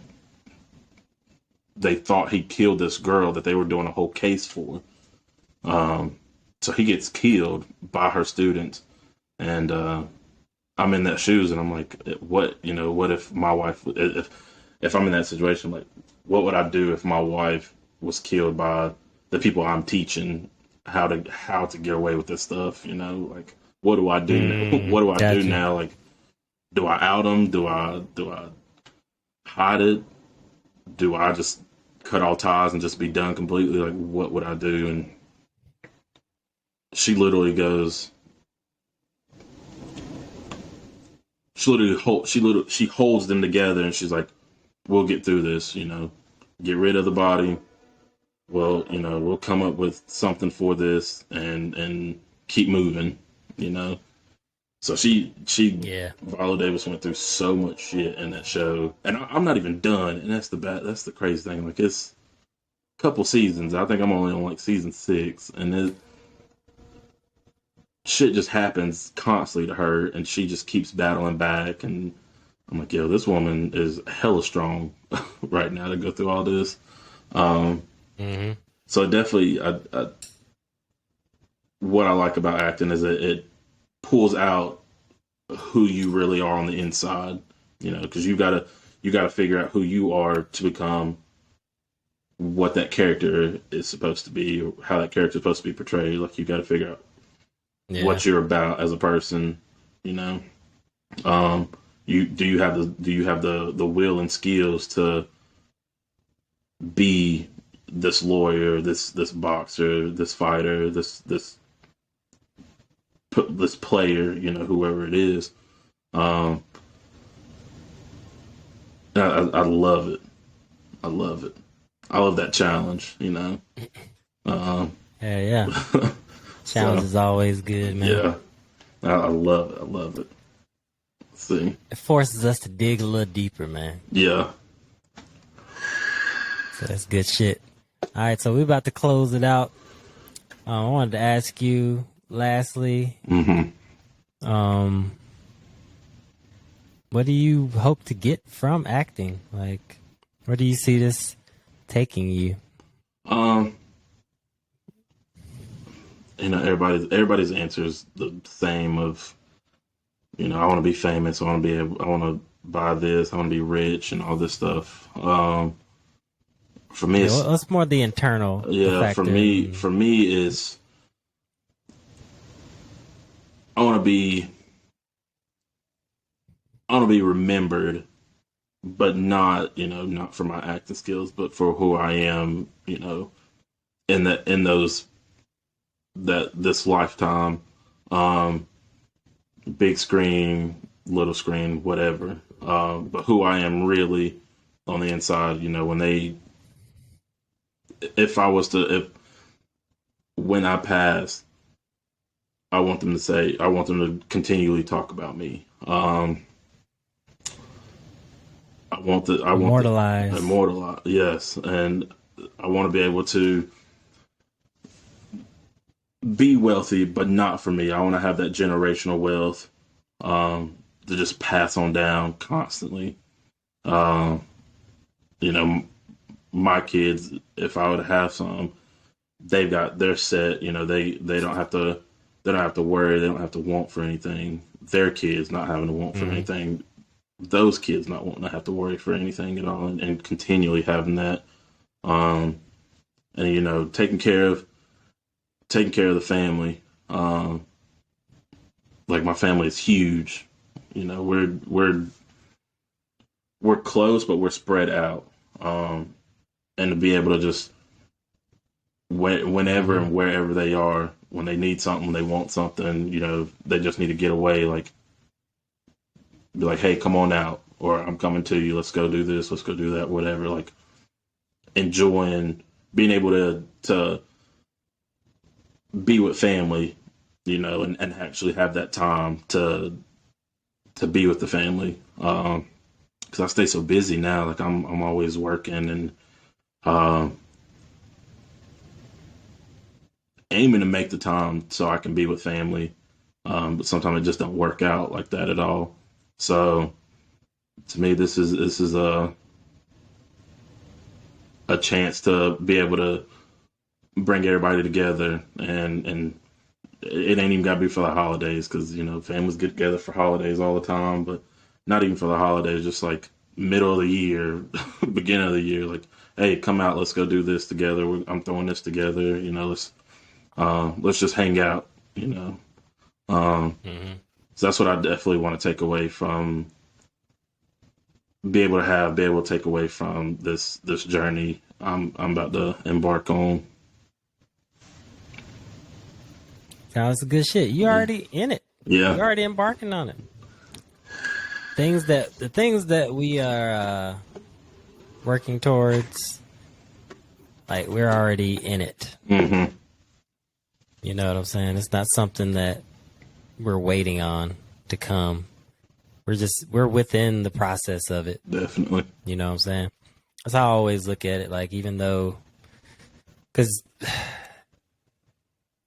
they thought he killed this girl that they were doing a whole case for. Um, so he gets killed by her student, and I'm in that shoes, and I'm like, what if my wife, if I'm in that situation, like, what would I do if my wife was killed by the people I'm teaching how to get away with this stuff? Like, what do I do now? What do I do Got you. now? Like, do I out them? Do I hide it? Do I just cut all ties and just be done completely? Like, what would I do? And she literally goes, she holds them together, and she's like, we'll get through this, get rid of the body. Well, we'll come up with something for this and keep moving, you know. So she Yeah. Viola Davis went through so much shit in that show, and I'm not even done. And that's the crazy thing. Like, it's a couple seasons. I think I'm only on like season 6, and shit just happens constantly to her, and she just keeps battling back. And I'm like, yo, this woman is hella strong right now to go through all this. Um, Hmm. so definitely, what I like about acting is that it pulls out who you really are on the inside. Because you gotta figure out who you are to become what that character is supposed to be, or how that character is supposed to be portrayed. Like, you got to figure out Yeah. what you're about as a person. You know, um, do you have the will and skills to be this lawyer, this boxer, this fighter, this player, whoever it is. Um, I love it. I love it. I love that challenge, you know. Um, Yeah, yeah. Challenge so is always good, man. yeah, I love it. I love it. See, It forces us to dig a little deeper, man. yeah. So that's good shit. All right, so we're about to close it out. I wanted to ask you, lastly, Hmm. um, what do you hope to get from acting? Like, where do you see this taking you? Um, you know, everybody's answer is the same. Of, you know, I want to be famous. I want to be able. I want to buy this. I want to be rich and all this stuff. For me, Yeah, it's what's more the internal, the yeah. For factor me, in, for me is I want to be. I want to be remembered, but not, you know, not for my acting skills, but for who I am, you know, in those that this lifetime, um, big screen, little screen, whatever. But who I am really on the inside, you know, when they, if I was to, if when I pass, I want them to say, I want them to continually talk about me. I want the immortalize? immortal, yes, and I want to be able to be wealthy, but not for me. I want to have that generational wealth, to just pass on down constantly. Um, you know, my kids, if I would have some, they're set. You know, they don't have to worry. They don't have to want for anything. Their kids not having to want for Mm-hmm. anything. Those kids not wanting to have to worry for anything at all, and continually having that. Um, and you know, taking care of the family. Um, like my family is huge. You know, we're close, but we're spread out. Um, and to be able to just whenever Mm-hmm. and wherever they are, when they need something, they want something, you know, they just need to get away. Like, be like, hey, come on out, or I'm coming to you. Let's go do this. Let's go do that. Whatever. Like enjoying being able to be with family, you know, and actually have that time to be with the family. Because I stay so busy now. Like I'm always working and um, aiming to make the time so I can be with family. But sometimes it just don't work out like that at all. So to me, this is a chance to be able to bring everybody together, and it ain't even got to be for the holidays because you know families get together for holidays all the time, but not even for the holidays. Just like middle of the year, beginning of the year, like hey, come out, let's go do this together. I'm throwing this together. You know, let's just hang out. You know, um, Mm-hmm. so that's what I definitely want to take away from be able to take away from this journey I'm about to embark on. Sounds good shit. You Yeah, already in it. yeah, You already embarking on it. The things that we are working towards, like we're already in it. hmm, You know what I'm saying? It's not something that we're waiting on to come. We're within the process of it. definitely, You know what I'm saying? That's how I always look at it. Like even though, because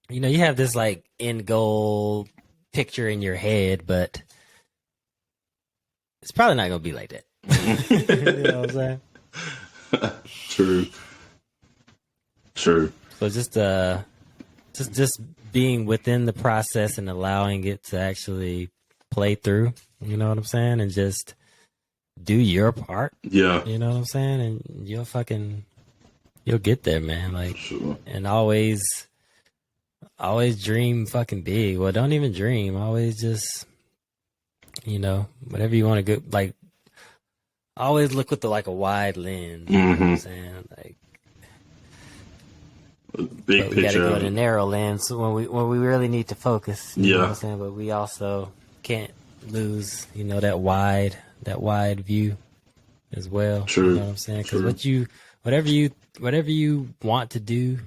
you know you have this like end goal picture in your head, but it's probably not gonna be like that. You know what I'm saying? true, true, So just being within the process and allowing it to actually play through. You know what I'm saying? And just do your part. yeah, You know what I'm saying? And you'll get there, man. Like, sure, and always dream fucking big. Well, don't even dream. Always just, whatever you want to go. Like, always look with like a wide lens. You know what I'm hmm, saying? Like, big but we got to picture go of to it, narrow lens when we really need to focus. You know what I'm yeah, saying? But we also can't lose, that wide view as well. You True. know what I'm saying? Because True. whatever you want to do,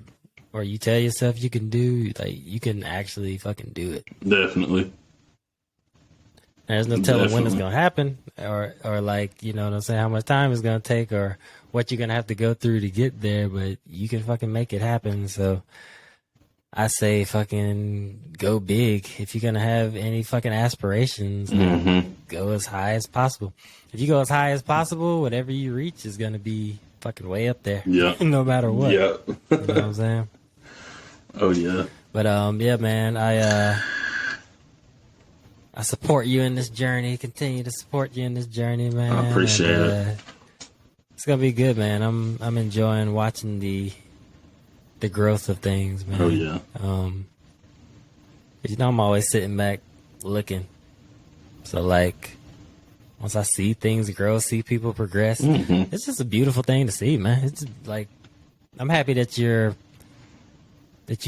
or you tell yourself you can do, like you can actually fucking do it. Definitely. There's no telling when it's Definitely. gonna happen, or like, you know what I'm saying, how much time it's gonna take, or what you're gonna have to go through to get there. But you can fucking make it happen. So I say fucking go big. If you're gonna have any fucking aspirations, then Mm-hmm. go as high as possible. If you go as high as possible, whatever you reach is gonna be fucking way up there, Yeah. no matter what. Yeah. You know what I'm saying? Oh yeah. But yeah, man, I support you in this journey. Continue to support you in this journey, I man. And appreciate it. it's gonna be good, man. I'm enjoying watching the growth of things, man. Oh yeah. 'Cause, you know, I'm always sitting back looking. So like, once I see things grow, see people progress, Mm-hmm. it's just a beautiful thing to see, man. It's like, I'm happy that you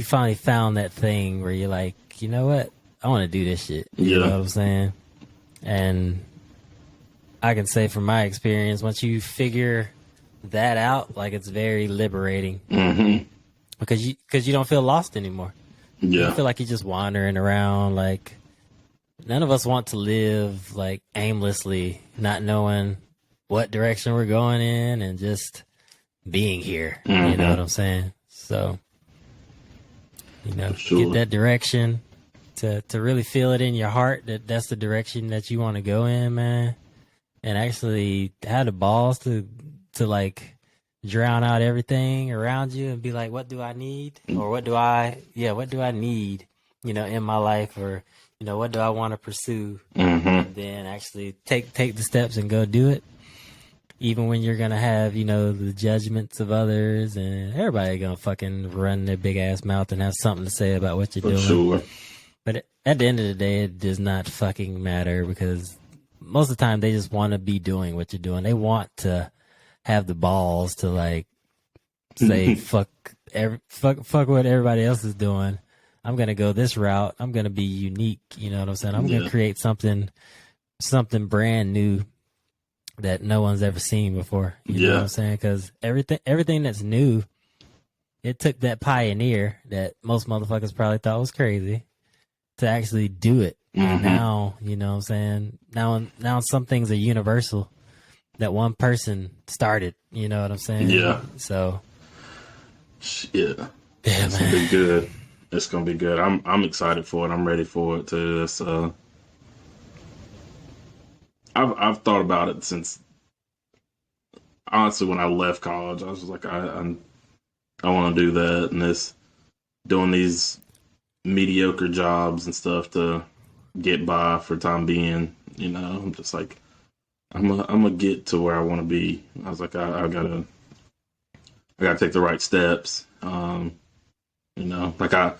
finally found that thing where you're like, you know what? I want to do this shit. You know Yeah. what I'm saying? And I can say from my experience, once you figure that out, like, it's very liberating Mm-hmm. because you don't feel lost anymore. You don't Yeah. feel like you're just wandering around. Like, none of us want to live like aimlessly, not knowing what direction we're going in and just being here. You know Mm-hmm. what I'm saying? So, you know, Sure. get that direction to really feel it in your heart that that's the direction that you want to go in, man. And actually have the balls to like drown out everything around you and be like, what do I need? Or what do I need, you know, in my life? Or, you know, what do I want to pursue? Mm-hmm. And then actually take the steps and go do it. Even when you're gonna have, you know, the judgments of others, and everybody gonna fucking run their big ass mouth and have something to say about what you're For doing. sure. But at the end of the day, it does not fucking matter, because most of the time they just want to be doing what you're doing. They want to have the balls to like say fuck what everybody else is doing. I'm gonna go this route. I'm gonna be unique. You know what I'm saying? I'm Yeah. gonna create something brand new that no one's ever seen before. You know what Yeah. I'm saying? Because everything that's new, it took that pioneer that most motherfuckers probably thought was crazy to actually do it. And Mm-hmm. now, you know what I'm saying? Now some things are universal that one person started. You know what I'm saying? Yeah. So Yeah. yeah, It's gonna man. be good. It's gonna be good. I'm excited for it. I'm ready for it too. It's I've thought about it since, honestly, when I left college. I was just like, I want to do that, and this doing these mediocre jobs and stuff to get by for time being. You know, I'm just like, I'm gonna get to where I want to be. I was like, I gotta take the right steps. You know, like I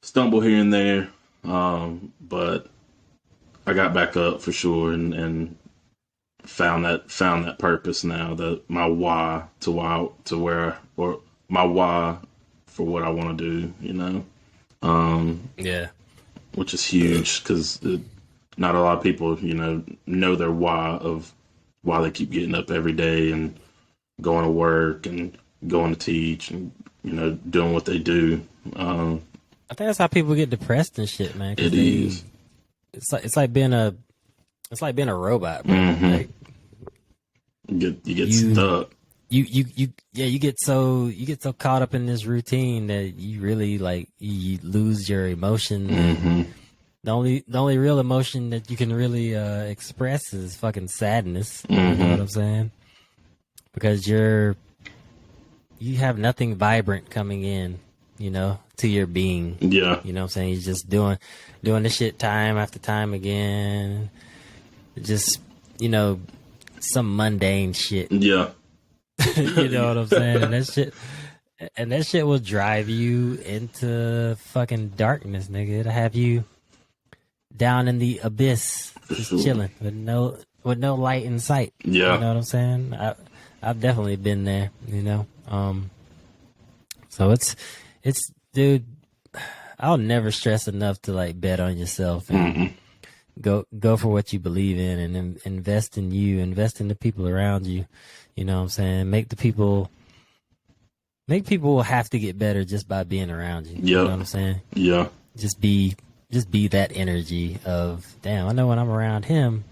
stumble here and there, but I got back up for sure, and found that purpose now, that my why to where, or my why for what I want to do. You know, Yeah. which is huge, because not a lot of people, you know their why of why they keep getting up every day and going to work and going to teach and, you know, doing what they do. I think that's how people get depressed and shit, man. Because It is. it's like being a robot, bro. Mhm. Like, You get You- stuck. you get so caught up in this routine that you really like you lose your emotion. Hmm. The only real emotion that you can really express is fucking sadness. You know Mhm. what I'm saying? Because you have nothing vibrant coming in, you know, to your being. Yeah. You know what I'm saying? You're just doing the shit time after time again. Just, you know, some mundane shit. Yeah. You know what I'm saying? And that shit will drive you into fucking darkness, nigga. It'll have you down in the abyss, For just sure. chilling with no light in sight. Yeah. You know what I'm saying? I've definitely been there, you know. So it's dude, I'll never stress enough to like bet on yourself and Mhm. go for what you believe in, and invest in you, invest in the people around you. You know what I'm saying? Make people have to get better just by being around you. You know Yep. what I'm saying? Yeah. Just be that energy of, damn, I know when I'm around him,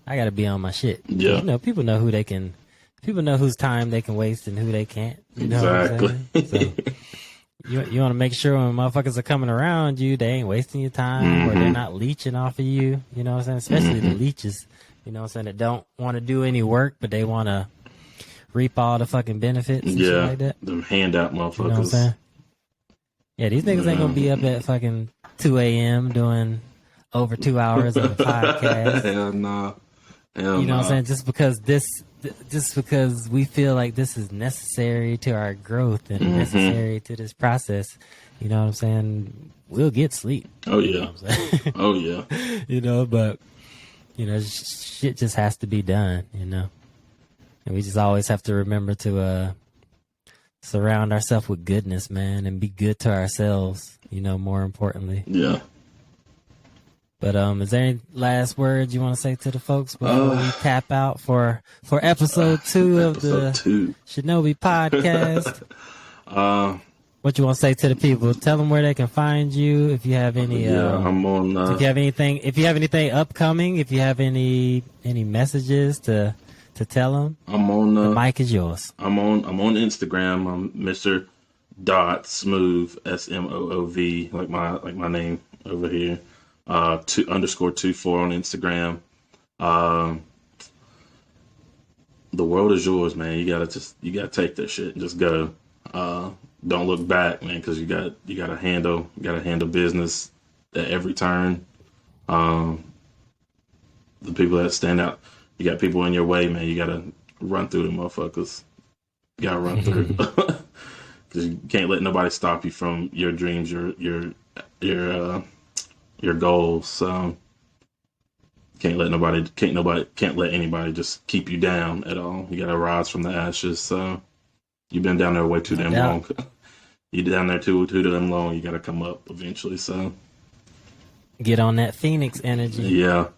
I got to be on my shit. 'Cause, Yeah. you know, people know whose time they can waste and who they can't. You know what I'm Exactly. saying? So you want to make sure when motherfuckers are coming around you, they ain't wasting your time, or they're not leeching off of you. You know what I'm saying? Especially the leeches. You know what I'm saying? That don't want to do any work, but they want to reap all the fucking benefits and shit Yeah. like that. Them handout You know what I'm motherfuckers. saying? Yeah, these niggas ain't gonna be up at fucking 2 a.m. doing over 2 hours of a podcast. Hell nah. Hell You know what I'm nah. saying? Just because we feel like this is necessary to our growth and necessary to this process. You know what I'm saying? We'll get sleep. Oh You know yeah. what I'm saying? Oh yeah. You know, but you know, shit just has to be done. You know, and we just always have to remember to surround ourselves with goodness, man, and be good to ourselves. You know, more importantly. Yeah. But is there any last words you want to say to the folks before we tap out for episode 2 of the Episode 2. Shinobi podcast? What you want to say to the people? Tell them where they can find you. If you have any, I'm on. if you have anything upcoming, if you have any messages to tell them, I'm on. the mic is yours. I'm on Instagram. I'm Mr. Smoov, SMOOV, like my name over here. _24 on Instagram. The world is yours, man. You gotta take that shit and just go. Don't look back, man, because you gotta handle business at every turn. The people that stand out, you got people in your way, man. You gotta run through them motherfuckers. You gotta run through, because you can't let nobody stop you from your dreams, your goals. So can't let anybody just keep you down at all. You gotta rise from the ashes. So you've been down there way too damn long. You down there too damn long. You gotta come up eventually. So Get on that Phoenix energy. yeah.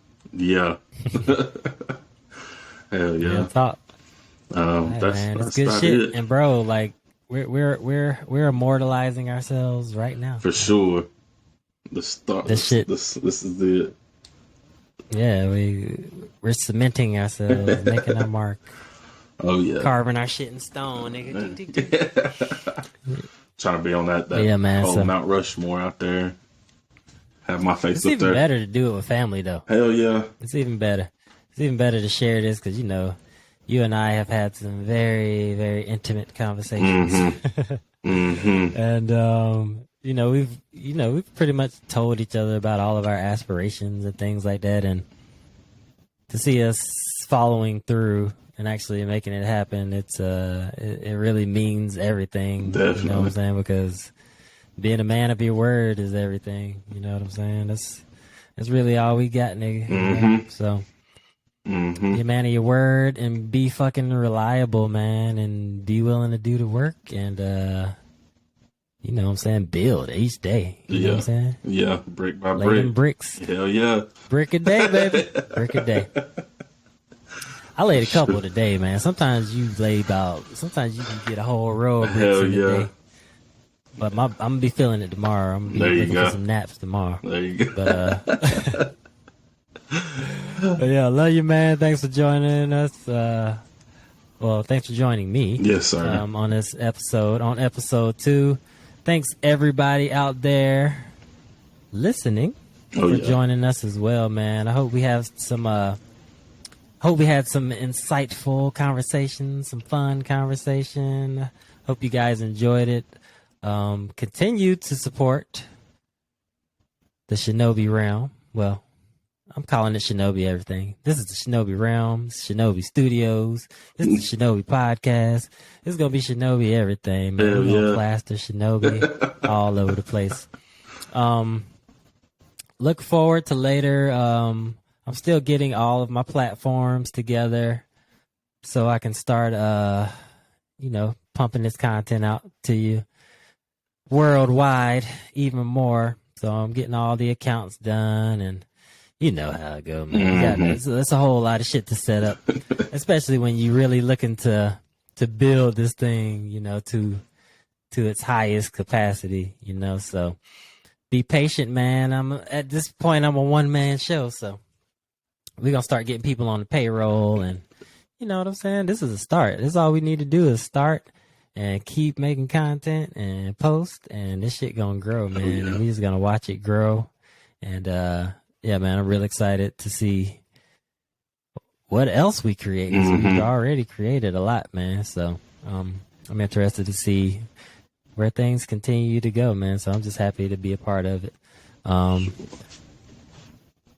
Hell yeah. Real talk. That's good about shit. it. And bro, like we're immortalizing ourselves right now. For sure. This shit. This is it. Yeah, we're cementing ourselves, making our mark. Oh yeah. Carving our shit in stone, nigga. Trying to be on that whole Mount Rushmore out there. Have my face It's up even there. better to do it with family, though. Hell yeah. It's even better. It's even better to share this because, you know, you and I have had some very, very intimate conversations. And, you know, we've pretty much told each other about all of our aspirations and things like that. And to see us following through and actually making it happen, it really means everything. Definitely. You know what I'm saying? Because being a man of your word is everything. You know what I'm saying? That's really all we got, nigga. You know? So be a man of your word and be fucking reliable, man, and be willing to do the work and you know what I'm saying, build each day. You know what I'm saying? Yeah, brick by Lay brick. them bricks. Hell yeah. Brick a day, baby. Brick a day. I laid a couple today, man. Sometimes you can get a whole row of bricks Hell in a yeah. day. But I'm gonna be feeling it tomorrow. I'm gonna be looking for some naps tomorrow. There you go. But but yeah, love you, man. Thanks for joining us. Well, thanks for joining me. Yes, sir. On this episode, on episode 2. Thanks everybody out there listening for joining us as well, man. I hope we have some. Hope we had some insightful conversation, some fun conversation. Hope you guys enjoyed it. Continue to support the Shinobi realm. Well, I'm calling it Shinobi everything. This is the Shinobi realm, Shinobi Studios. This is the Shinobi podcast. It's gonna be Shinobi everything, man. We're gonna plaster Shinobi all over the place. Look forward to later. I'm still getting all of my platforms together so I can start, pumping this content out to you worldwide even more. So I'm getting all the accounts done and You know how it go, man. You got that's a whole lot of shit to set up, especially when you really looking to build this thing, you know, to its highest capacity, you know. So be patient, man. I'm at this point, I'm a one man show, so we're gonna start getting people on the payroll, and you know what I'm saying. This is a start. This is all we need to do is start and keep making content and post, and this shit gonna grow, man. And we just gonna watch it grow, and yeah, man, I'm real excited to see what else we create. We've already created a lot, man. So I'm interested to see where things continue to go, man. So I'm just happy to be a part of it.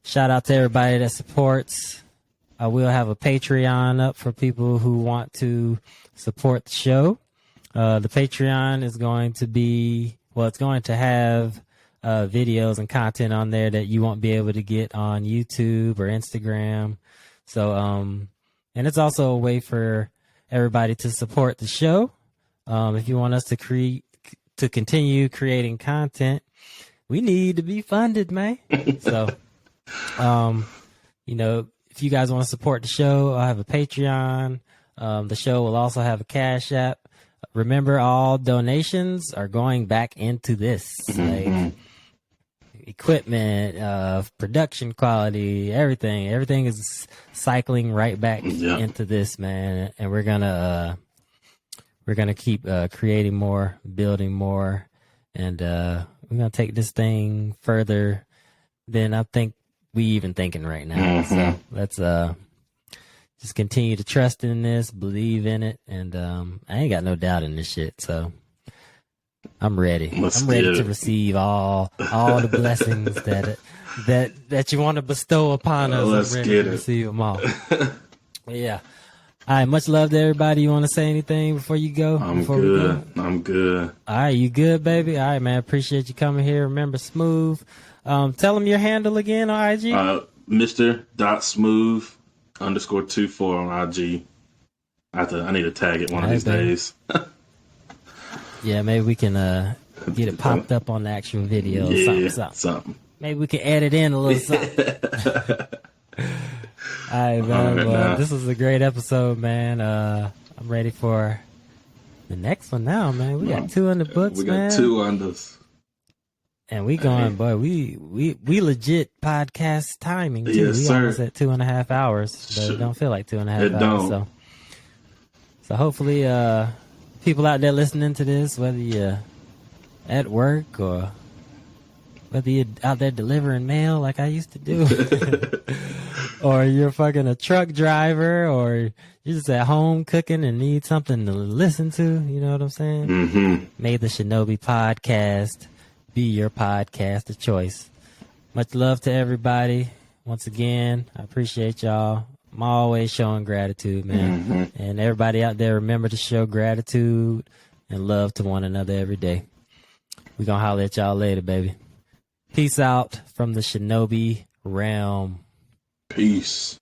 Shout out to everybody that supports. I will have a Patreon up for people who want to support the show. The Patreon is going to be, well, it's going to have videos and content on there that you won't be able to get on YouTube or Instagram. So, and it's also a way for everybody to support the show. If you want us to continue creating content, we need to be funded, man. So, you know, if you guys want to support the show, I'll have a Patreon. The show will also have a Cash App. Remember, all donations are going back into this. Like, equipment, production quality, everything is cycling right back into this, man. And we're gonna keep creating more, building more, and we're gonna take this thing further than I think we even thinking right now. So let's just continue to trust in this, believe in it, and I ain't got no doubt in this shit. So I'm ready. I'm ready to receive all the blessings that you want to bestow upon us. Let's I'm ready get to it. receive them all. But yeah. All right. Much love to everybody. You want to say anything before you go? I'm good. I'm good. All right. You good, baby? All right, man. Appreciate you coming here. Remember, Smoov. Tell them your handle again on IG. Mr.Smoov_24 on IG. I need to tag it one of these days. Yeah, maybe we can get it popped up on the actual video. Yeah, something. Maybe we can edit in a little something. All right, man. Well, this was a great episode, man. I'm ready for the next one now, man. We got 2 in the books, man. We got 2 on this. And we going, boy, we legit podcast timing, too. Yes, we sir. almost at 2.5 hours, but it don't feel like 2.5 hours. So hopefully, people out there listening to this, whether you're at work or whether you're out there delivering mail like I used to do, or you're fucking a truck driver, or you're just at home cooking and need something to listen to, you know what I'm saying? May the Shinobi podcast be your podcast of choice. Much love to everybody. Once again, I appreciate y'all. I'm always showing gratitude, man. And everybody out there, remember to show gratitude and love to one another every day. We're going to holler at y'all later, baby. Peace out from the Shinobi realm. Peace.